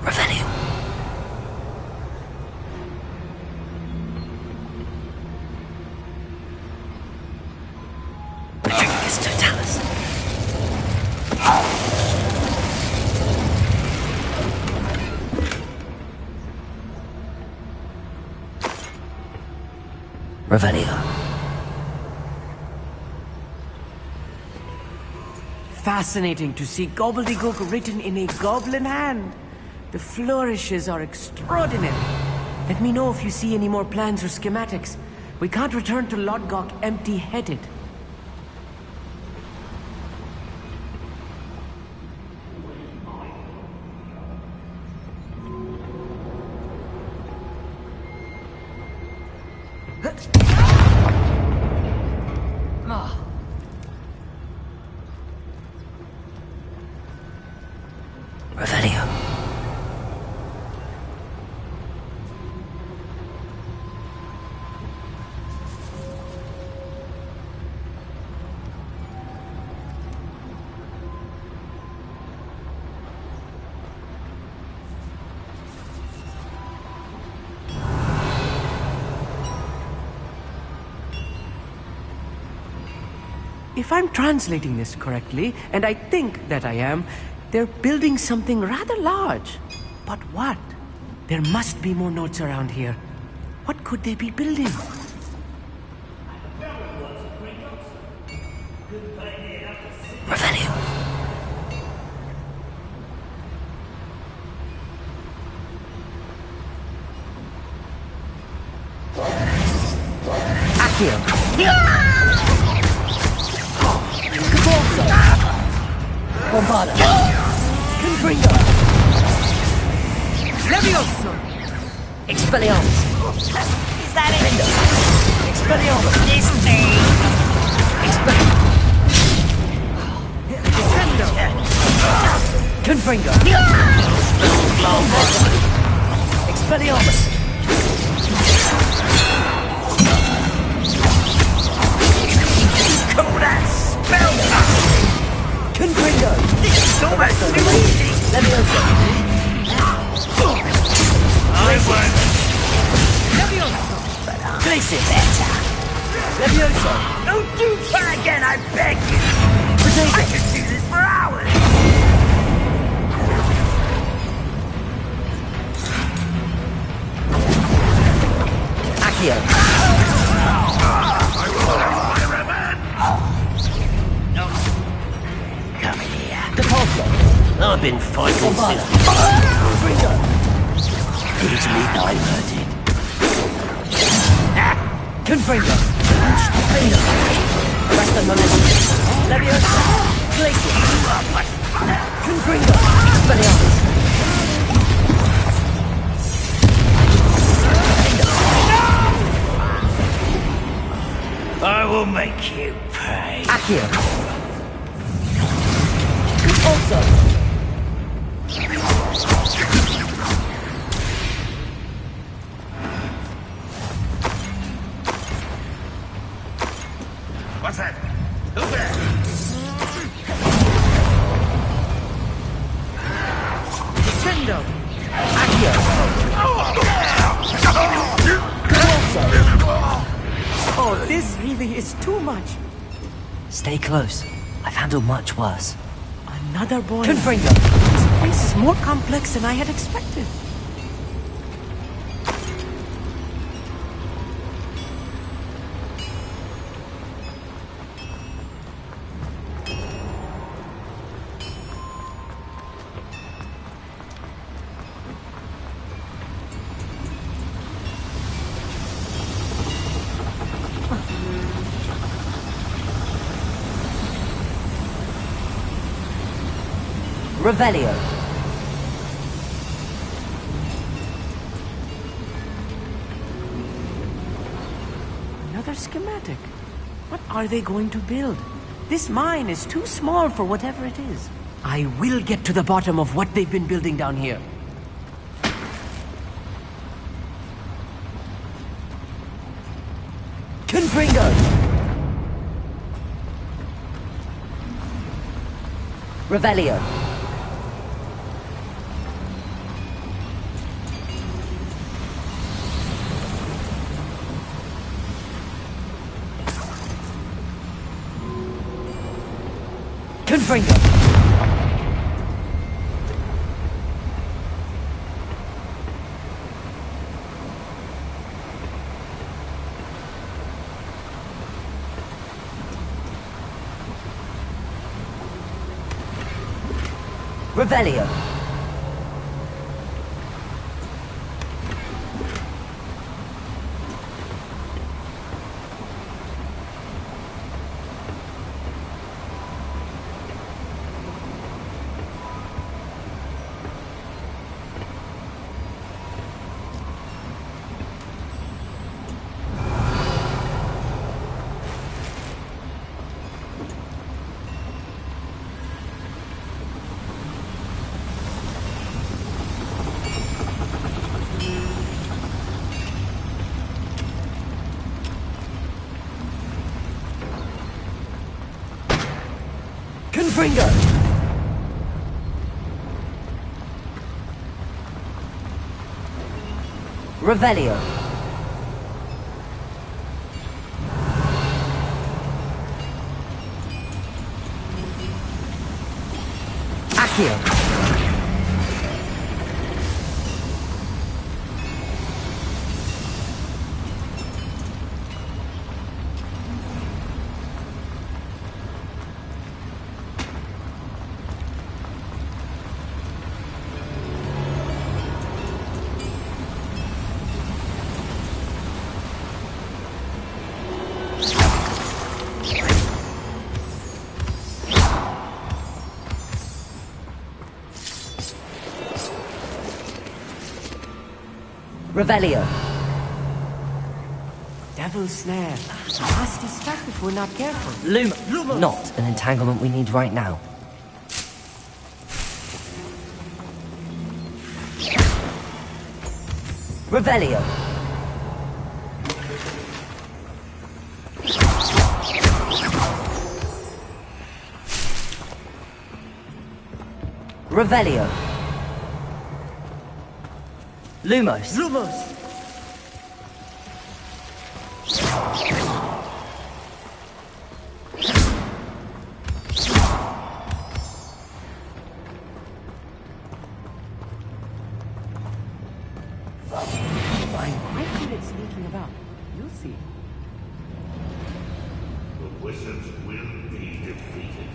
Revelio. Patricus Totalis. Revelio. Fascinating to see gobbledygook written in a goblin hand. The flourishes are extraordinary. Let me know if you see any more plans or schematics. We can't return to Lodgok empty-headed. Revelio. If I'm translating this correctly, and I think that I am, they're building something rather large. But what? There must be more notes around here. What could they be building? Revelio. Accio. Bombarda. Confringo. Levioso. Expelliarmus. Is that it? Expelliarmus. This thing! Descendo. Confringo. Expelliarmus. Call that spell! Confringo. This is almost too easy! Levioso. I won't. Levioso. Glacius. Better! Levioso. Don't do try again, I beg you! I could do this for hours! Accio. Come here. Depulso. I've been fighting Bombarda. Confringo. easily diverted. Confringo. Stupendo. Arresto momentum. Levioso. Glacius. Confringo. Expelliarmus. I will make you pay. Accio. Compulso. What's that? Who's there? window. Accio. Oh, this really is too much. Stay close. I've handled much worse. Another boy. Confringo! This place is more complex than I had expected. Revelio. Another schematic. What are they going to build? This mine is too small for whatever it is. I will get to the bottom of what they've been building down here. Confringo! Revelio. Confringo! Revelio. Confringo! Revelio. Accio. Revelio. Devil's snare. Nasty stuff if we're not careful. Lumos. Not an entanglement we need right now. Revelio. Revelio. Lumos. Lumos. I'm quite good at sneaking about. You'll see. The wizards will be defeated.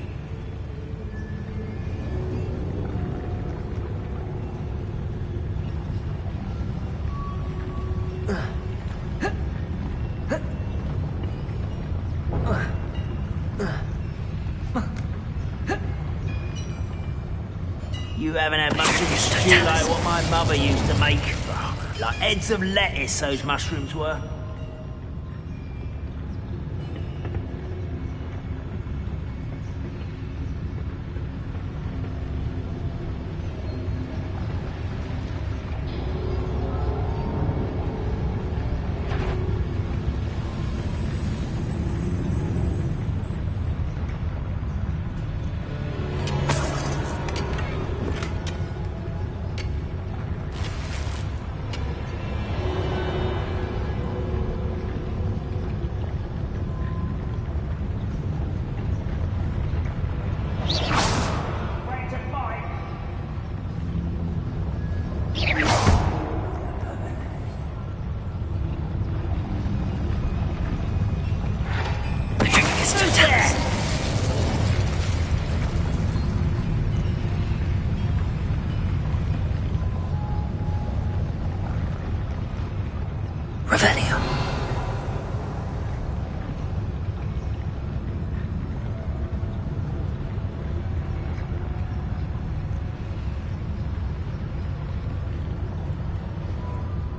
You haven't had much of a stew like what my mother used to make. Like heads of lettuce, those mushrooms were.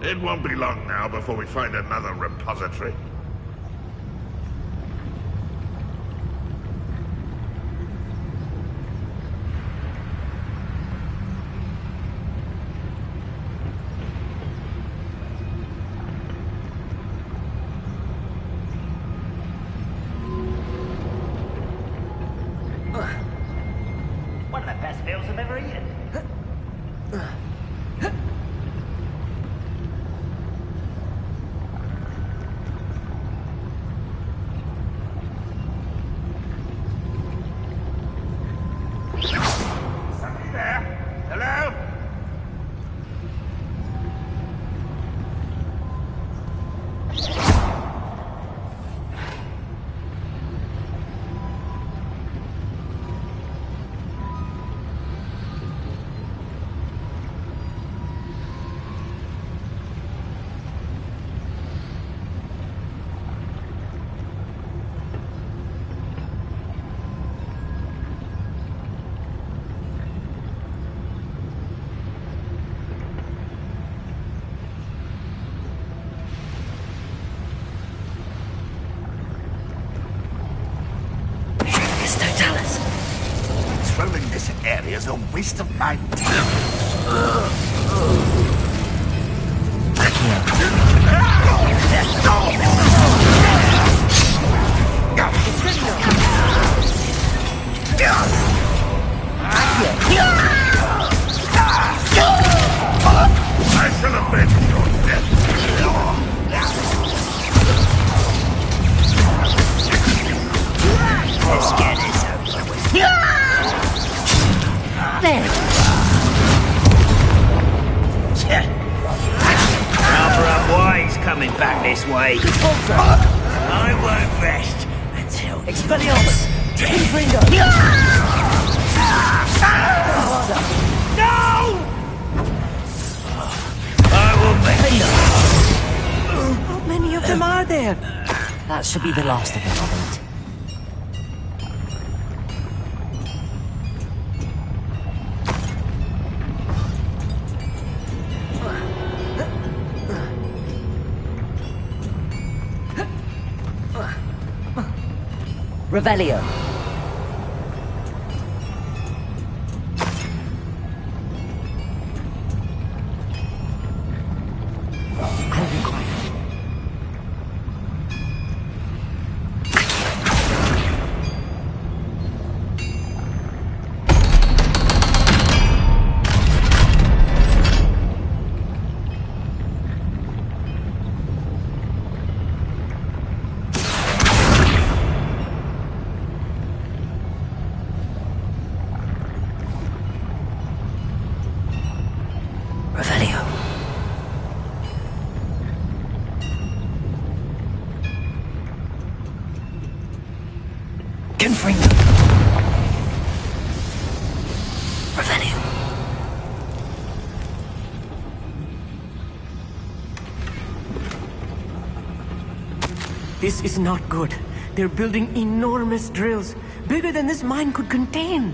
It won't be long now before we find another repository. One of the best meals I've ever eaten. Somebody there? Hello? Patrolling this area is a waste of my I shall avenge your death. Let's get this over with. There. Barbara Boy's coming back this way. I won't rest until Expelliarmus! Confringo! No! I will make you. How many of them are there? That should be the last of them, I think. Revelio. I'll be quiet. Revelio. Confringo. Revelio. This is not good. They're building enormous drills, bigger than this mine could contain.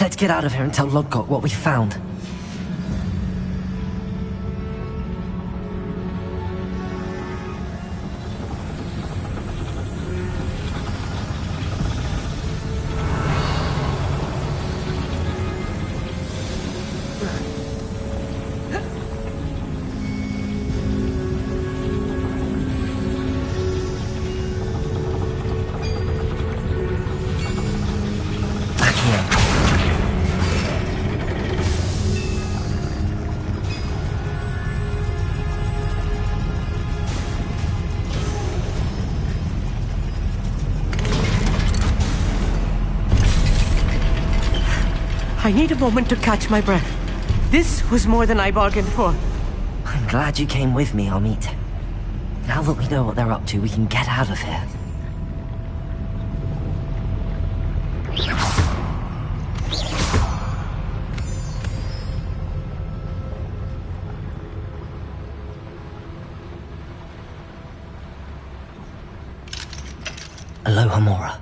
Let's get out of here and tell Lodgok what we found. I need a moment to catch my breath. This was more than I bargained for. I'm glad you came with me, Amit. Now that we know what they're up to, we can get out of here. Aloha Mora.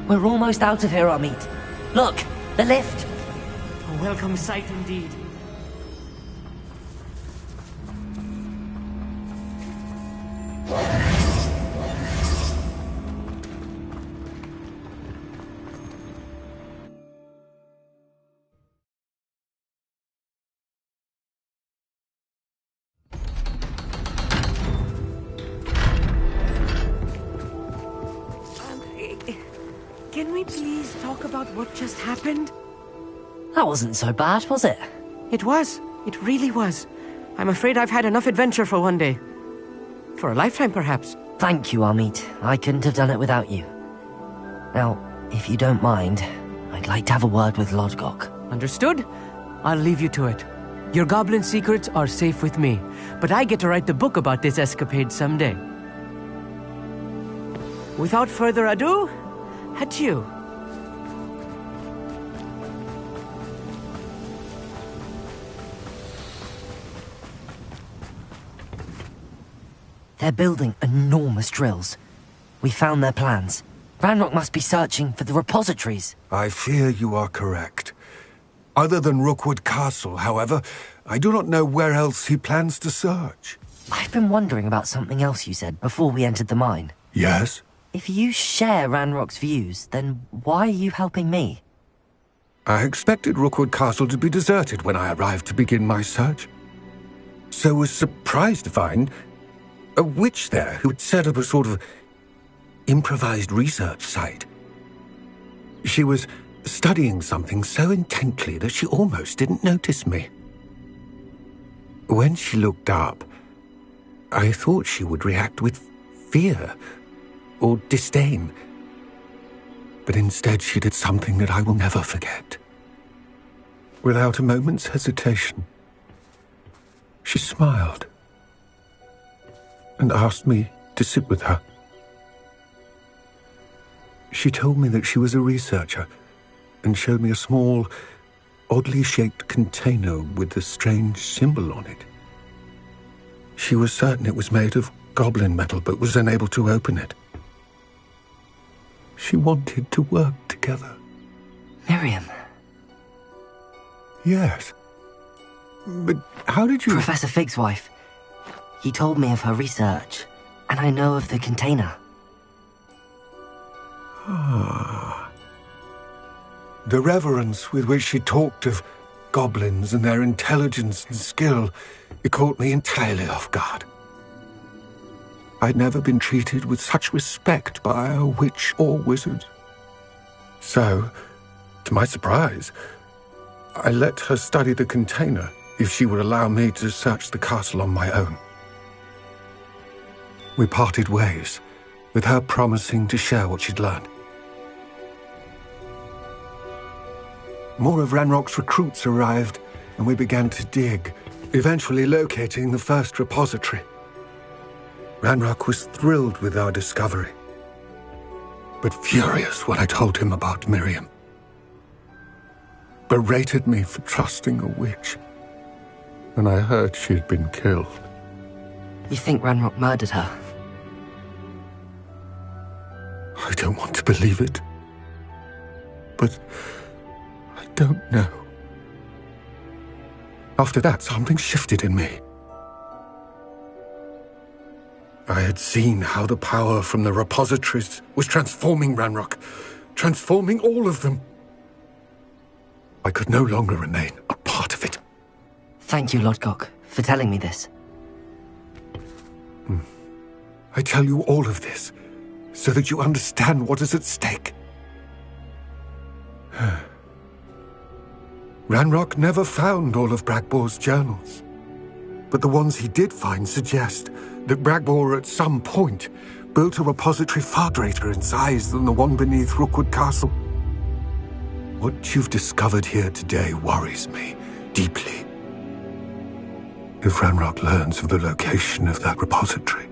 We're almost out of here, Amit. Look, the lift! A welcome sight indeed. Can we please talk about what just happened? That wasn't so bad, was it? It was. It really was. I'm afraid I've had enough adventure for one day. For a lifetime, perhaps. Thank you, Amit. I couldn't have done it without you. Now, if you don't mind, I'd like to have a word with Lodgok. Understood? I'll leave you to it. Your goblin secrets are safe with me, but I get to write the book about this escapade someday. Without further ado, adieu. They're building enormous drills. We found their plans. Ranrock must be searching for the repositories. I fear you are correct. Other than Rookwood Castle, however, I do not know where else he plans to search. I've been wondering about something else you said before we entered the mine. Yes? If you share Ranrock's views, then why are you helping me? I expected Rookwood Castle to be deserted when I arrived to begin my search. So was surprised to find a witch there who had set up a sort of improvised research site. She was studying something so intently that she almost didn't notice me. When she looked up, I thought she would react with fear or disdain. But instead she did something that I will never forget. Without a moment's hesitation, she smiled and asked me to sit with her. She told me that she was a researcher and showed me a small, oddly shaped container with a strange symbol on it. She was certain it was made of goblin metal, but was unable to open it. She wanted to work together. Miriam. Yes. But how did you... Professor Fig's wife. He told me of her research, and I know of the container. Ah. The reverence with which she talked of goblins and their intelligence and skill, it caught me entirely off guard. I'd never been treated with such respect by a witch or wizard. So, to my surprise, I let her study the container if she would allow me to search the castle on my own. We parted ways, with her promising to share what she'd learned. More of Ranrock's recruits arrived, and we began to dig, eventually locating the first repository. Ranrock was thrilled with our discovery, but furious when I told him about Miriam. Berated me for trusting a witch when I heard she had been killed. You think Ranrock murdered her? I don't want to believe it, but I don't know. After that, something shifted in me. I had seen how the power from the repositories was transforming Ranrock, transforming all of them. I could no longer remain a part of it. Thank you, Lodgok, for telling me this. I tell you all of this so that you understand what is at stake. Ranrock never found all of Bragbor's journals, but the ones he did find suggest that Bragbor at some point built a repository far greater in size than the one beneath Rookwood Castle. What you've discovered here today worries me deeply. If Ranrock learns of the location of that repository,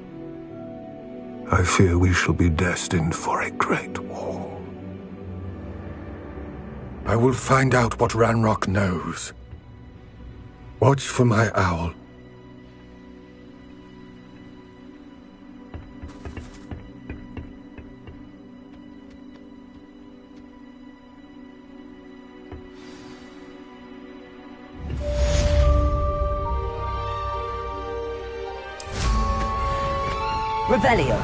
I fear we shall be destined for a great war. I will find out what Ranrock knows. Watch for my owl. Revelio.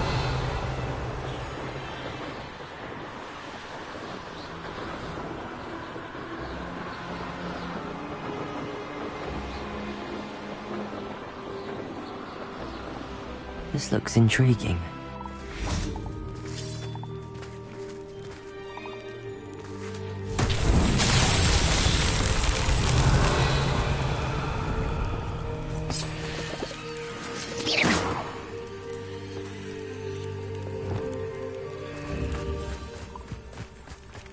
This looks intriguing.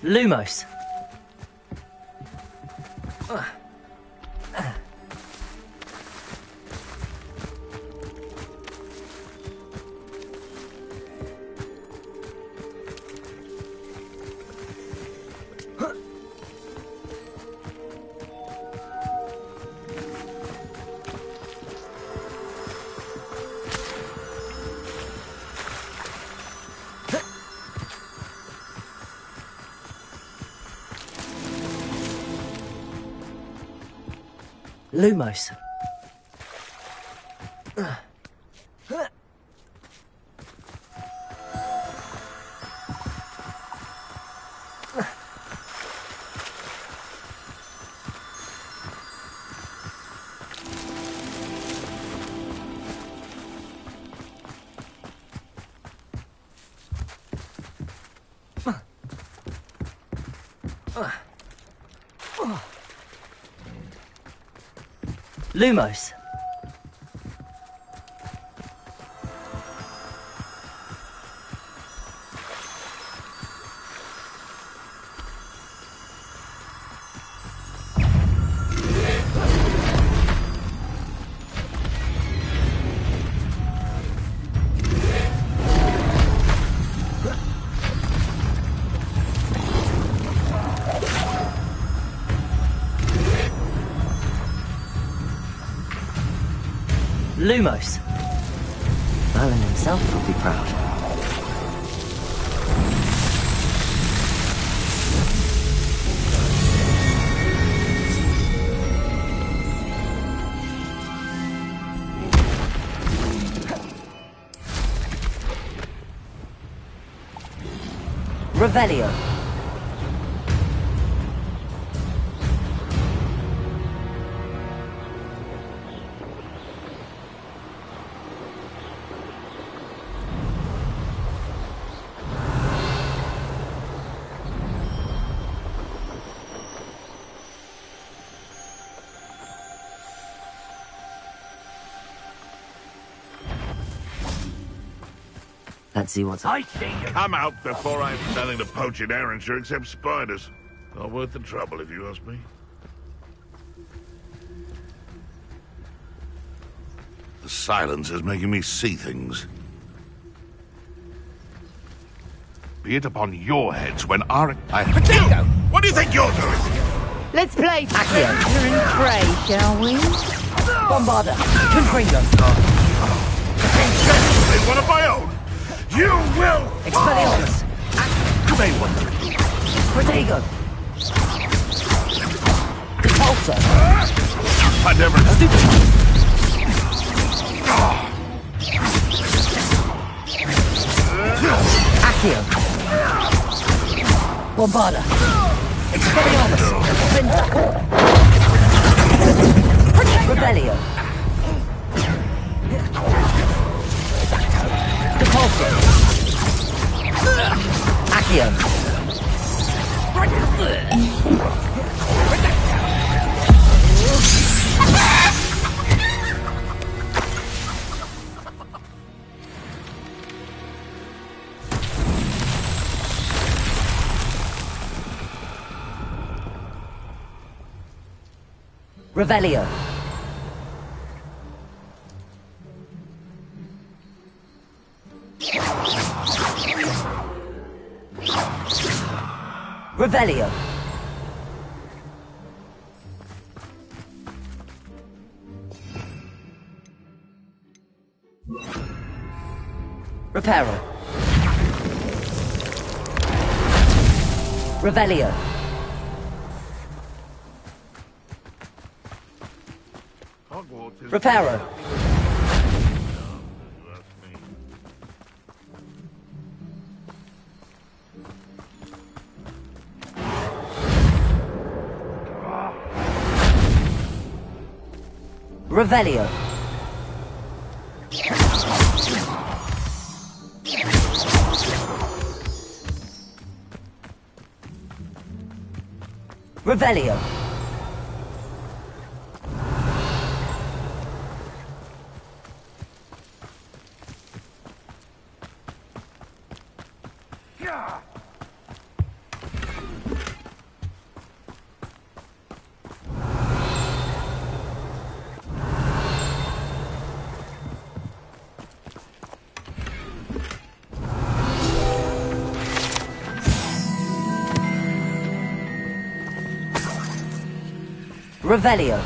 Lumos. Lumos. Lumos. Lumos. Merlin himself will be proud. Revelio. Let's see what's up. Come out before I have nothing to poach in Arrowshire except spiders. Not worth the trouble, if you ask me. The silence is making me see things. Be it upon your heads when our... Potato! What do you think you're doing? Let's play Spectre and Prey, shall we? Bombarda. Confringo. Is one of my own. You will... Expelliarmus. You may wonder. Protego. Repulsor. I never... Accio. Bombarda. Expelliarmus. Revelio. Repulsor. Accio. Revelio. Revelio. Reparo. Revelio. Hogwarts is... Reparo. Revelio. Revelio. Revelio.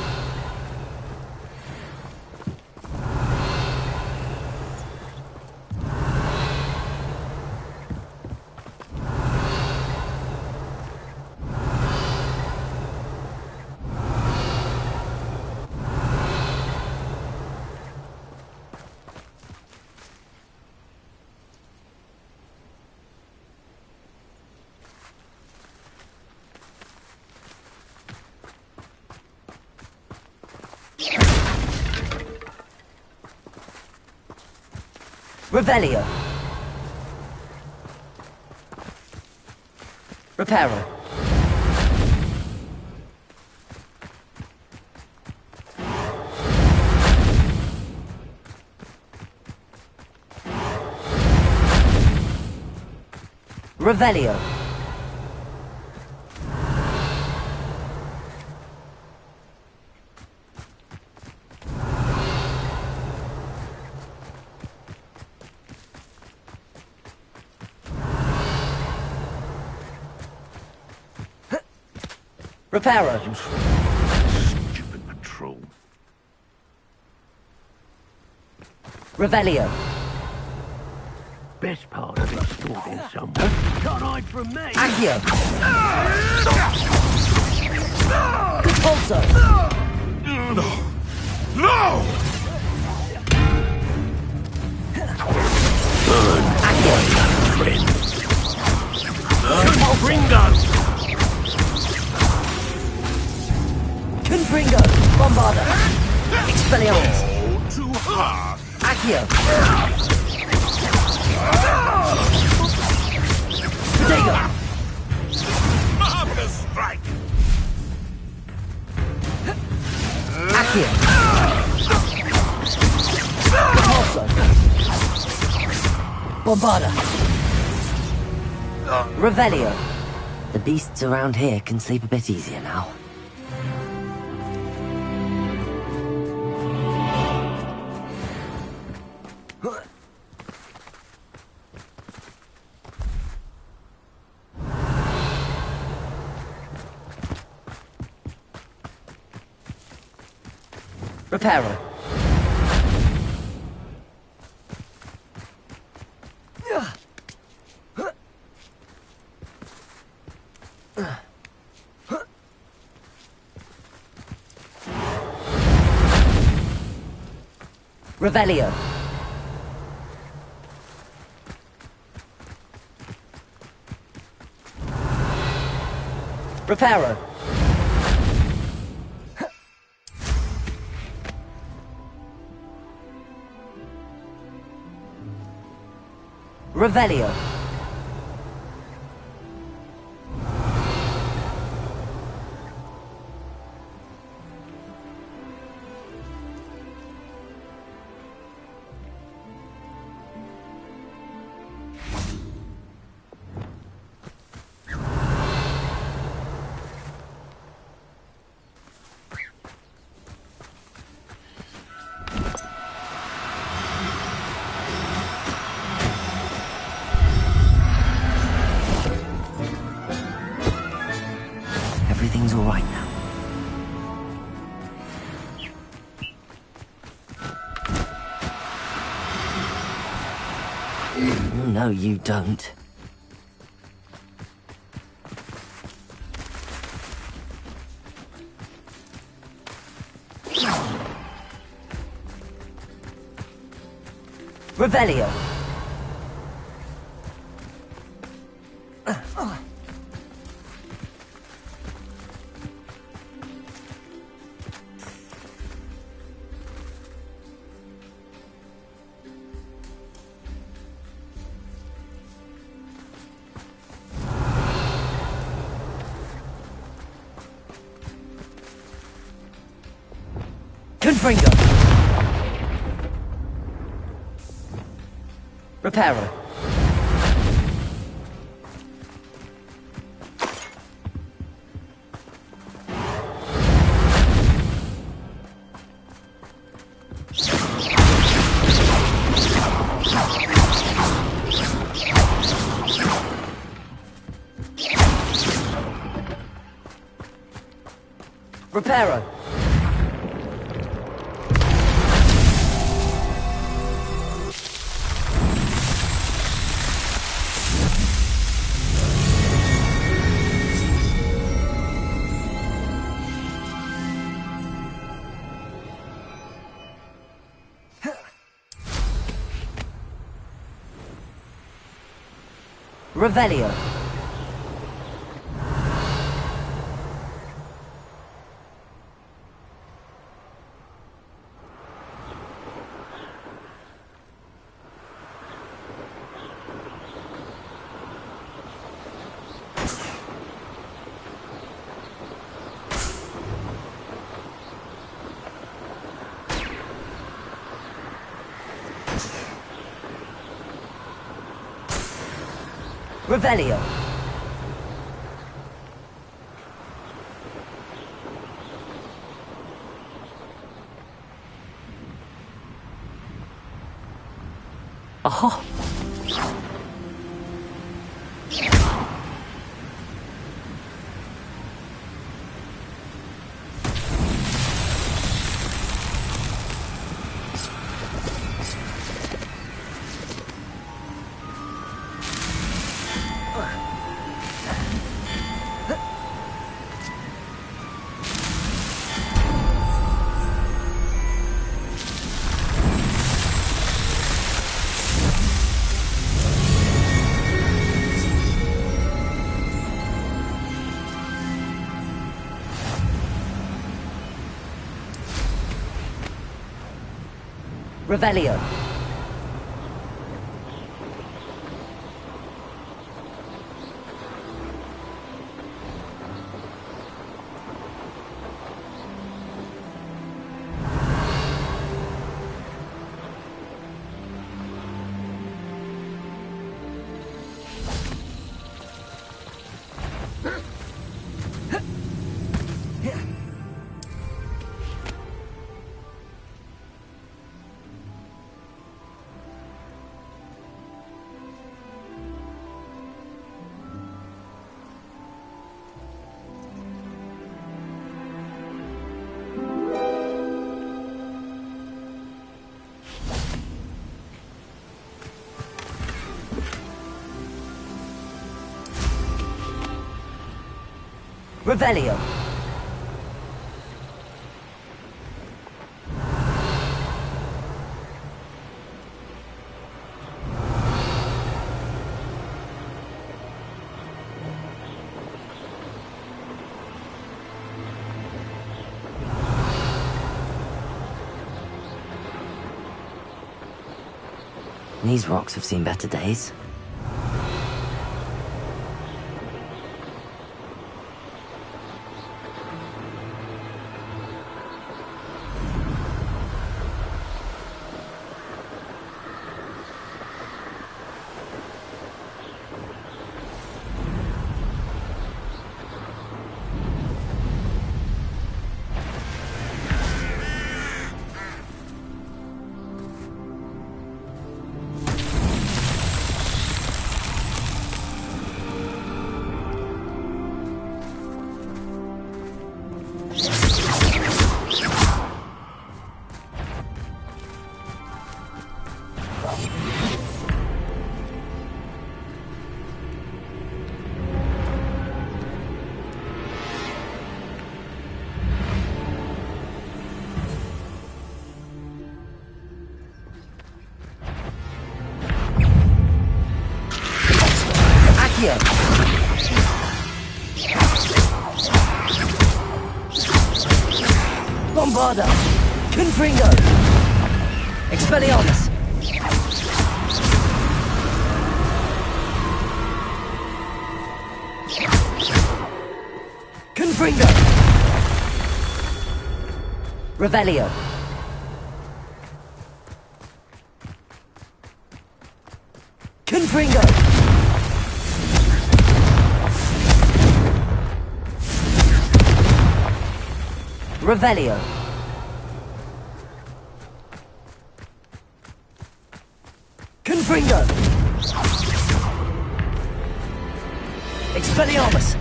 Revelio. Reparo. Revelio. Reparo. Stupid patrol. Revelio. Best part of it stored in somewhere. Can't hide from me. Accio. Good pulso. No! Burn. Accio. Friend. Confringo. Confringo. Bombarda. Expelliarmus. Oh, too hard. Accio. Protego. Marvelous strike. Accio. Repulso. Bombarda. Revelio. The beasts around here can sleep a bit easier now. Reparo. Revelio. Reparo. Revelio. Everything's all right now. No, you don't. Revelio. Confringo! Reparo. Reparo. Revelio. Revelio. Aha. Revelio. Revelio. These rocks have seen better days. Bombarda! Confringo! Expelliarmus! Confringo! Revelio! Confringo! Revelio. Confringo! Expelliarmus!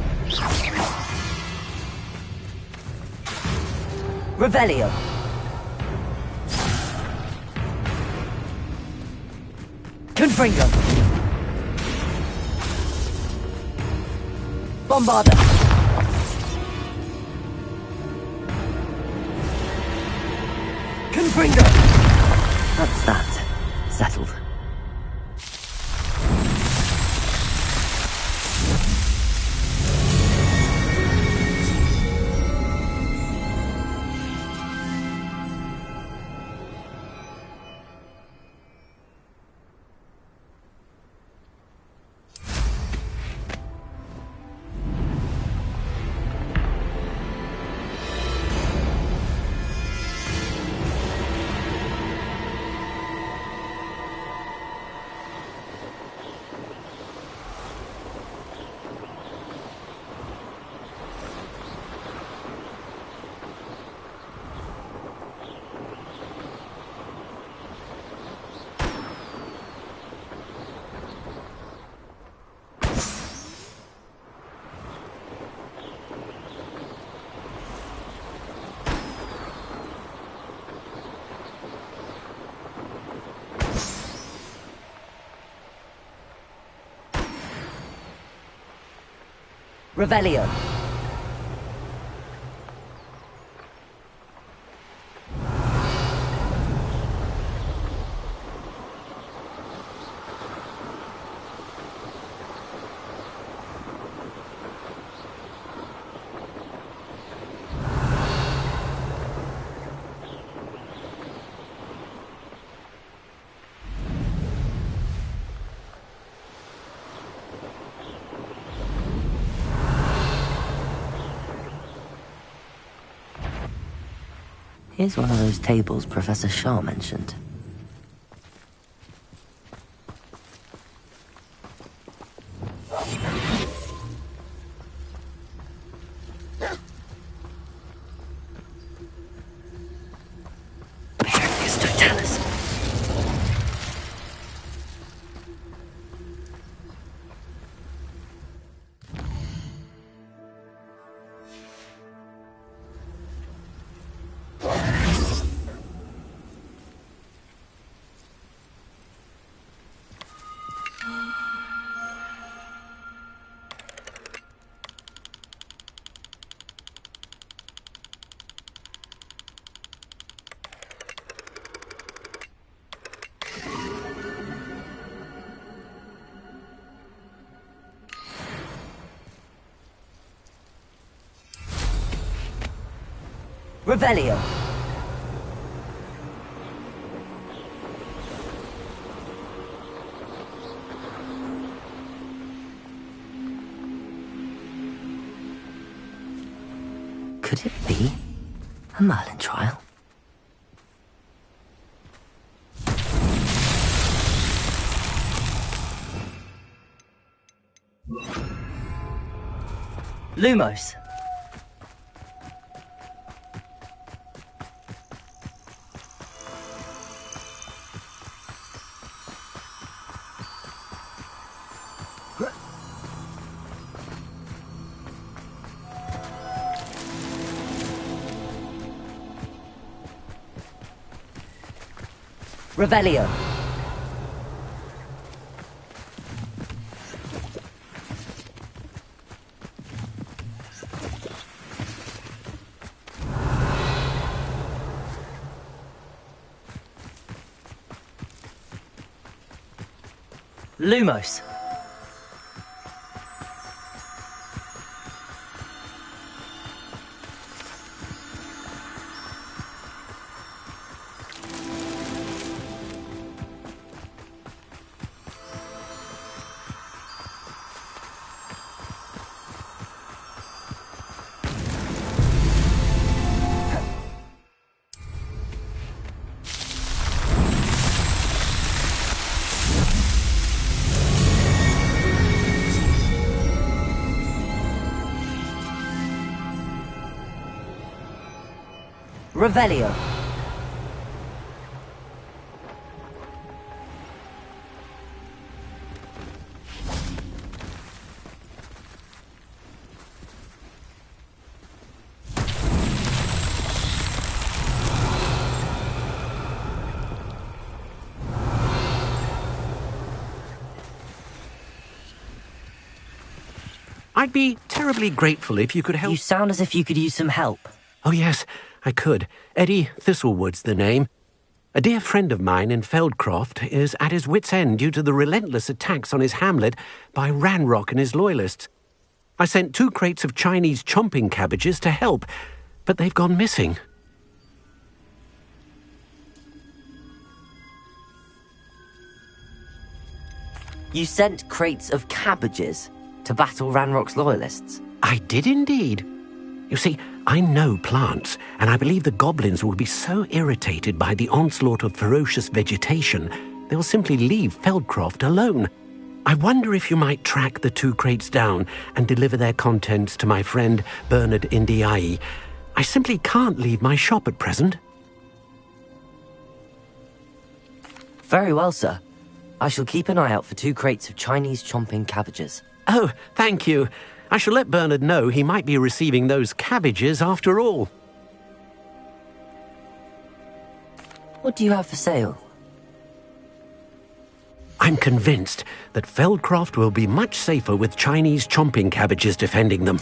Revelio! Confringo! Bombarda! Confringo! That's that. Settled. Revelio. Here's one of those tables Professor Shaw mentioned. Perigus Totalis. Revelio. Could it be a Merlin trial? Lumos. Revelio. Lumos. Revelio. I'd be terribly grateful if you could help. You sound as if you could use some help. Oh, yes, I could. Eddie Thistlewood's the name. A dear friend of mine in Feldcroft is at his wit's end due to the relentless attacks on his hamlet by Ranrock and his loyalists. I sent 2 crates of Chinese chomping cabbages to help, but they've gone missing. You sent crates of cabbages to battle Ranrock's loyalists? I did indeed. You see, I know plants, and I believe the goblins will be so irritated by the onslaught of ferocious vegetation, they'll simply leave Feldcroft alone. I wonder if you might track the 2 crates down and deliver their contents to my friend Bernard Indiai. I simply can't leave my shop at present. Very well, sir. I shall keep an eye out for 2 crates of Chinese chomping cabbages. Oh, thank you. I shall let Bernard know he might be receiving those cabbages after all. What do you have for sale? I'm convinced that Feldcroft will be much safer with Chinese chomping cabbages defending them.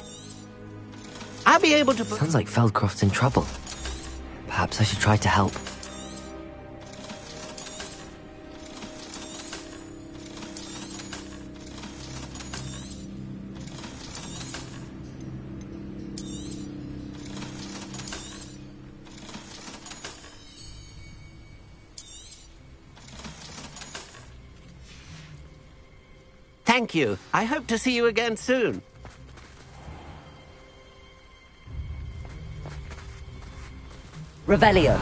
I'll be able to... Sounds like Feldcroft's in trouble. Perhaps I should try to help. Thank you. I hope to see you again soon. Revelio.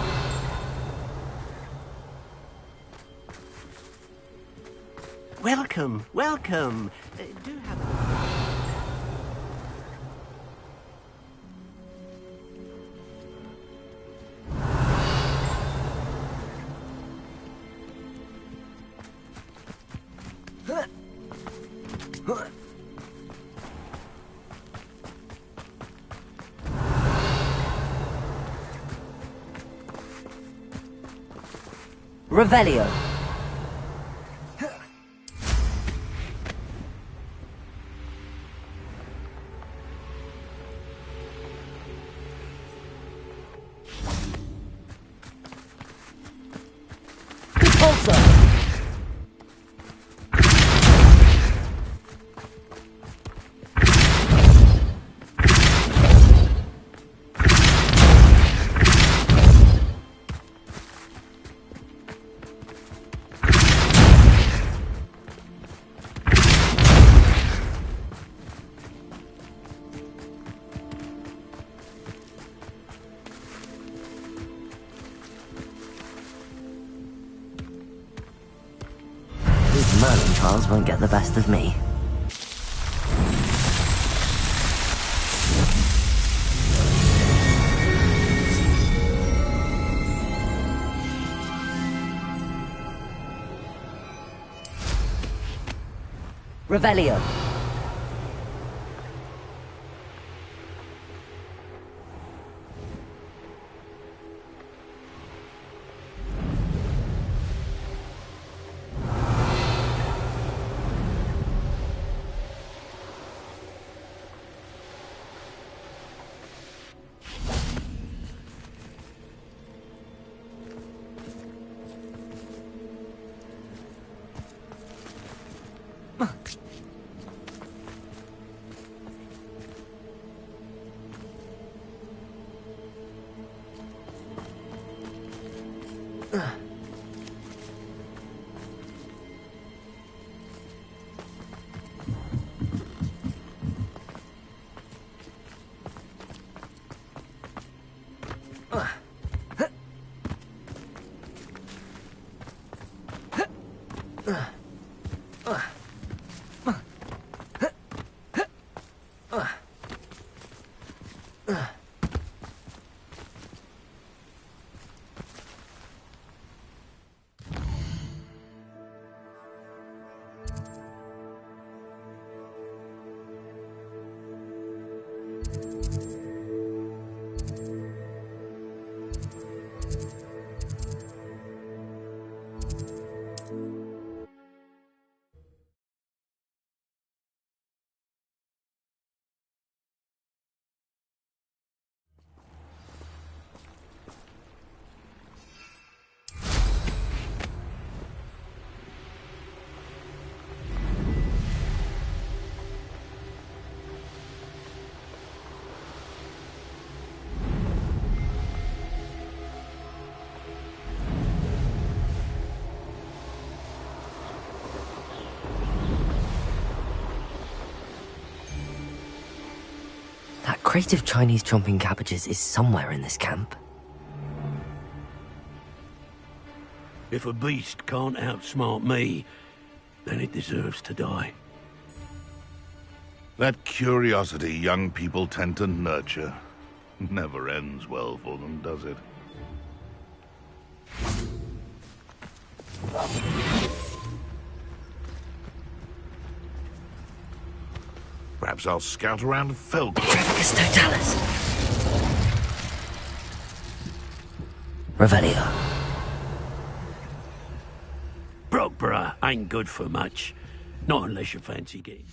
Welcome, welcome. Do have Revelio. Merlin trials won't get the best of me. Revelio. That crate of Chinese chomping cabbages is somewhere in this camp. If a beast can't outsmart me, then it deserves to die. That curiosity young people tend to nurture never ends well for them, does it? Perhaps I'll scout around Felgor. Traficus Totalis. Revelio. Brockborough ain't good for much. Not unless you fancy getting...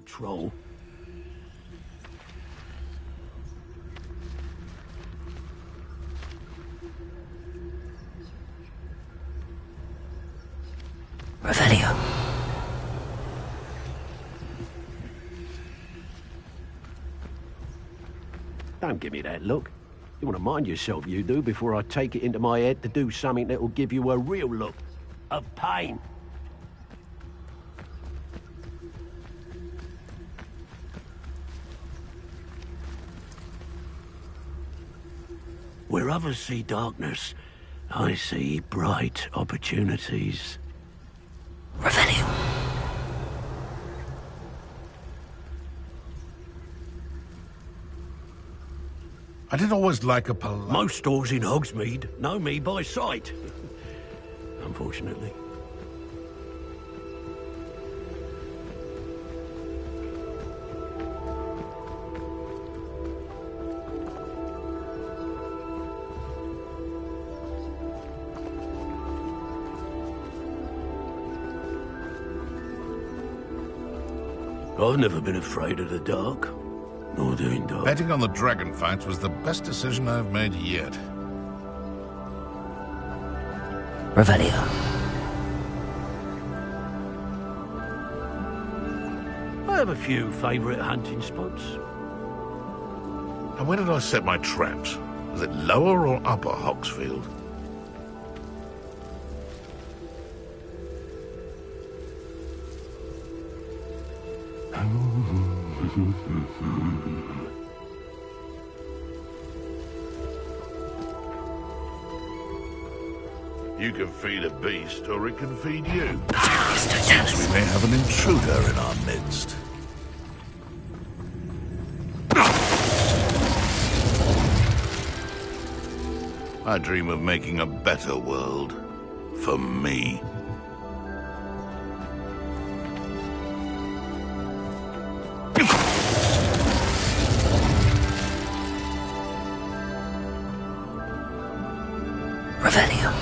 Troll. Revelio. Don't give me that look. You want to mind yourself, you do, before I take it into my head to do something that will give you a real look of pain. Where others see darkness, I see bright opportunities. Revelio. I did always like a polite... Most stores in Hogsmeade know me by sight. Unfortunately. I've never been afraid of the dark, nor doing dark. Betting on the dragon fights was the best decision I've made yet. Revelio. I have a few favourite hunting spots. And where did I set my traps? Was it lower or upper Hogsfield? You can feed a beast, or it can feed you. Seems we may have an intruder in our midst. I dream of making a better world. for me. Revelio.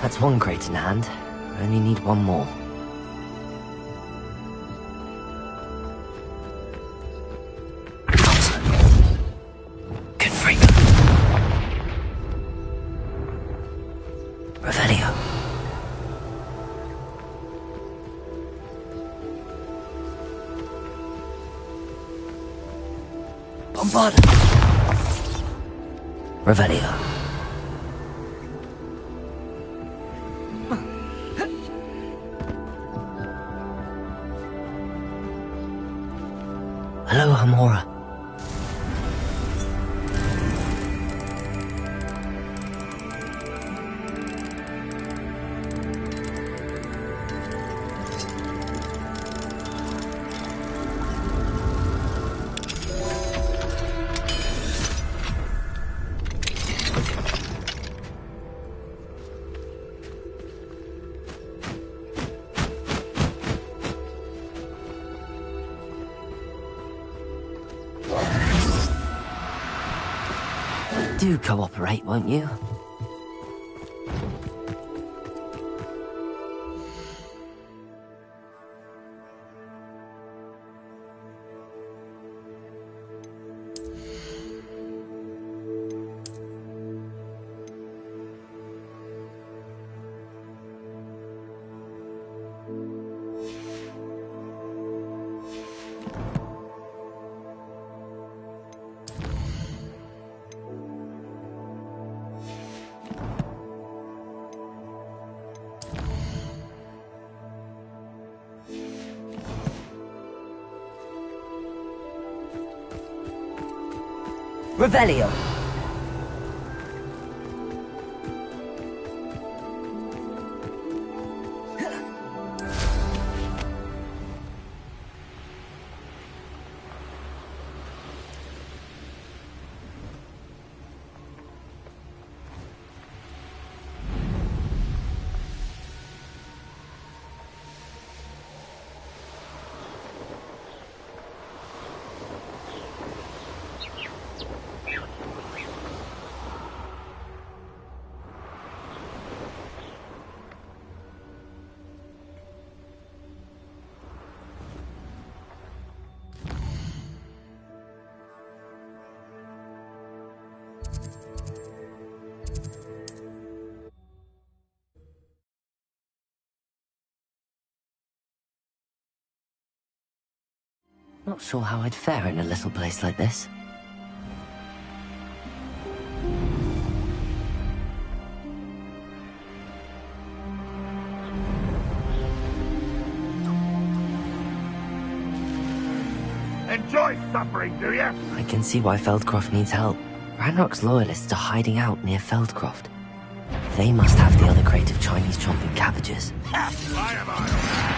That's one crate in hand. I only need one more. Thompson. Confringo. Revelio. Bombarda. Revelio. Hello, Hamora. Do cooperate, won't you? Revelio. Not sure how I'd fare in a little place like this. Enjoy suffering, do you? I can see why Feldcroft needs help. Ranrock's loyalists are hiding out near Feldcroft. They must have the other crate of Chinese chomping cabbages. Why am I?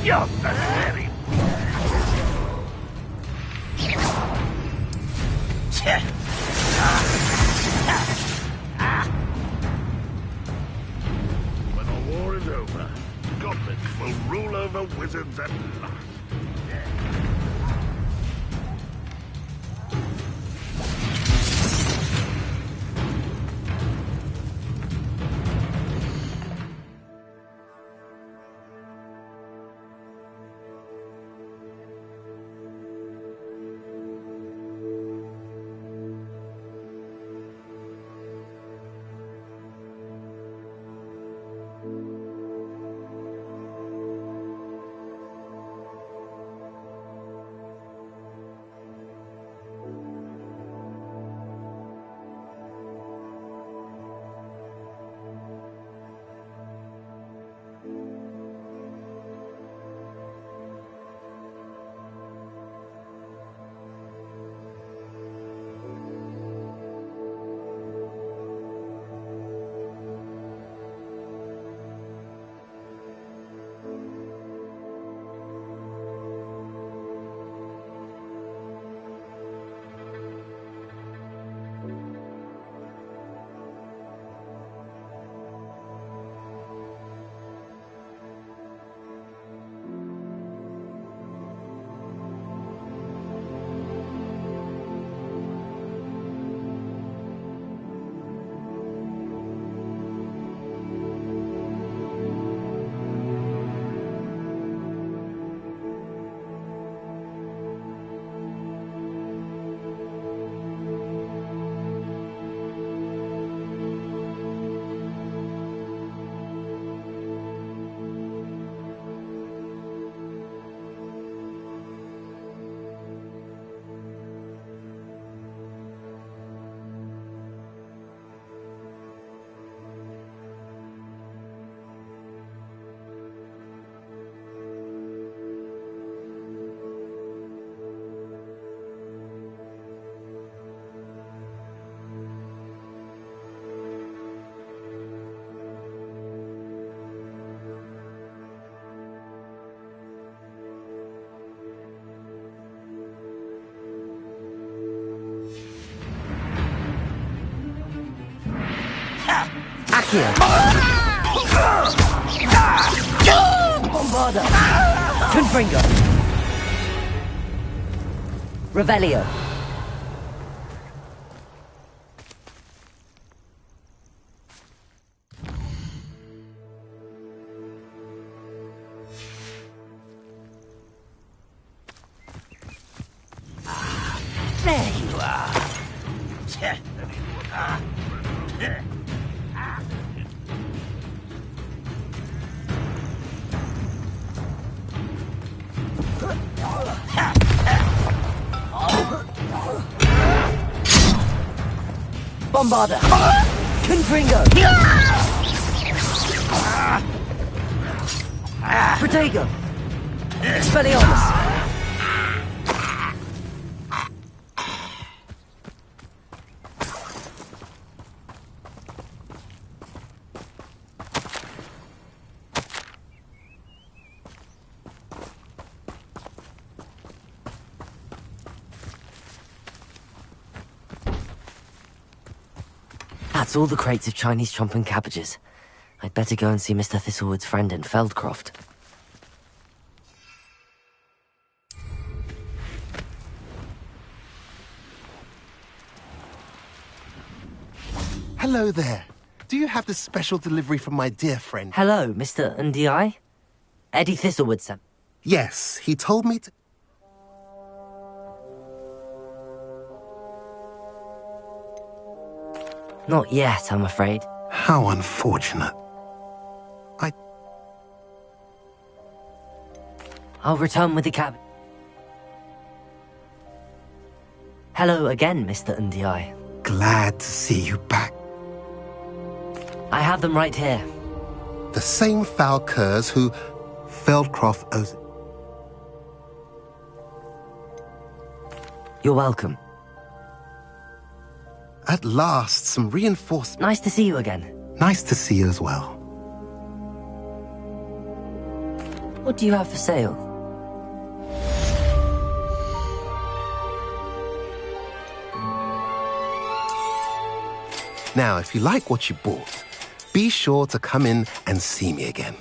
You're very... When the war is over, goblins will rule over wizards at last. Accio! Bombarda! Confringo! Revelio! There you are. Bombarda! Confringo! Protego! Expelliarmus! That's all the crates of Chinese chomp and cabbages. I'd better go and see Mr. Thistlewood's friend in Feldcroft. Hello there. Do you have the special delivery from my dear friend? Hello, Mr. Ndi? Eddie Thistlewood sent. Yes, he told me to... Not yet, I'm afraid. How unfortunate. I'll return with the cab. Hello again, Mr. Ndi. Glad to see you back. I have them right here. The same foul curs who Feldcroft owes... You're welcome. At last, some reinforcements. Nice to see you again. Nice to see you as well. What do you have for sale? Now, if you like what you bought, be sure to come in and see me again.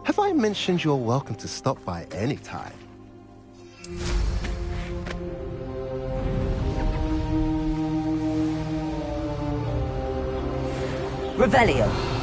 Have I mentioned you're welcome to stop by any time? Revelio.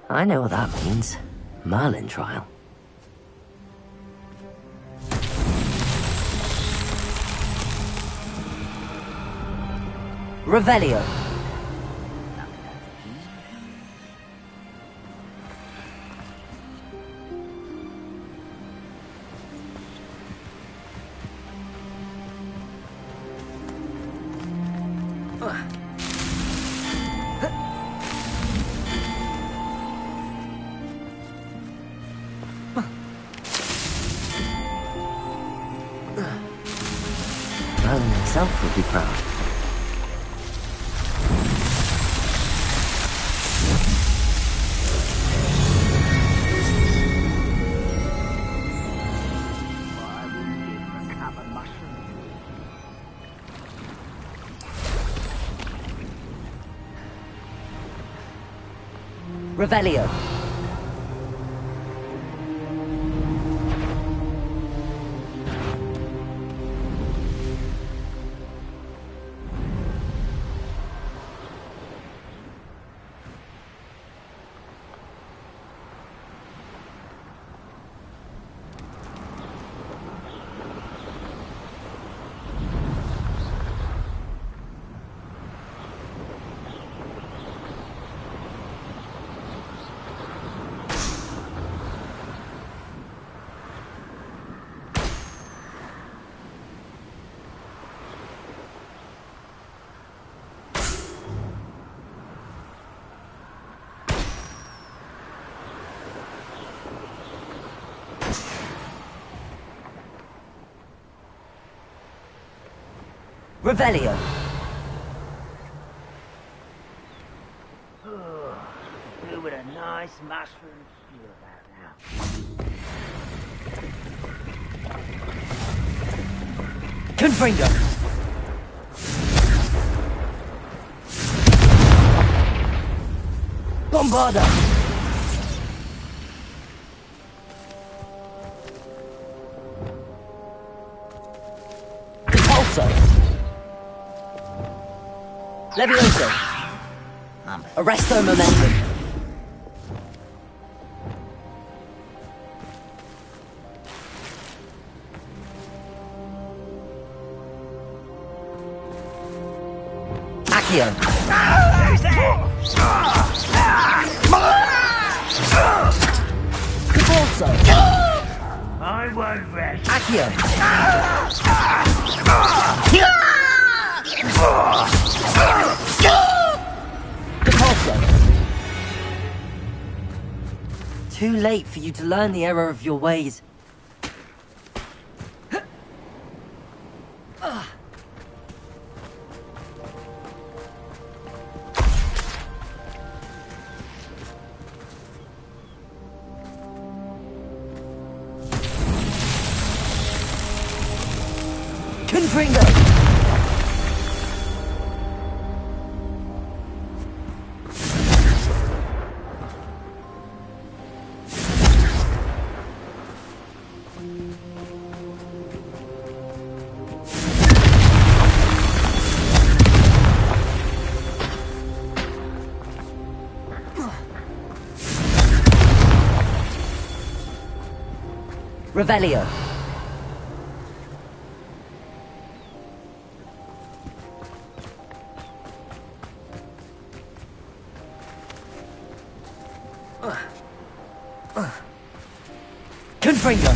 I know what that means. Merlin trial. Revelio. Merlin himself would be proud. Revelio. Revelio. Who would a nice mushroom stew about now? Confringo. Bombarda. Compulso. Levioso. Arresto momentum. Accio. Compulso. I won't rest. Accio. Too late for you to learn the error of your ways. Confringo! Revelio. Confringo.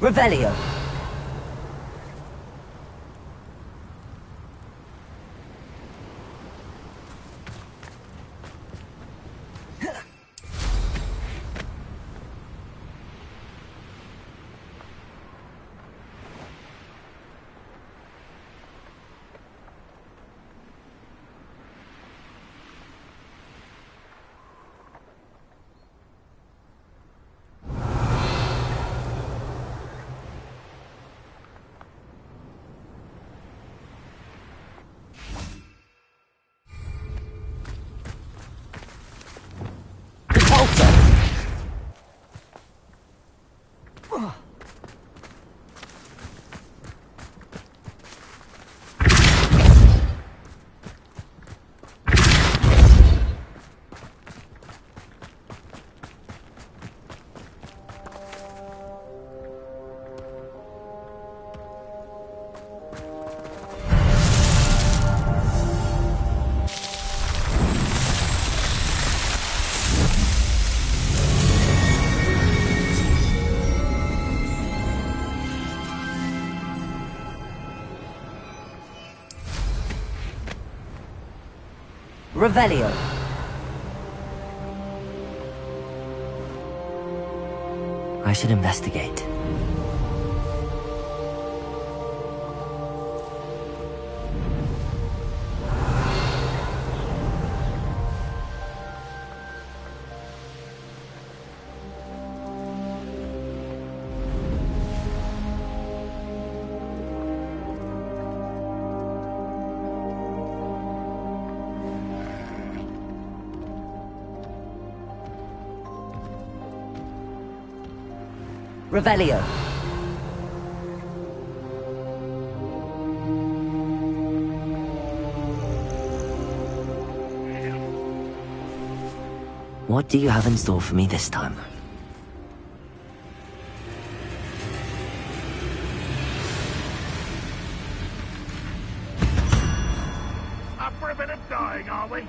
Revelio. Revelio. I should investigate. Revelio. What do you have in store for me this time? Up for a bit of dying, are we?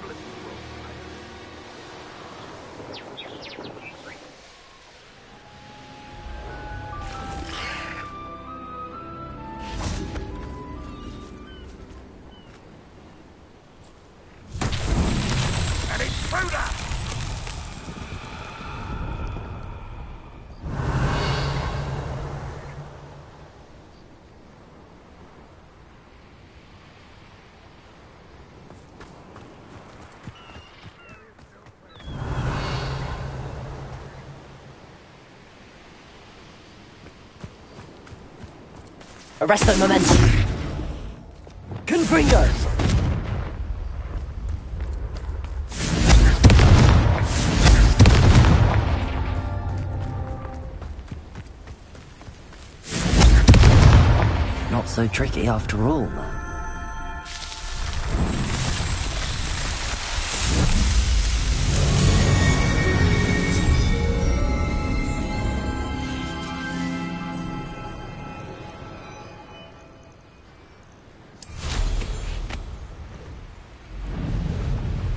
public. An intruder! Arresto momentum. Confringo! Not so tricky after all.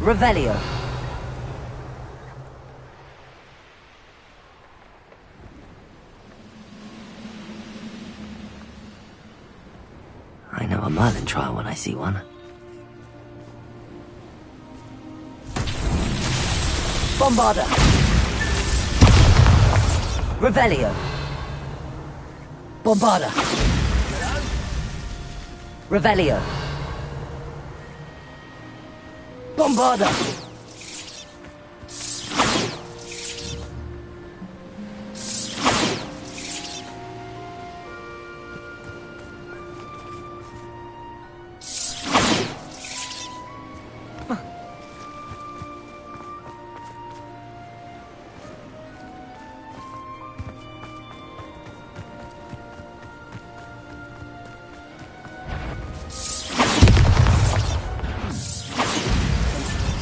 Revelio. I know a Merlin trial when I see one. Bombarda. Revelio. Bombarda. Revelio. Bombarda!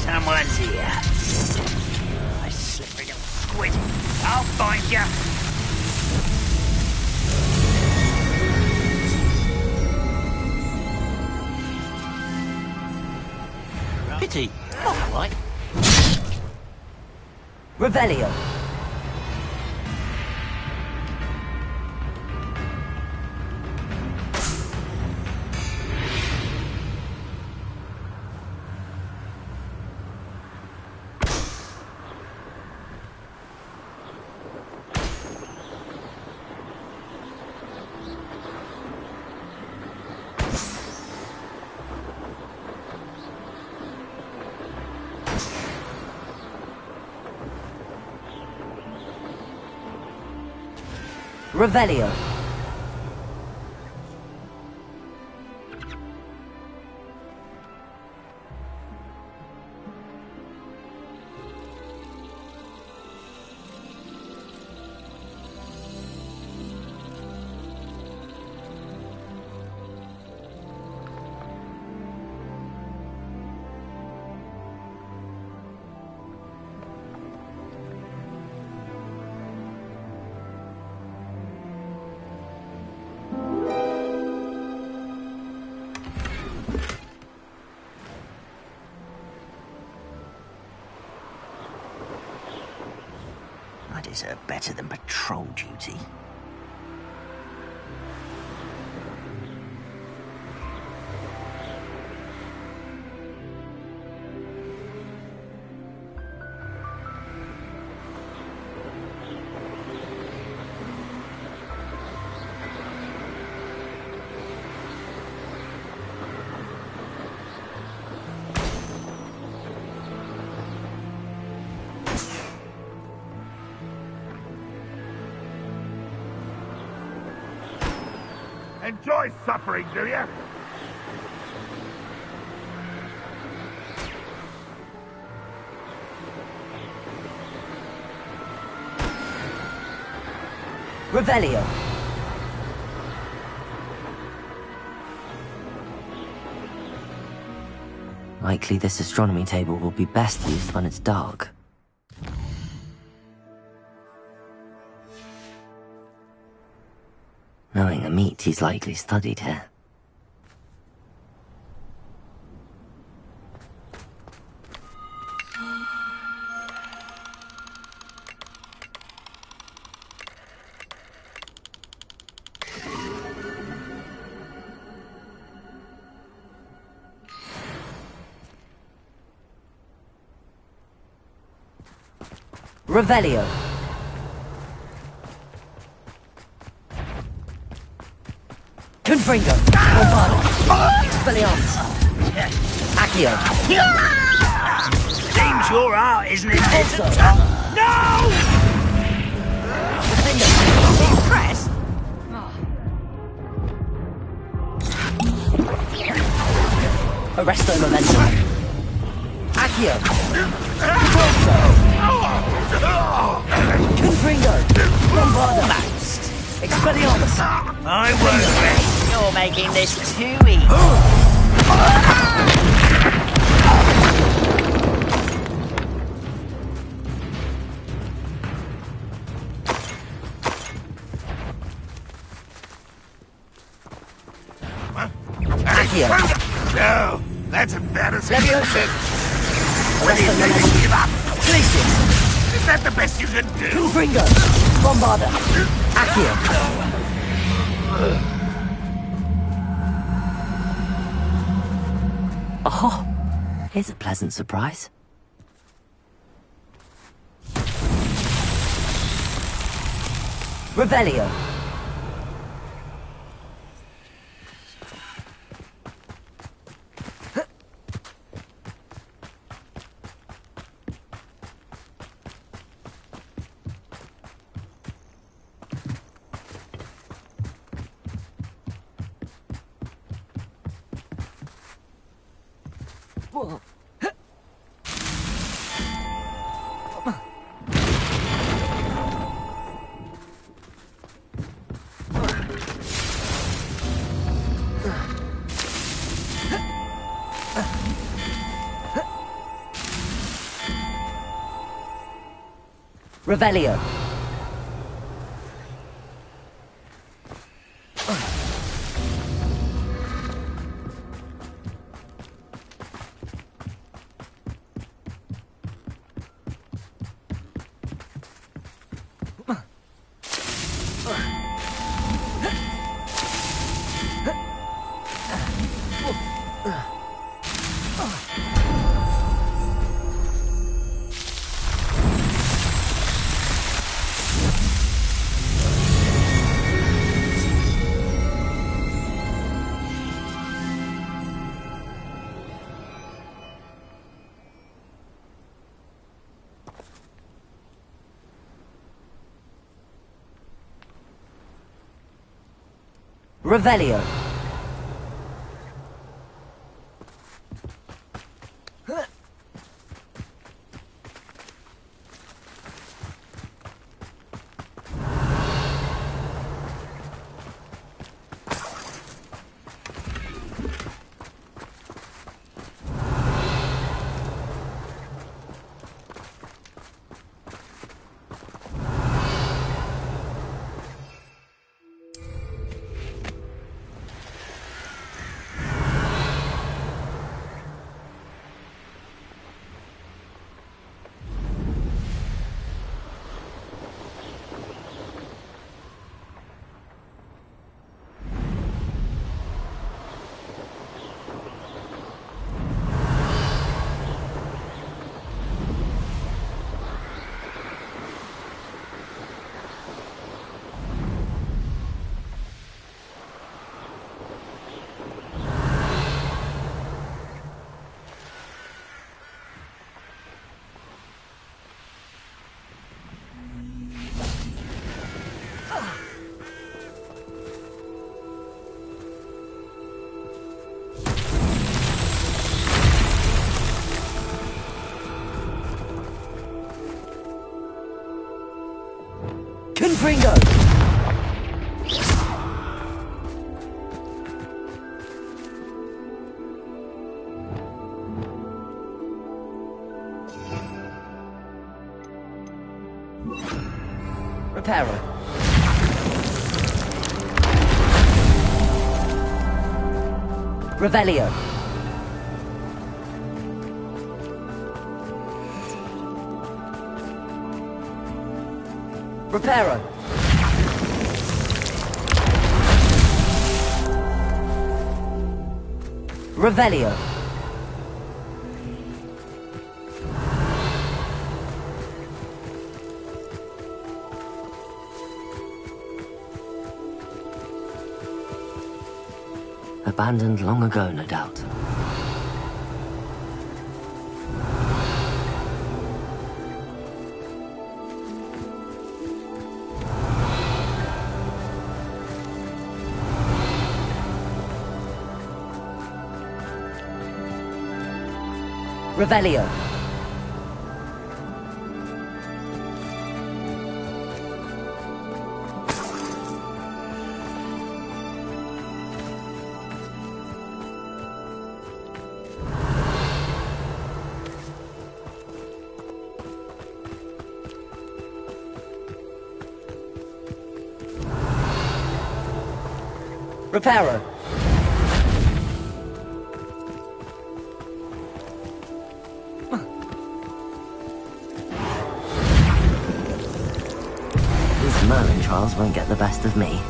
Someone's here. I slippery little squid. I'll find ya. Pity. Not right. Revelio. Revelio. I deserve better than patrol duty. Enjoy suffering, do you? Revelio. Likely this astronomy table will be best used when it's dark. Knowing a meat, he's likely studied here. Revelio. Confringo. Bombado. Expelliarmus. Accio. Seems your art, isn't it? Also. No! Impressed? Arresto Momentum. Accio. Confringo. Bombarda. Expelliarmus. I won't rest. You're making this too easy. Accio. No, that's embarrassing. Leviosa. When do you think you give up? Glacius. Is that the best you can do? Confringo. Bombarda. Accio. Oh, here's a pleasant surprise. Revelio. Revelio. Revelio. Confringo! Reparo. Revelio. Reparo. Revelio. Abandoned long ago, no doubt. Revelio. Reparo. These Merlin trials won't get the best of me.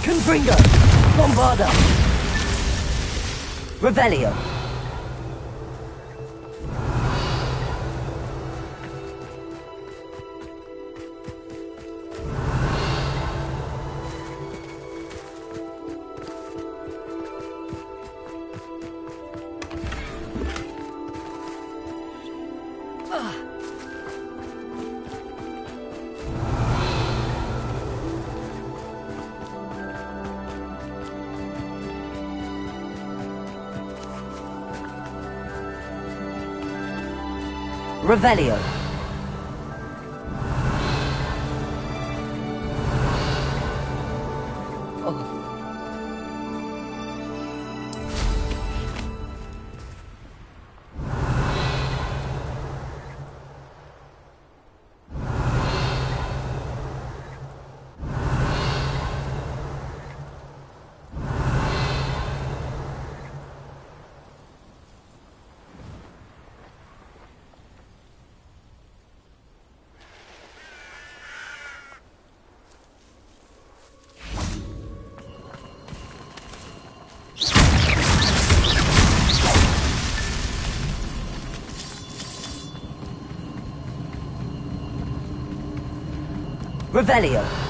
Confringo. Bombarda. Revelio. Revelio. Revelio.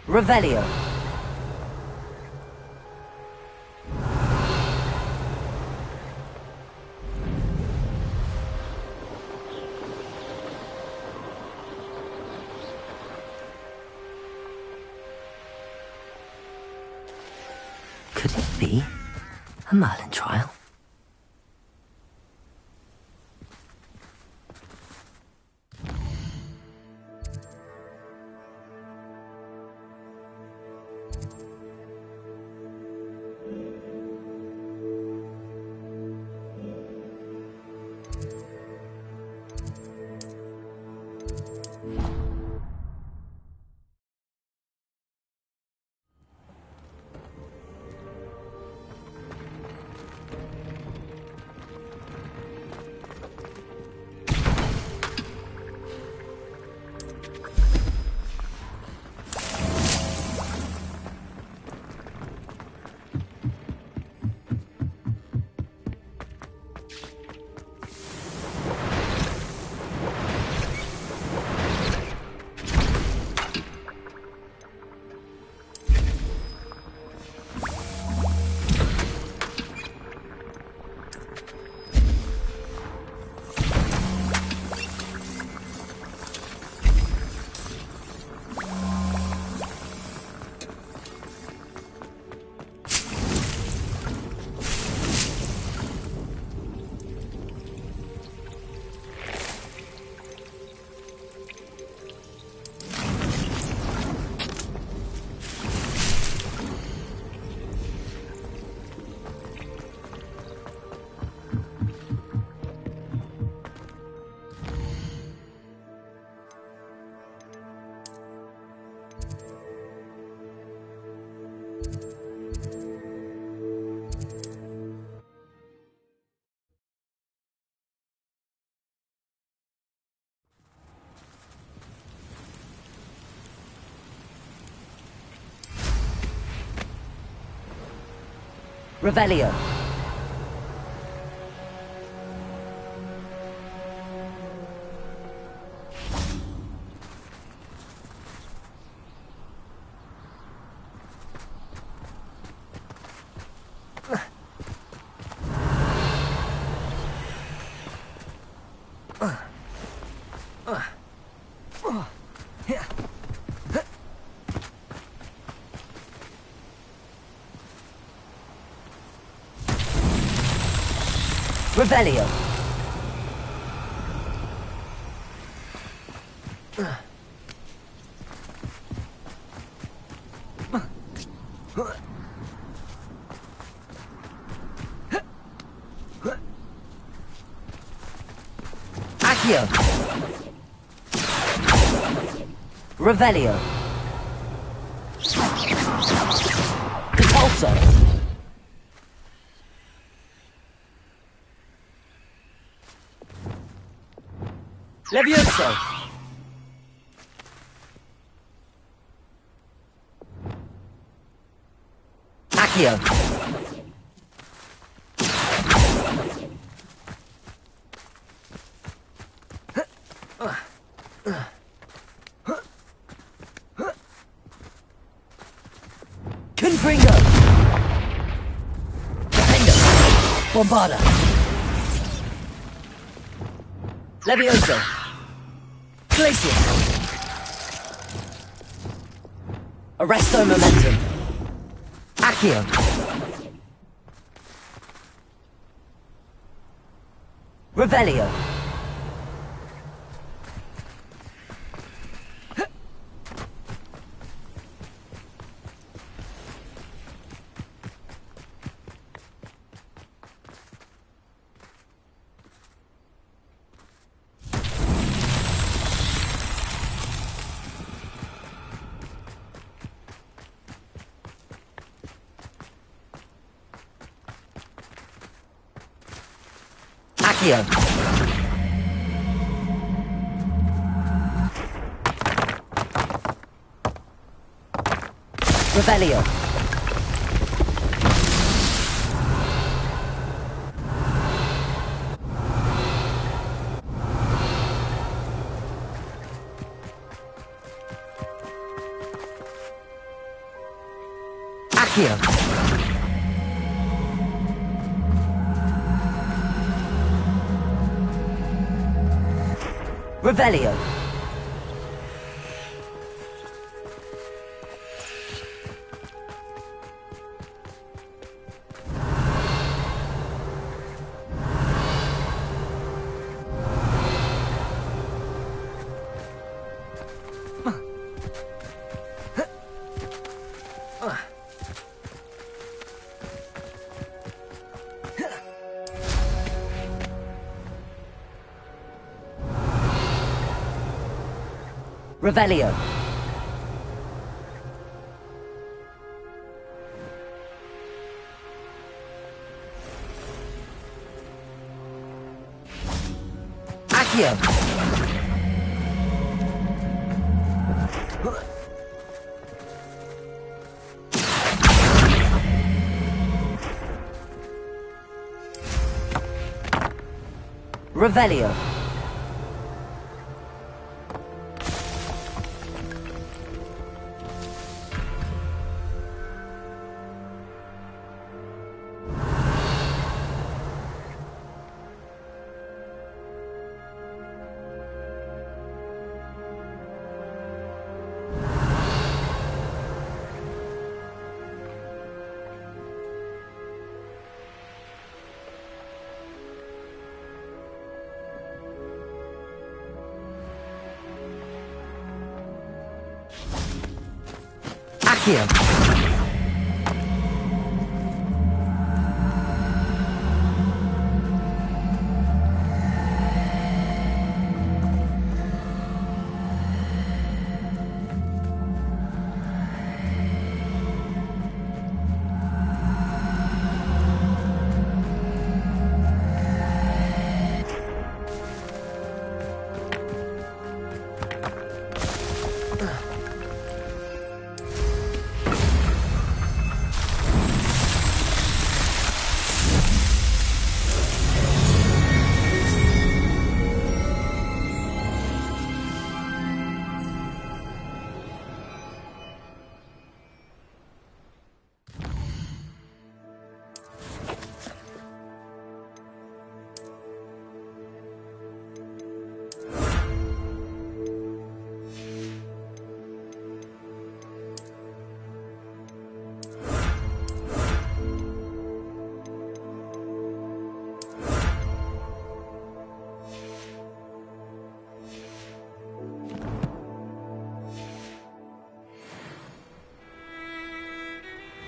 Revelio. Could it be a Merlin trial? Revelio. Revelio. Accio. Revelio. Repulso. Levioso! Accio! Confringo! Defendo! Bombarda! Levioso! Glacier! Arresto momentum! Accio! Revelio! Accio! Revelio! Accio! Revelio! Revelio! Accio! Revelio! Accio!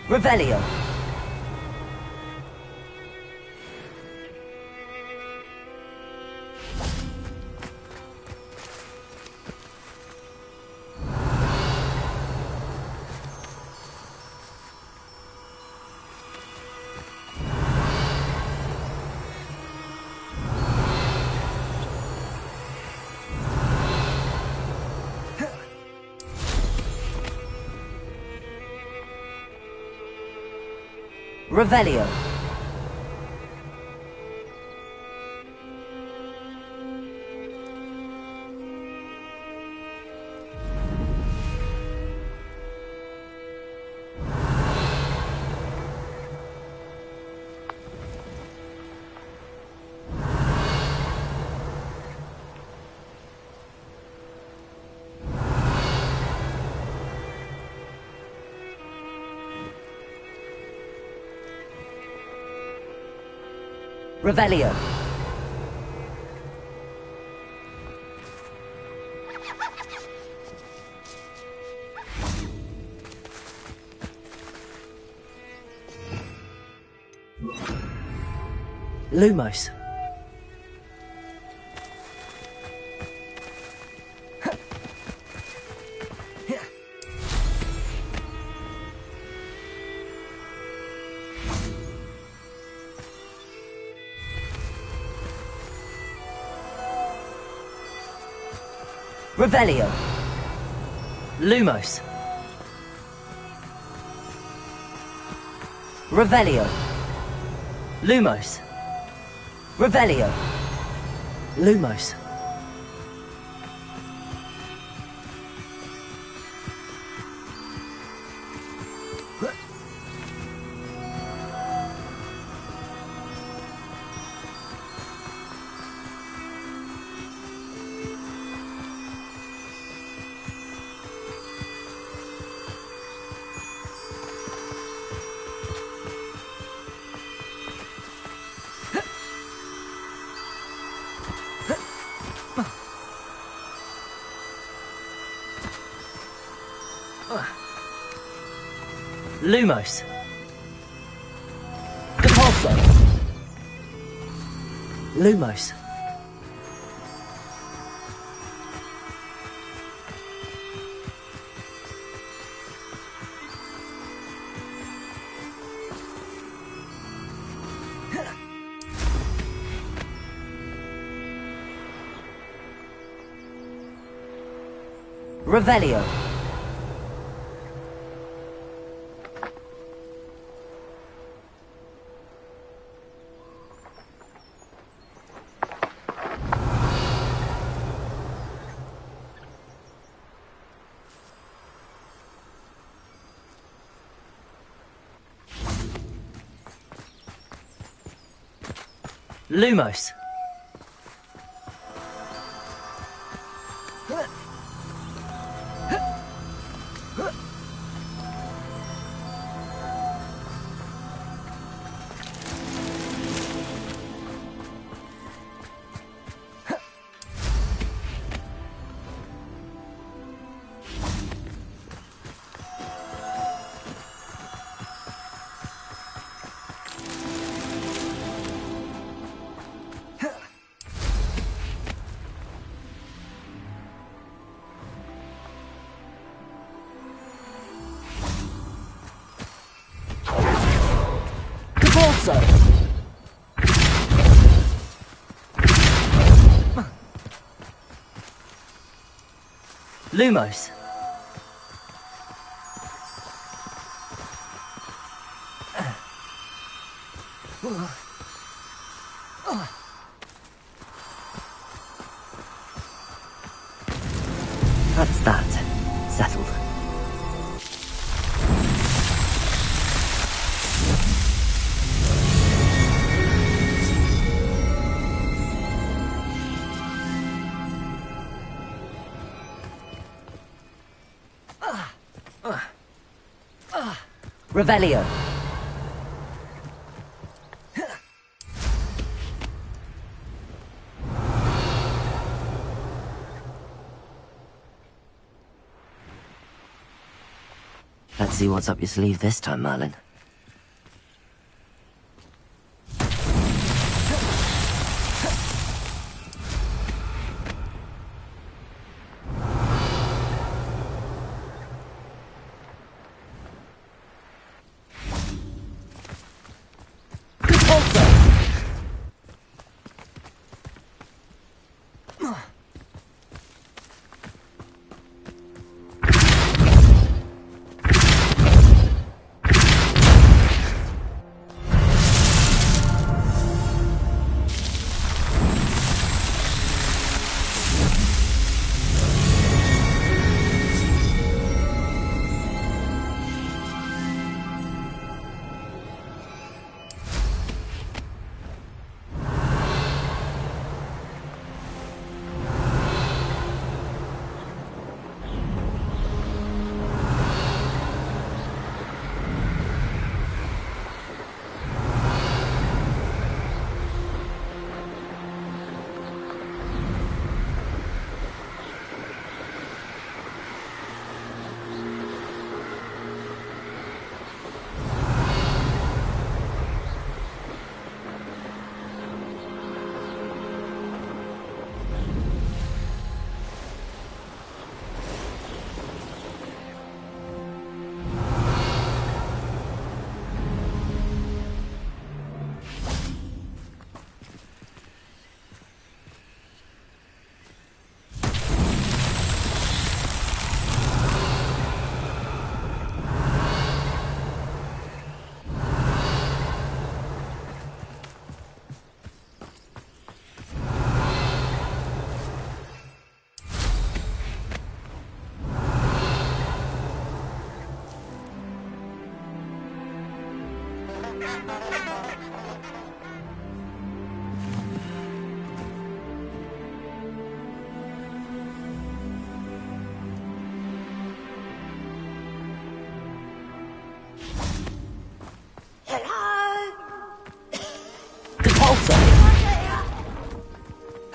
Revelio. Revelio. Revelio. Lumos. Revelio. Lumos. Revelio. Lumos. Revelio. Lumos. Lumos. Depulso. Lumos. Revelio. Lumos. Depulso. Lumos. That's that. Settled. Revelio. That's see what's up your sleeve this time, Merlin.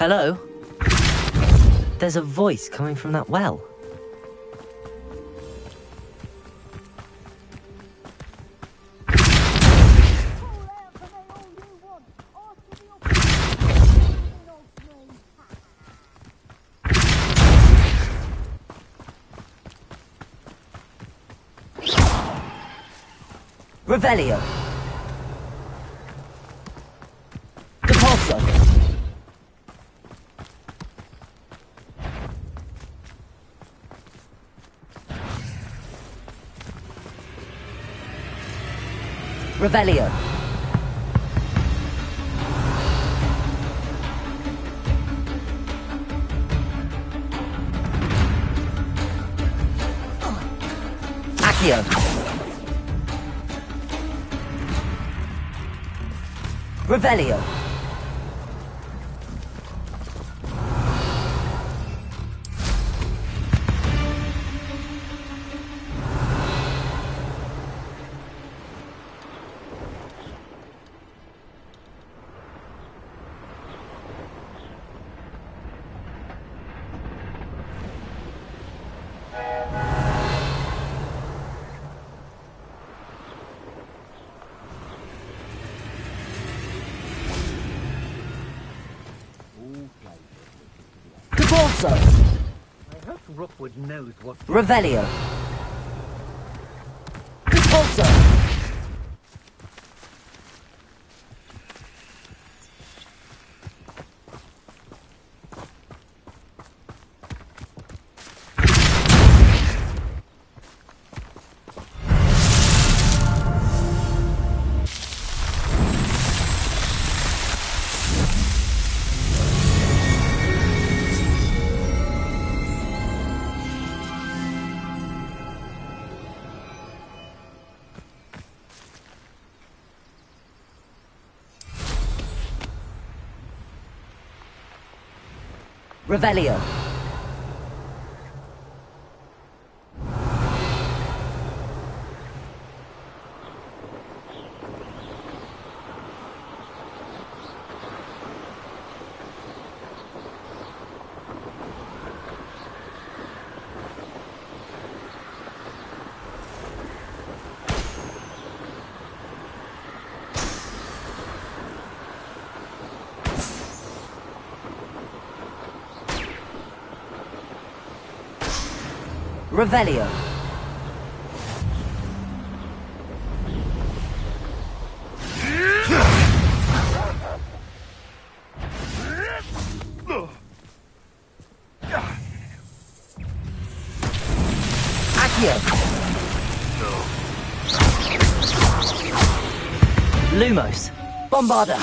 Hello? There's a voice coming from that well. Revelio. Depulso. Revelio. Accio. Revelio. Depulso. I hope Rookwood knows what... Revelio. Depulso. Revelio. Revelio. Accio. Lumos. Bombarda.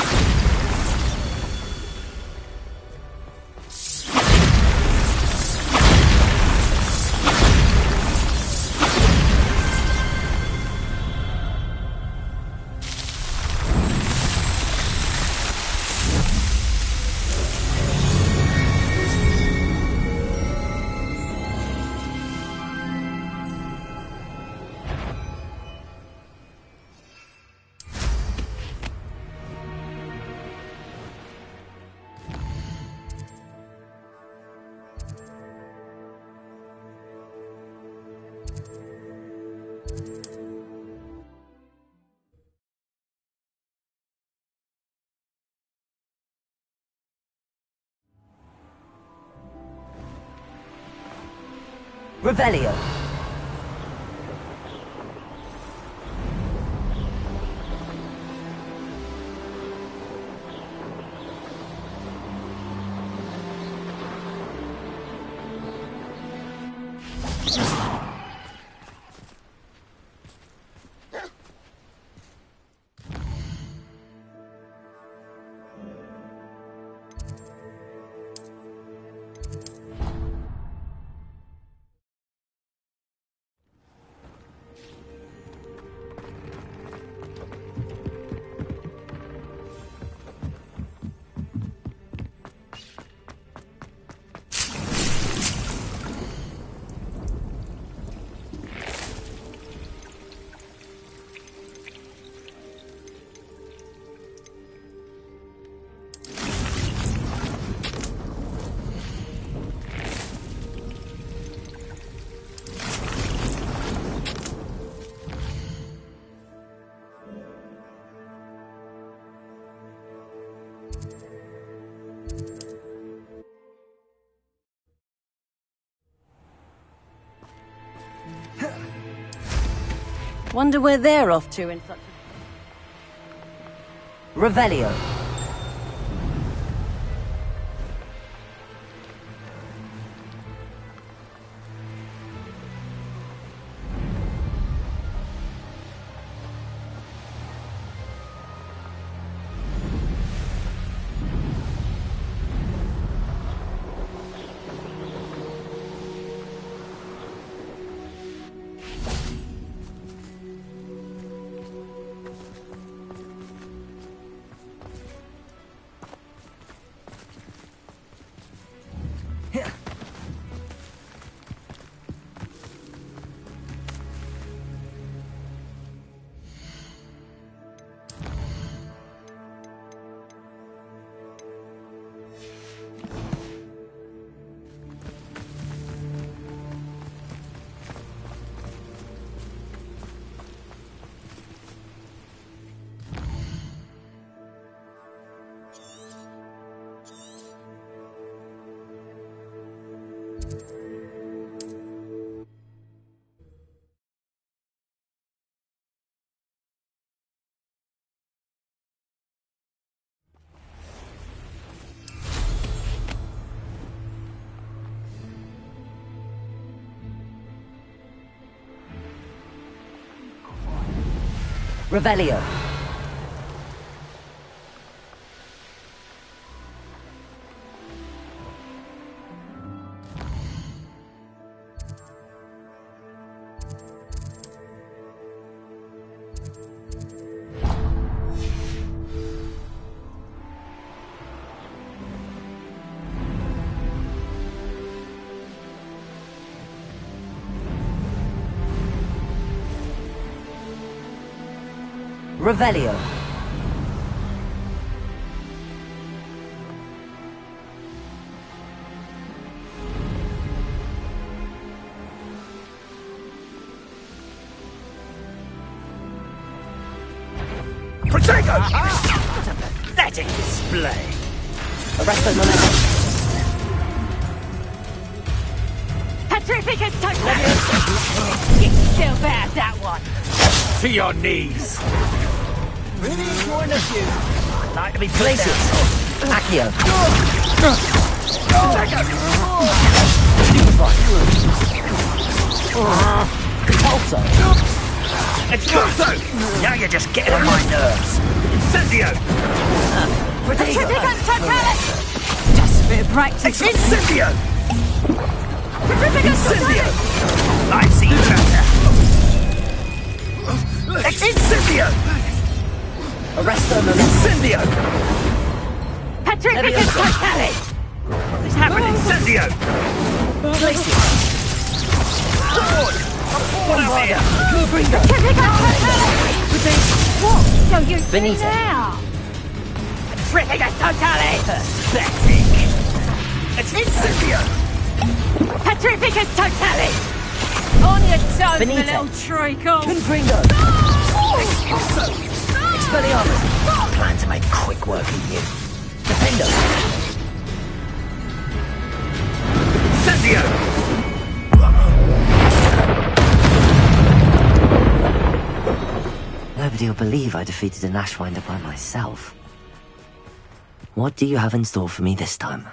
Revelio. Wonder where they're off to in such a... Revelio. Revelio. Revelio. Protego! What a pathetic display! Arresto momentum. Petrificus Totalis! Still bad, that one. To your knees! Really enjoying the view. I'd like to be places. Accio. Pulso. Expulso! Now you're just getting on my nerves. Incendio! Petrificus Totalis! Just a bit of practice. Incendio! Petrificus Incendio! Totalis! I've seen better. Incendio! Arresto Momento. Incendio! Petrificus Totalis! What is happening? Incendio! Places. Forward! Forward out here! Petrificus Totalis! What shall you do Benito. now? Petrificus Totalis! Pathetic! Incendio! Petrificus Totalis! On your toes, my Benito. little treacle! Confringo. Expulso! Expelliarmus. Plan to make quick work of you. Defendo. Incendio! Nobody will believe I defeated an Ashwinder by myself. What do you have in store for me this time?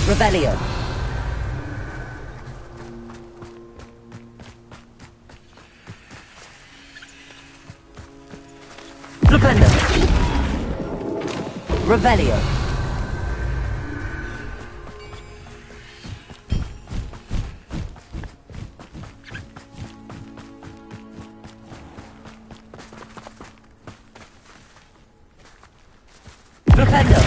Revelio. Flipendo. Revelio. Flipendo.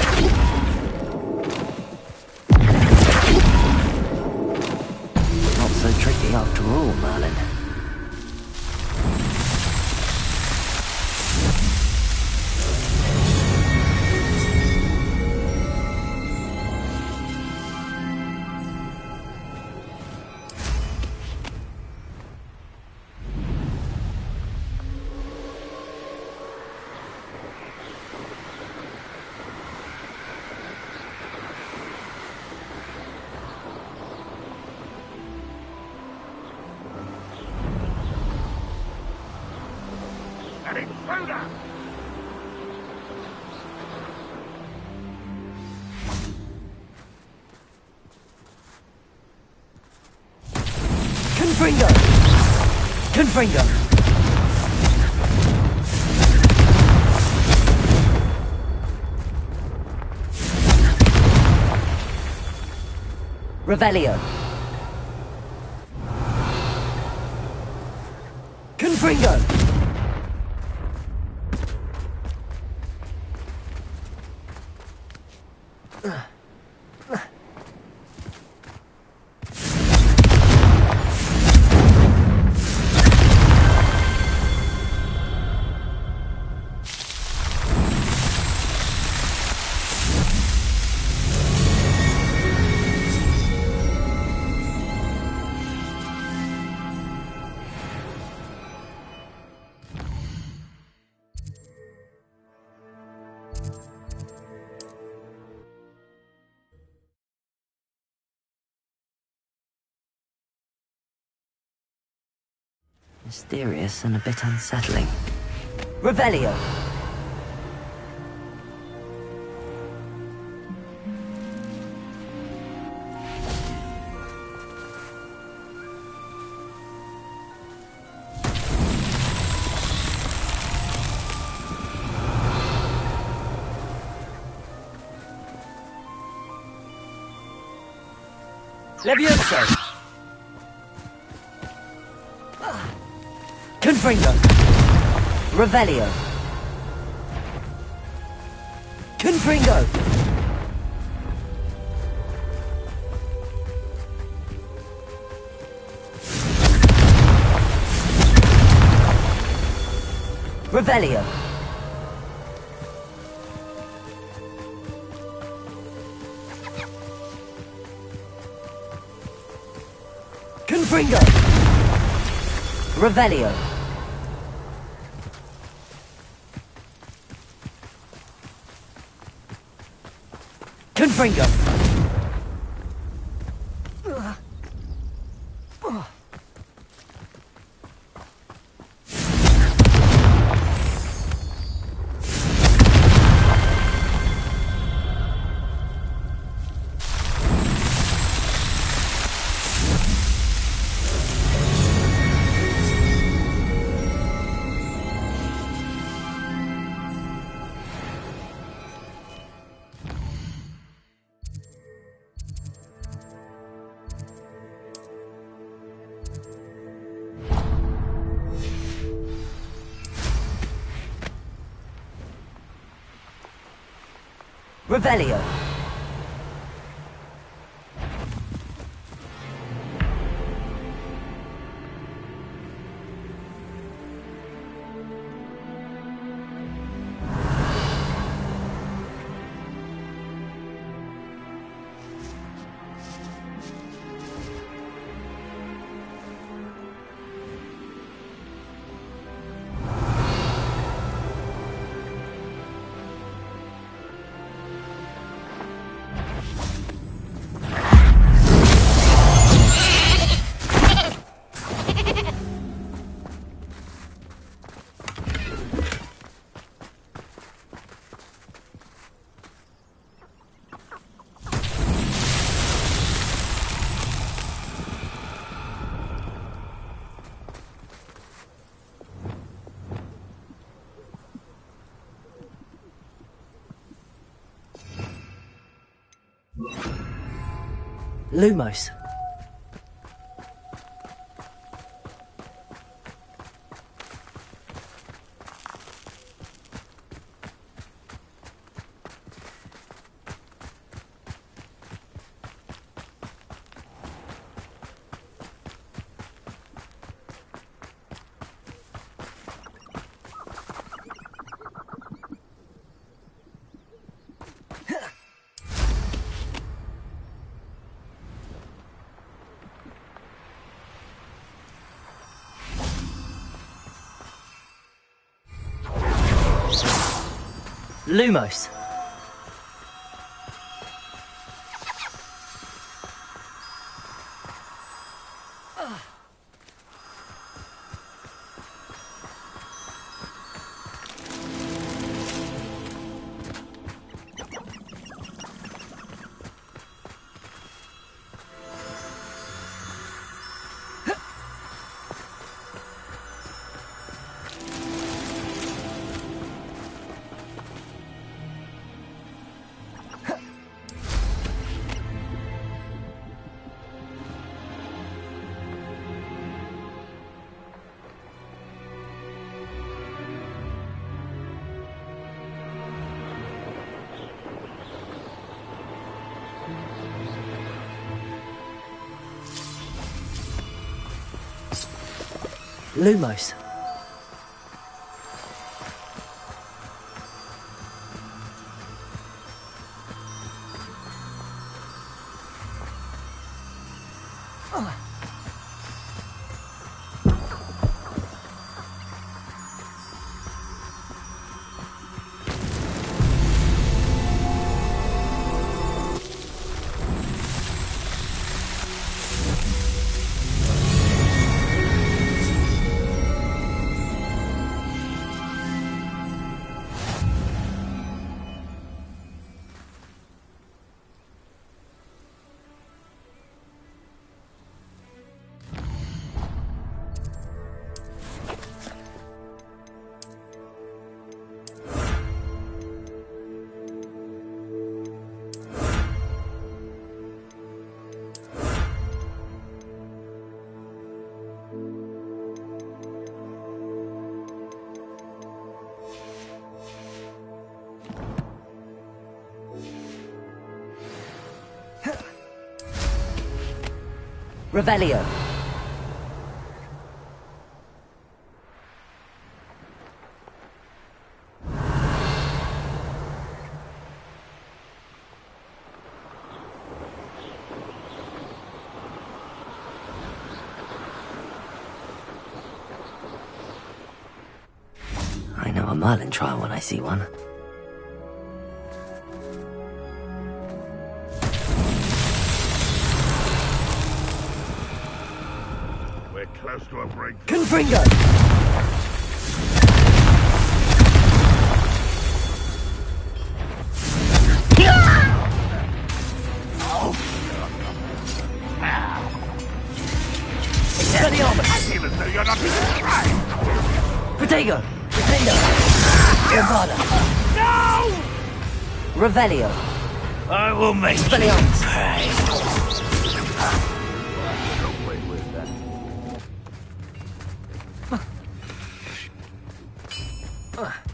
Not so tricky after all, Merlin. Confringo. Confringo. Revelio. Confringo. Mysterious and a bit unsettling. Revelio. Levioso! Confringo! Revelio! Confringo! Revelio! Confringo! Revelio! Confringo! Revelio! Lumos. Lumos. Lumos. Revelio. I know a Merlin trial when I see one. We're close to a breakthrough. Confringo! Expelliarmus! I feel as though you're not even trying. Protego! Defender! Bombada! No! Revelio! I will make Expelliarmus!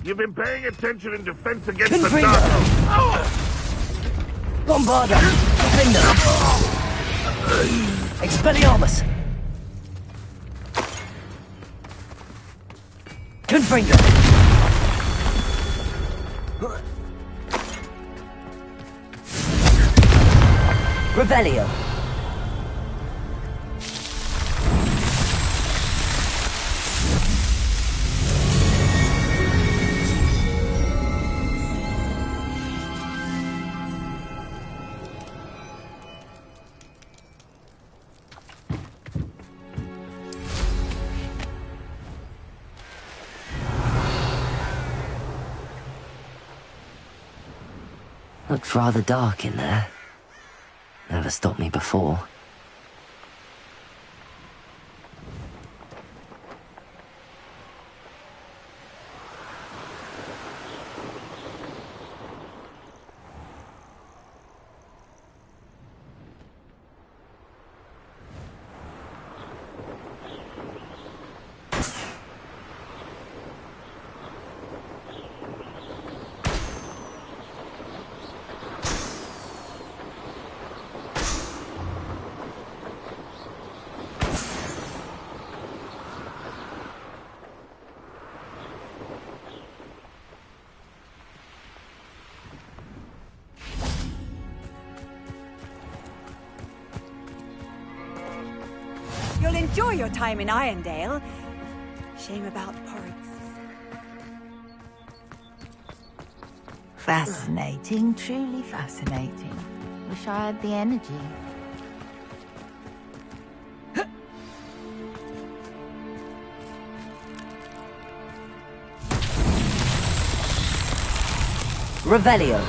You've been paying attention in defense against the Confringo! dark. Bombarda! Defender! Expelliarmus! Confringo! Revelio! Looked rather dark in there. Never stopped me before. You'll enjoy your time in Irondale. Shame about Porrex. Fascinating, truly fascinating. Wish I had the energy. Revelio.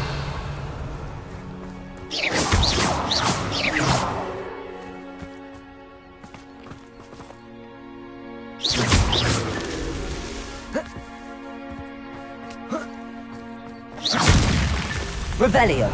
Revelio.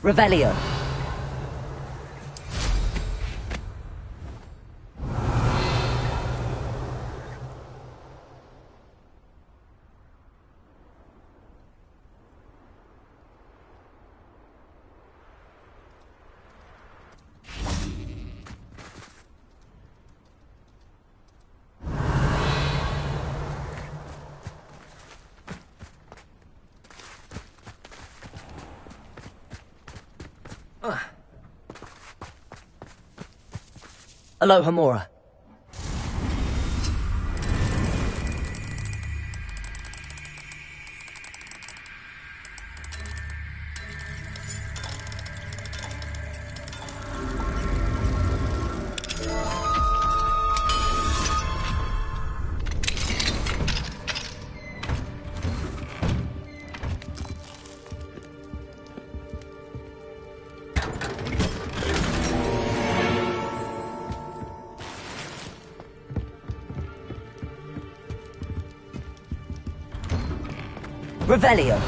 Revelio. Aloha Mora. Revelio.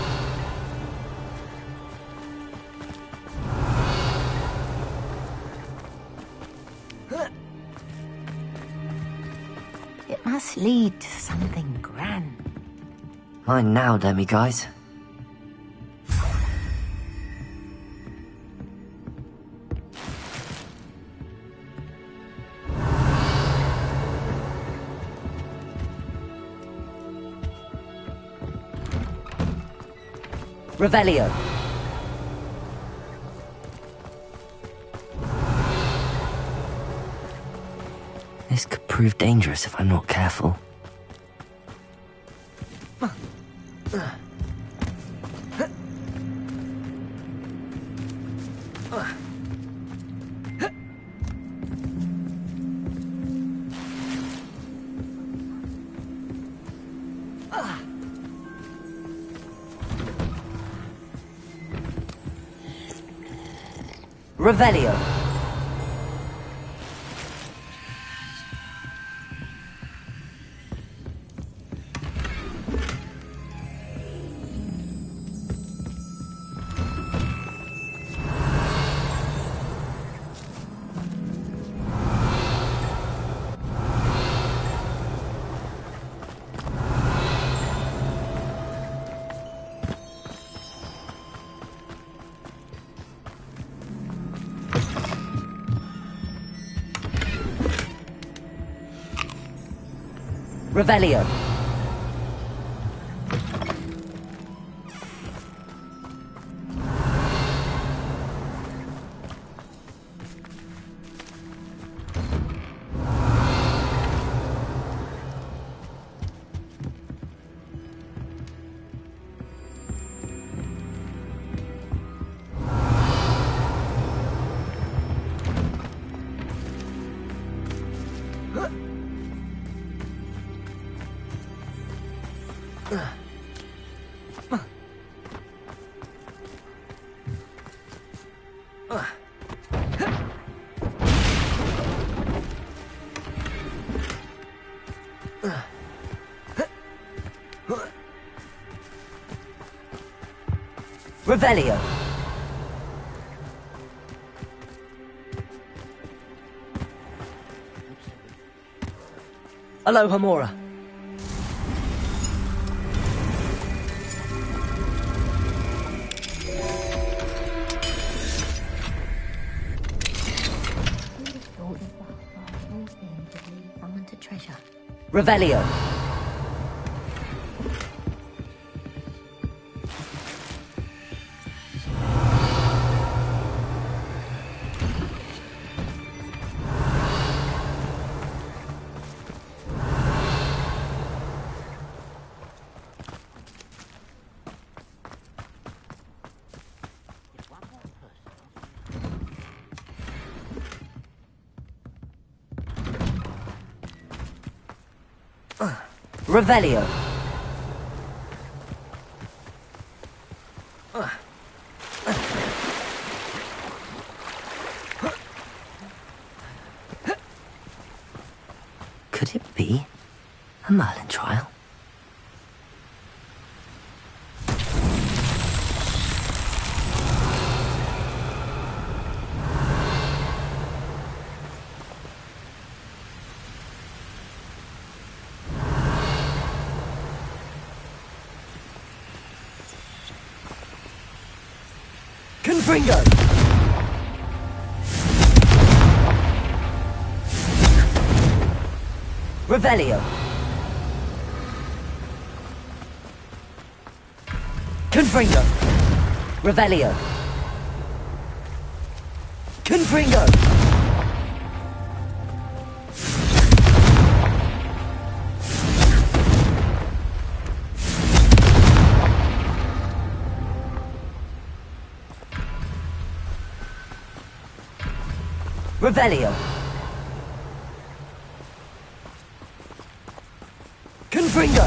It must lead to something grand. Mine now, demiguise. Revelio. This could prove dangerous if I'm not careful. Revelio. Revelio. Revelio. Aloha Mora. Revelio. Revelio. Could it be a Merlin trial? Confringo! Revelio! Confringo! Revelio! Confringo! Revelio! Confringo!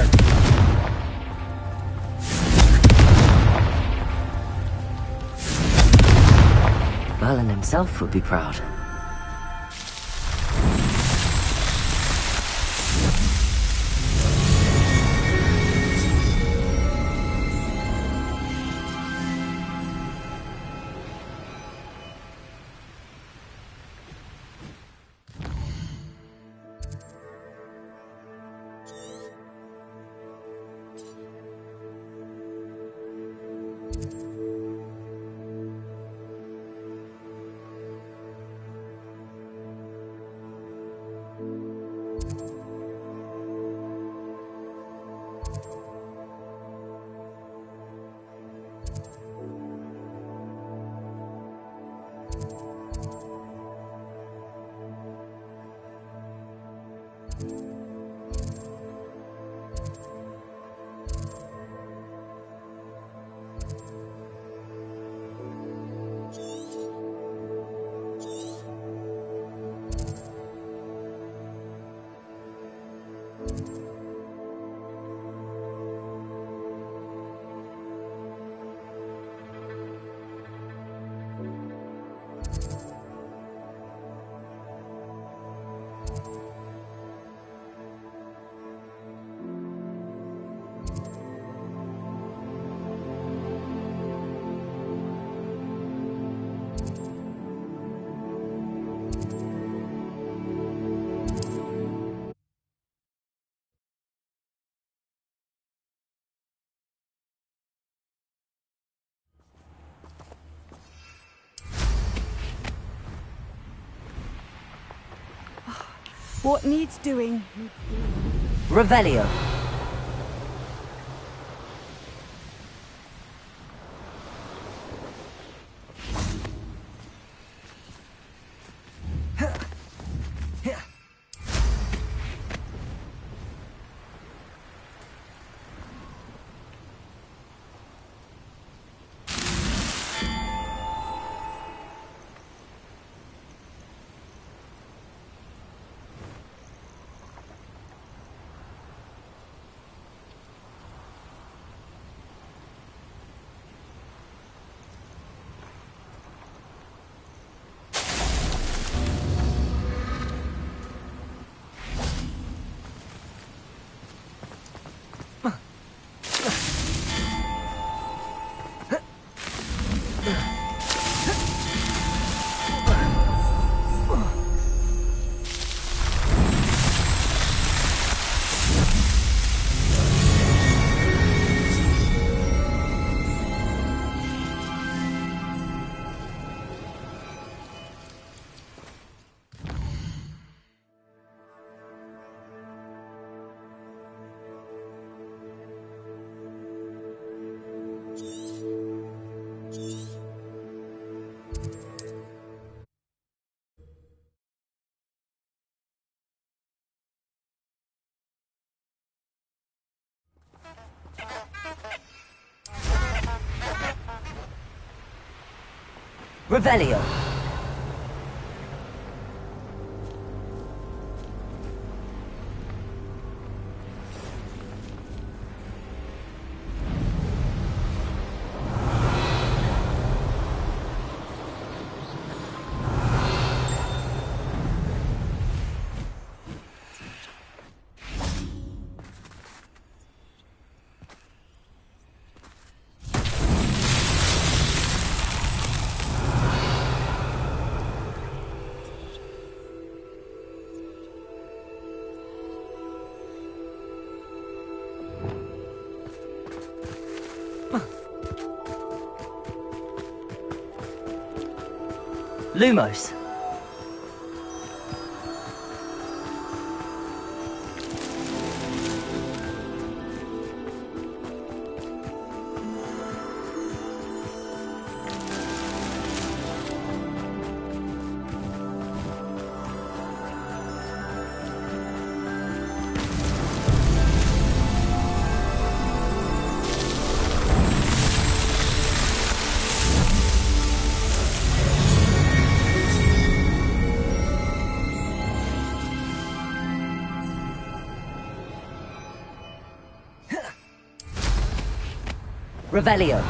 Merlin himself would be proud. What needs doing? Revelio! Revelio! Lumos. Revelio.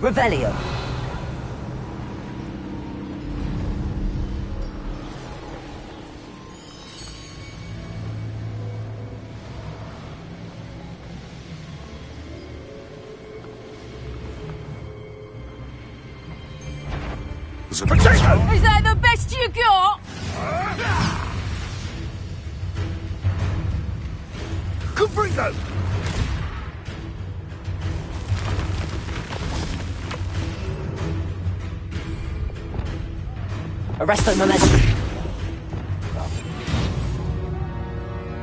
Revelio. Is that the best you got? Cabrito! Arresto momentum.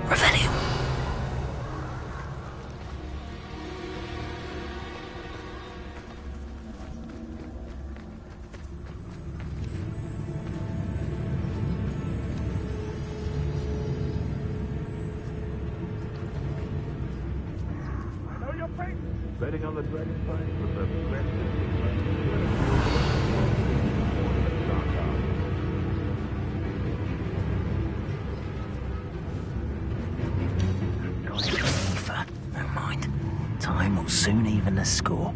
Revelio. Betting on the Dragonfly with the Never mind. Time will soon even the score.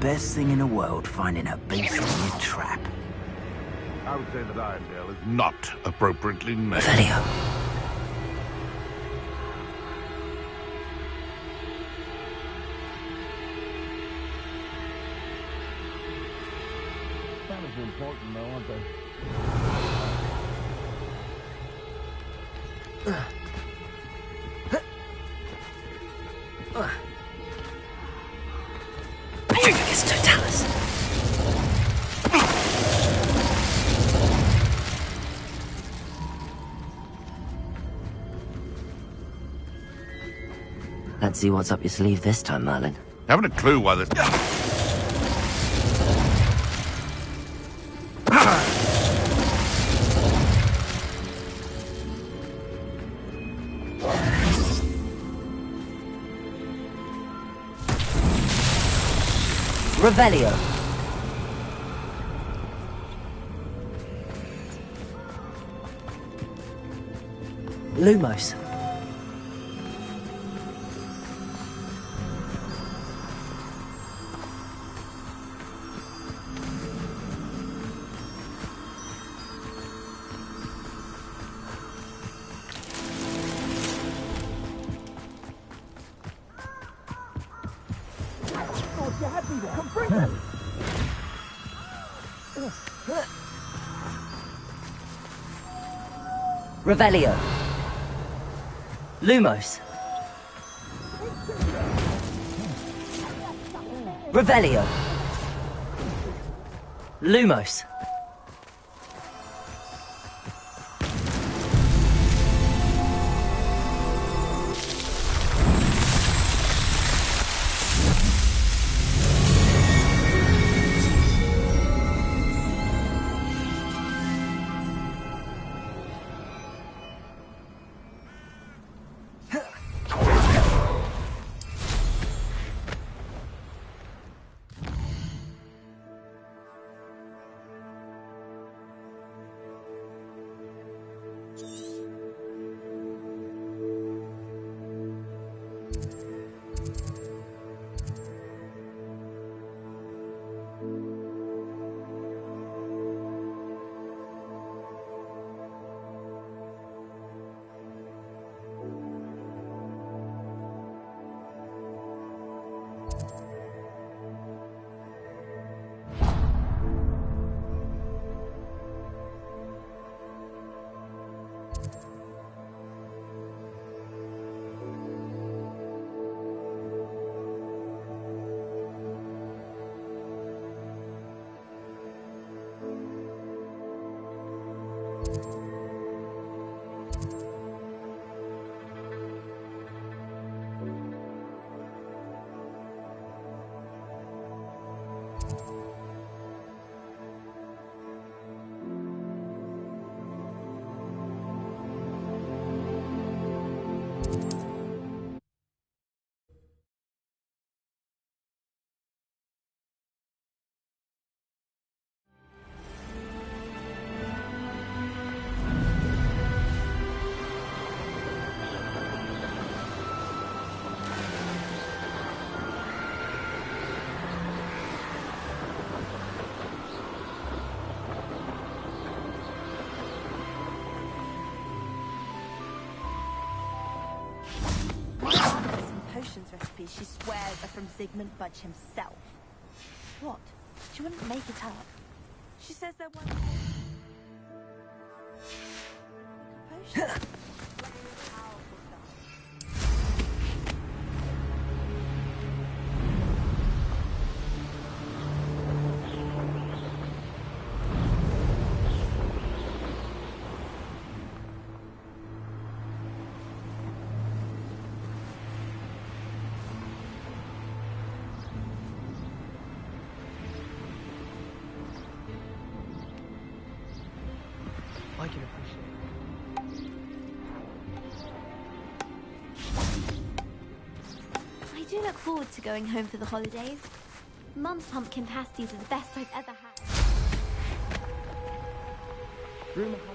Best thing in the world, finding a beast in your trap. I would say that Irondale is not appropriately named. Revelio. Kind of important though, aren't they? It's Totalis. Let's see what's up your sleeve this time, Merlin. Haven't a clue why this. Revelio. Lumos. You had me there. Come bring them. Revelio. Lumos. Revelio. Lumos. Potions recipes she swears are from Zygmunt Budge himself. What? She wouldn't make it up. She says they're one potions. I can appreciate it. I do look forward to going home for the holidays. Mum's pumpkin pasties are the best I've ever had. Rumor has it.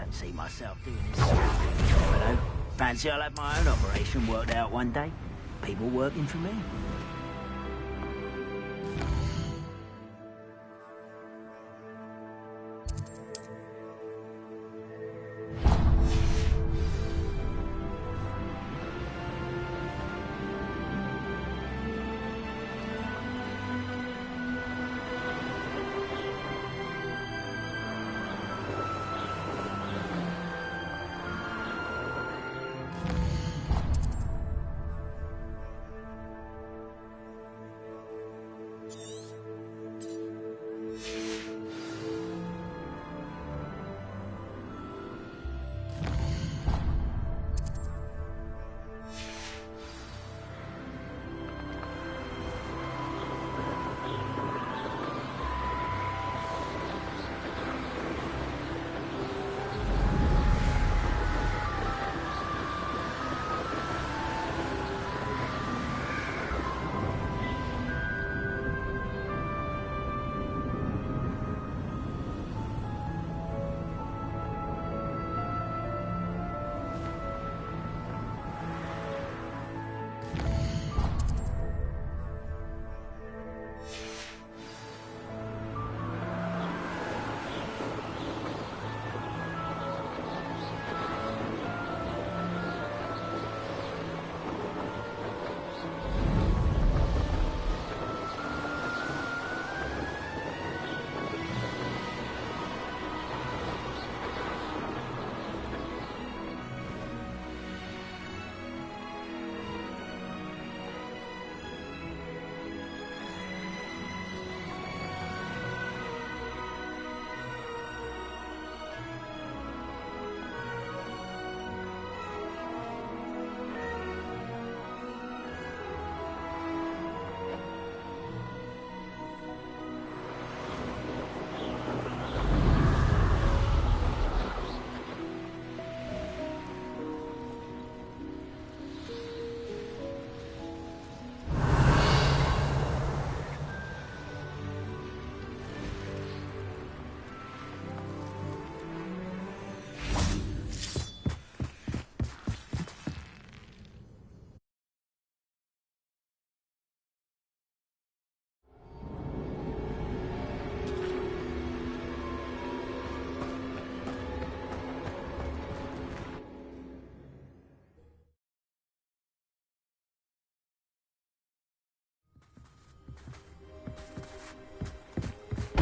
See myself doing this job, fancy I'll have my own operation worked out one day. People working for me.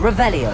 Revelio.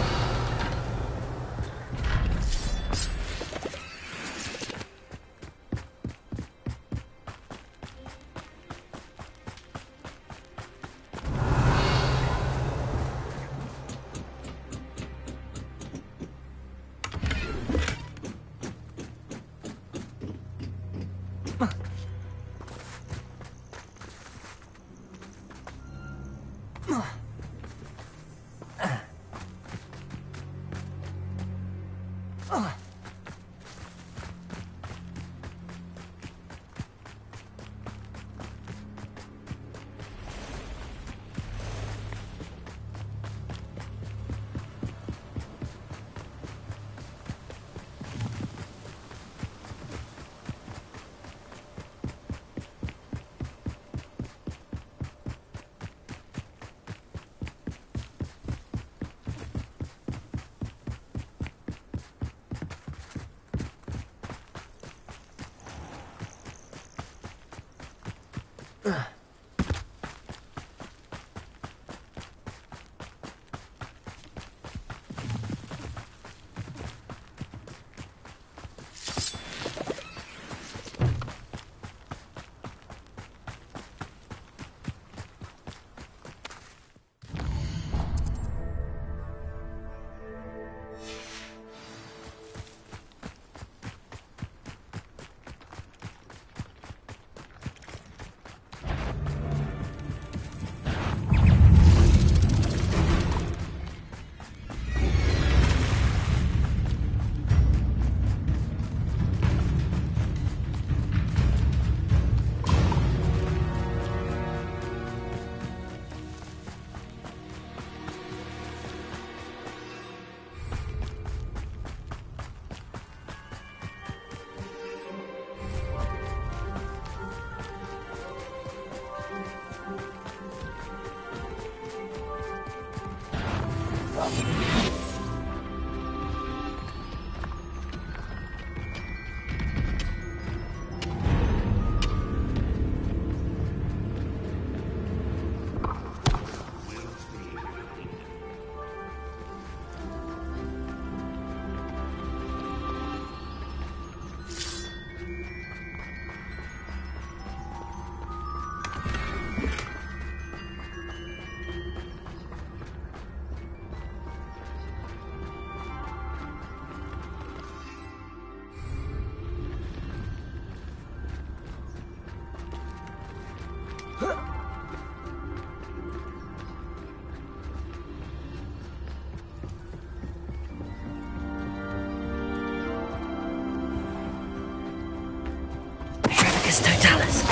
Totalis.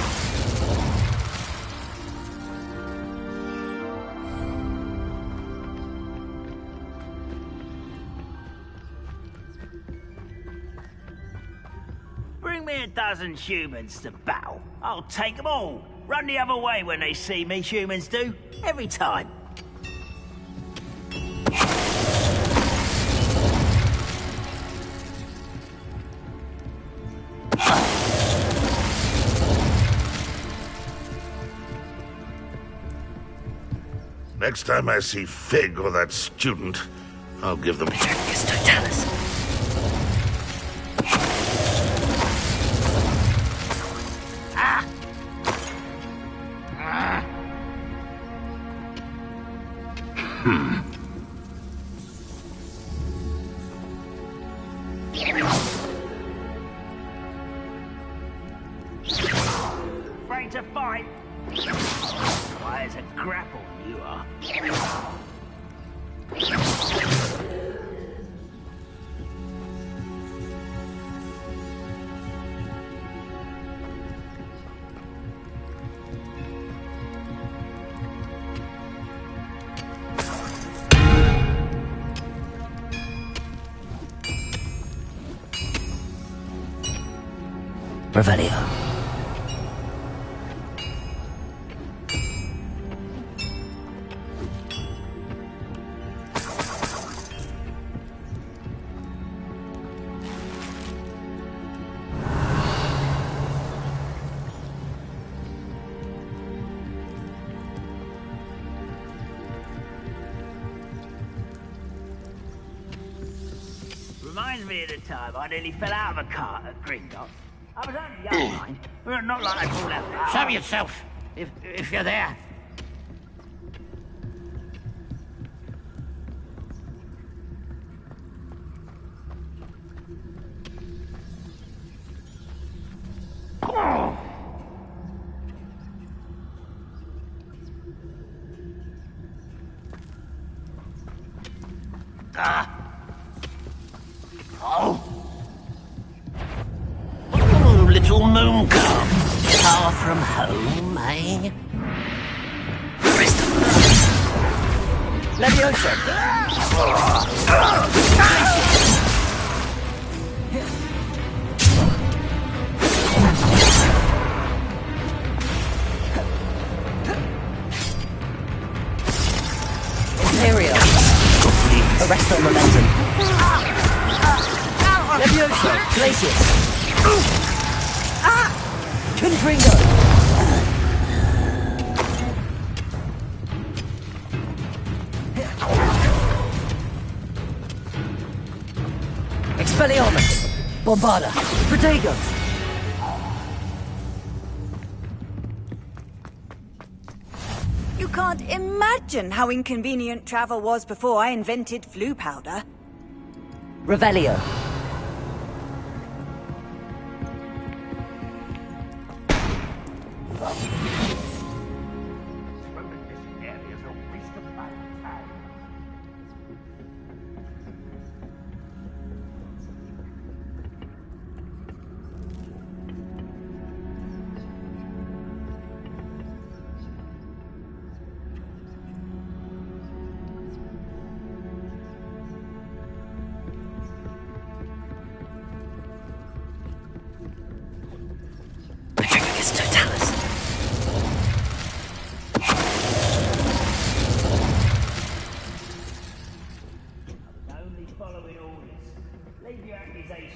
Bring me a dozen humans to battle. I'll take them all. Run the other way when they see me, humans do. Every time. Next time I see Fig or that student, I'll give them... Paternicus Totalis. Afraid to fight? Why, as a grapple, you are. Revelio. me at a time. I nearly fell out of a cart at Gringotts. I was only young, mind. Well, not like I fall out. Show yourself, if you're there. Oh. Oh, little mooncalf. Far from home, eh? Leviosa! Imperio! Arrest their momentum. Leviosa! Glacius! Confringo! Expelliarmus! Bombarda! Protego! You can't imagine how inconvenient travel was before I invented flu powder. Revelio.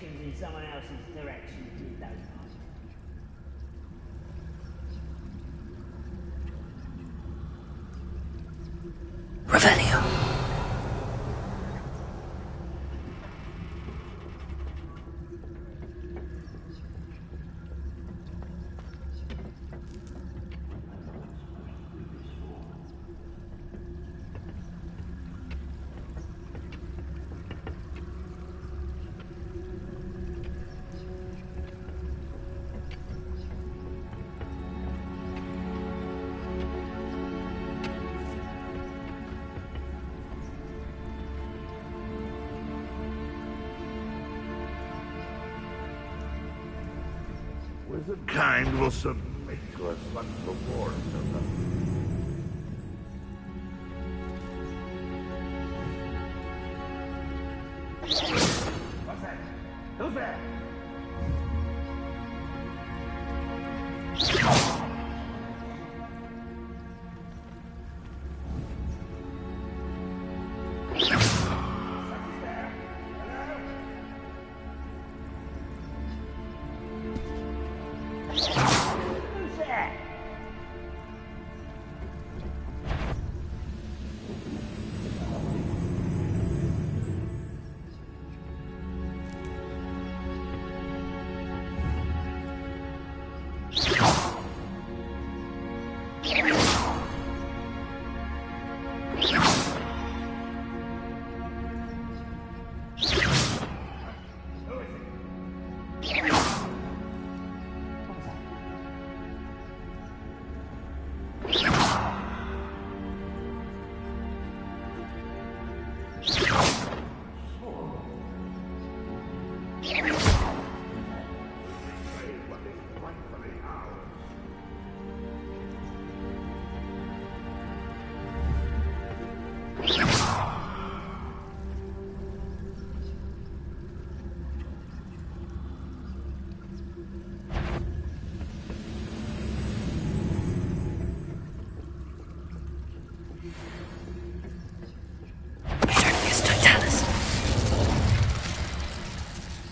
In someone else's direction, if you don't mind. Revelio. Wizard kind will submit to us once reward of them. What's that? Who's there?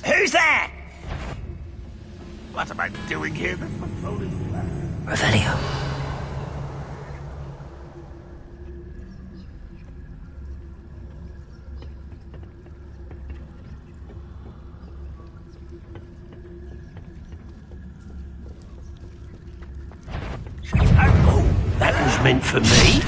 Who's there? What am I doing here? The patrol is left. Revelio. meant for me.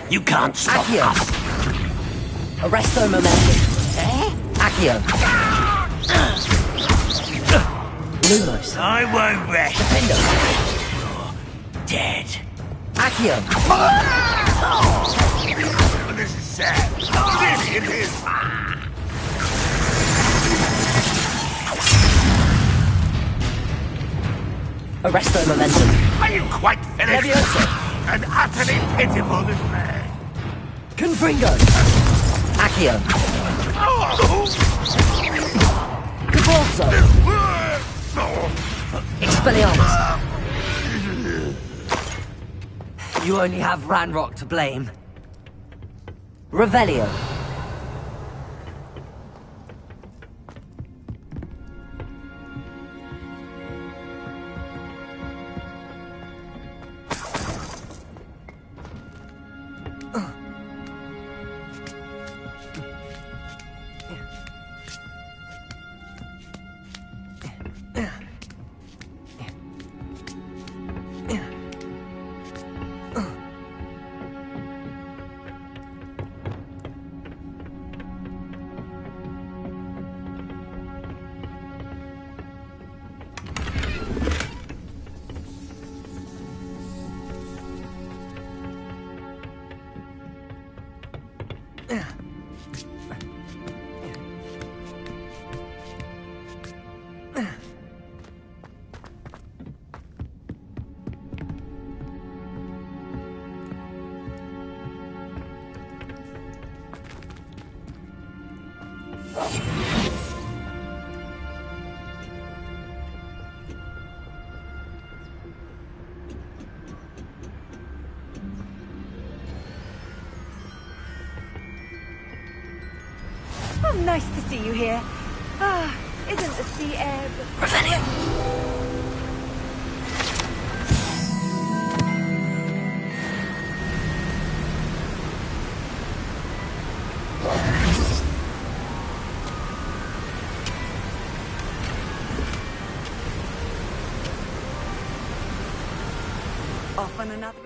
You can't stop Accio. us. Arresto momentum. Accio. Lumos. I won't rest. Defendo. You're dead. Accio. Oh, this is sad. Really, it is. Arresto momentum. Are you quite finished? Levioso. An utterly pitiful display. Confringo. Accio. Oh. Cabalzo. Expelliarmus. You only have Ranrock to blame. Revelio. Oh, nice to see you here. Ah, isn't the sea air... Off on another...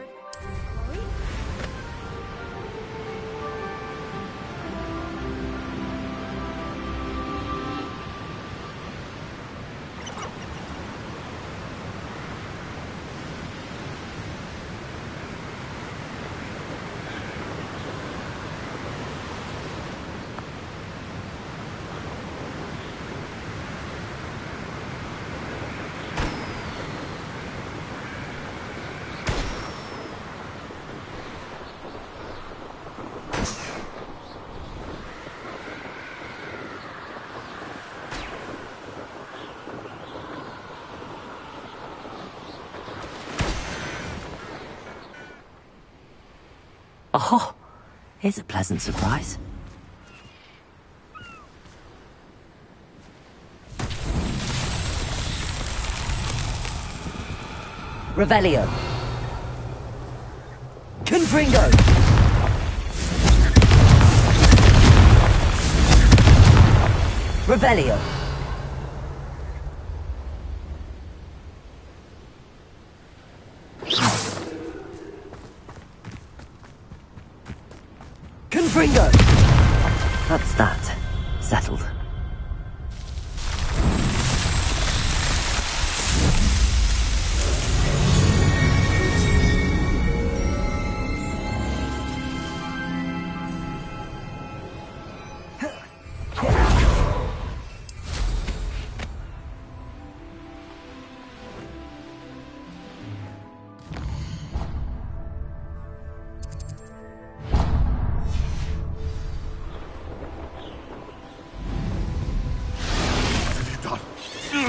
Oh, here's a pleasant surprise. Revelio. Confringo. Revelio. Confringo. That's that. Settled.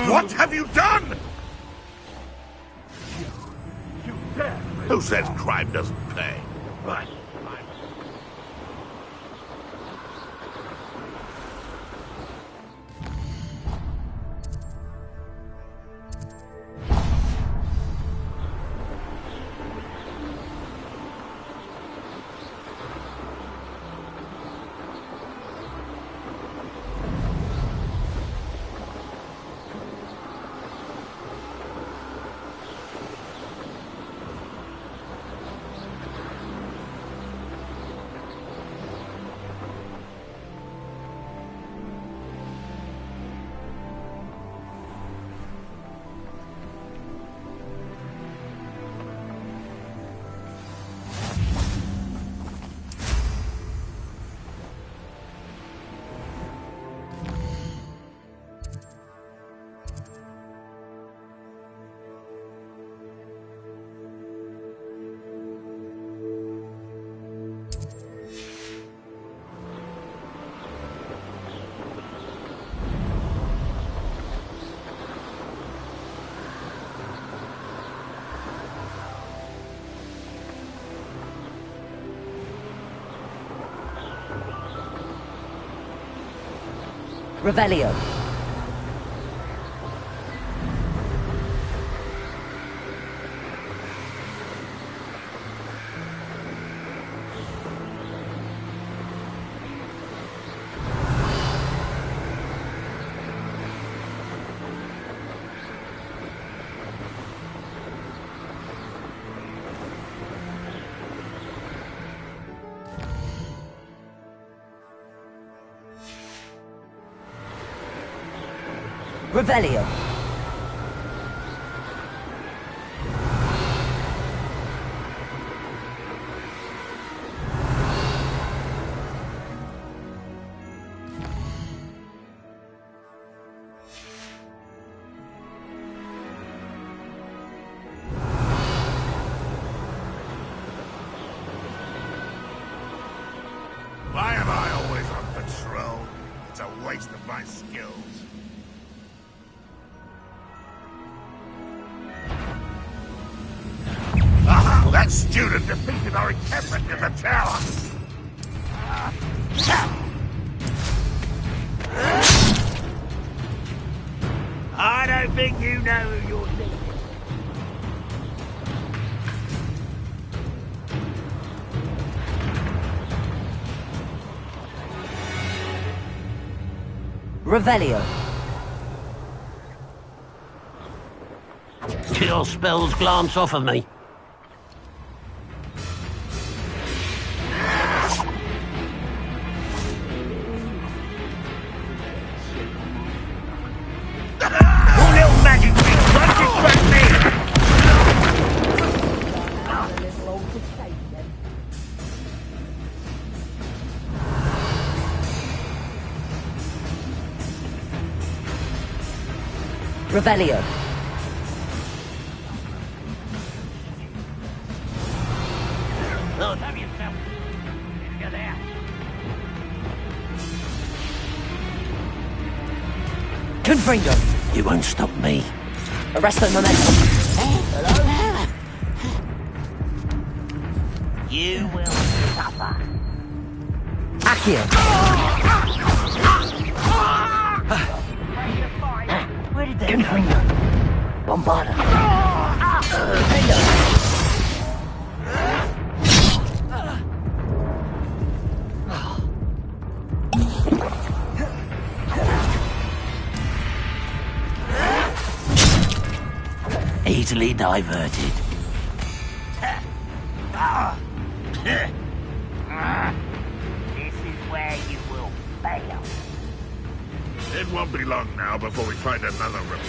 What have you done? You dare! Who says crime doesn't pay? Right. Revelio. Revelio. Why am I always on patrol? It's a waste of my skills. Aha! That student defeated our encampment in the tower! I don't think you know who you're thinking. Revelio. Kill spells glance off of me. Your little magic thing, don't distract me! Revelio. Oh, have yourself. You're there. Confringo. You won't stop me. Arresto momentum. You will suffer. Accio. Where did they Confringo. Bombarda. Easily diverted. This is where you will fail. It won't be long now before we find another room.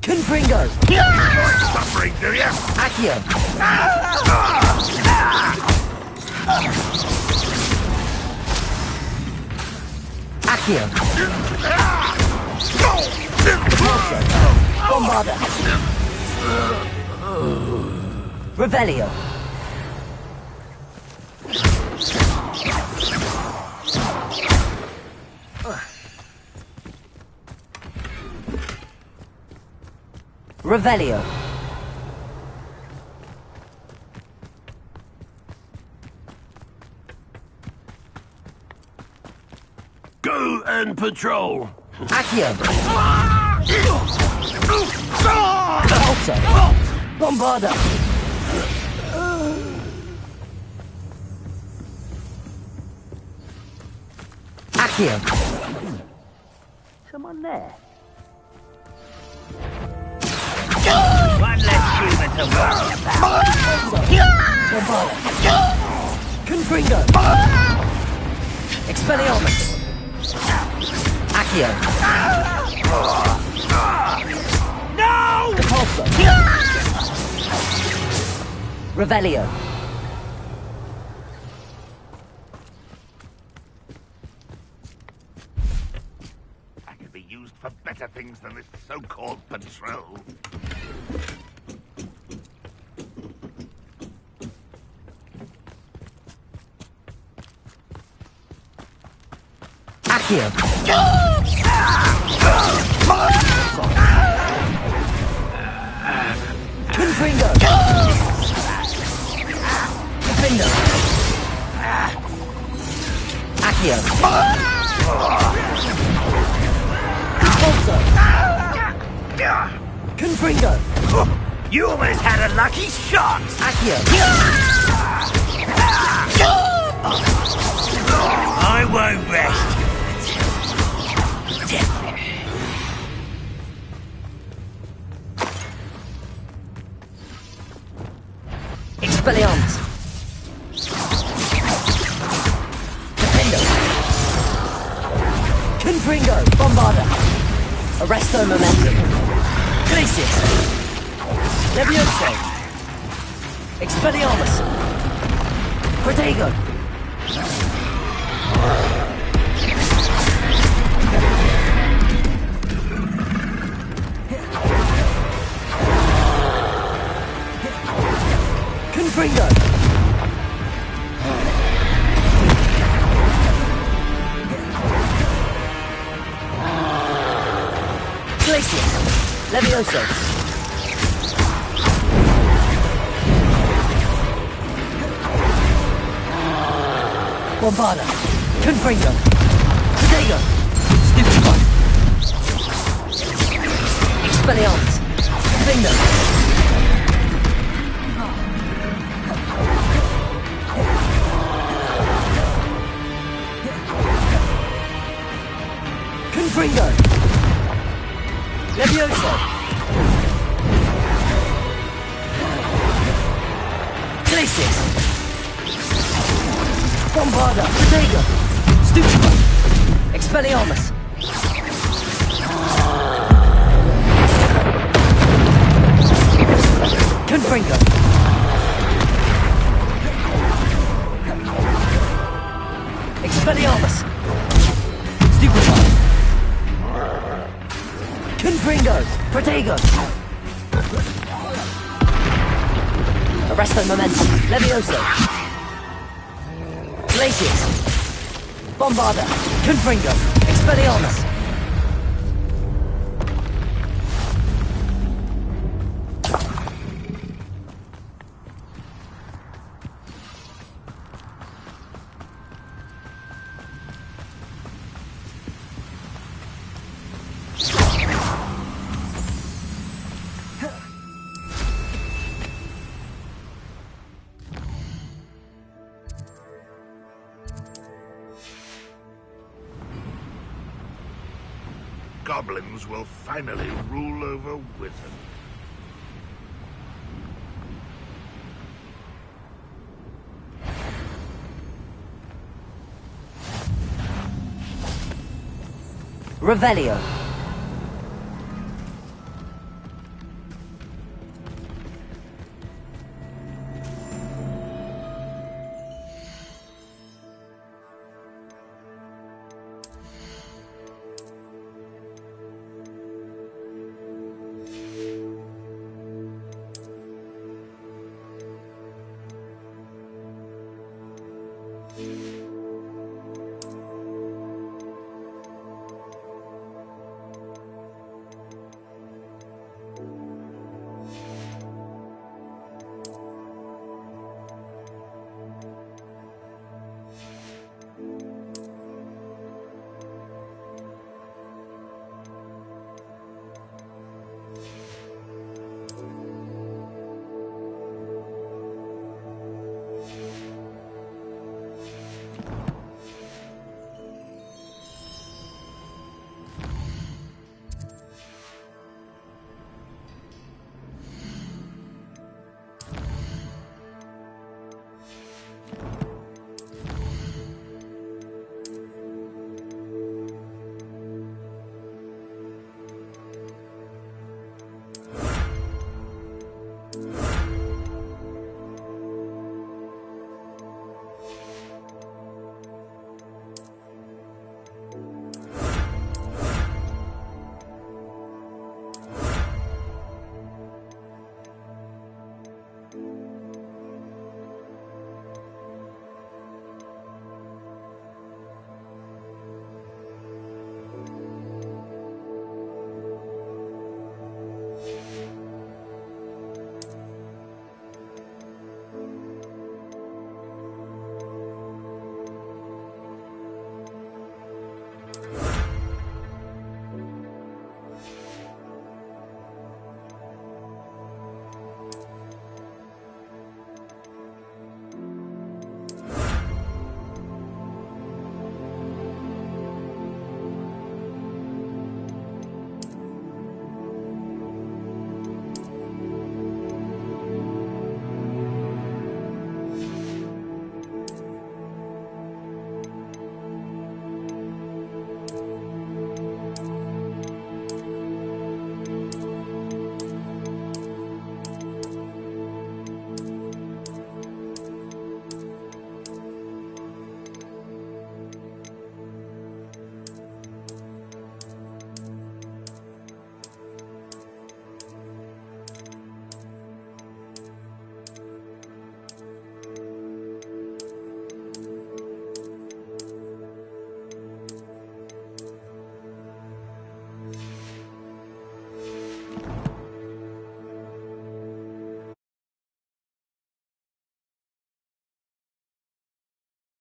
Confringo. Suffering, do you? Accio. Accio. Bombarda. Revelio. Revelio. Go and patrol. Accio. Alto. Bombarda. Accio. Someone there? One less human to worry about. Bombarda. Confringo. Expelliarmus. Accio. No! Repulsor. Revelio. I could be used for better things than this so-called patrol. Accio. Confringo. Defender. Accio. Expulso. Confringo. You almost had a lucky shot! Accio. I won't rest. Expelliarmus. Defendo. Confringo. Bombarda. Arresto Momentum. Glacius. Levioso. Expelliarmus. Protego. Confringo. Glacius. Levioso. Bombarda. Confringo. Protego. Stupefy. Expelliarmus. Confringo. Confringo. Levioso. Glacius. Bombarda. Protego. Stupefy. Expelliarmus. Confringo. Expelliarmus. Stupefy. Confringo. Protego. Arresto Momentum. Levioso. Glacius. Bombarda. Confringo. Expelliarmus. Goblins will finally rule over Witten. Revelio.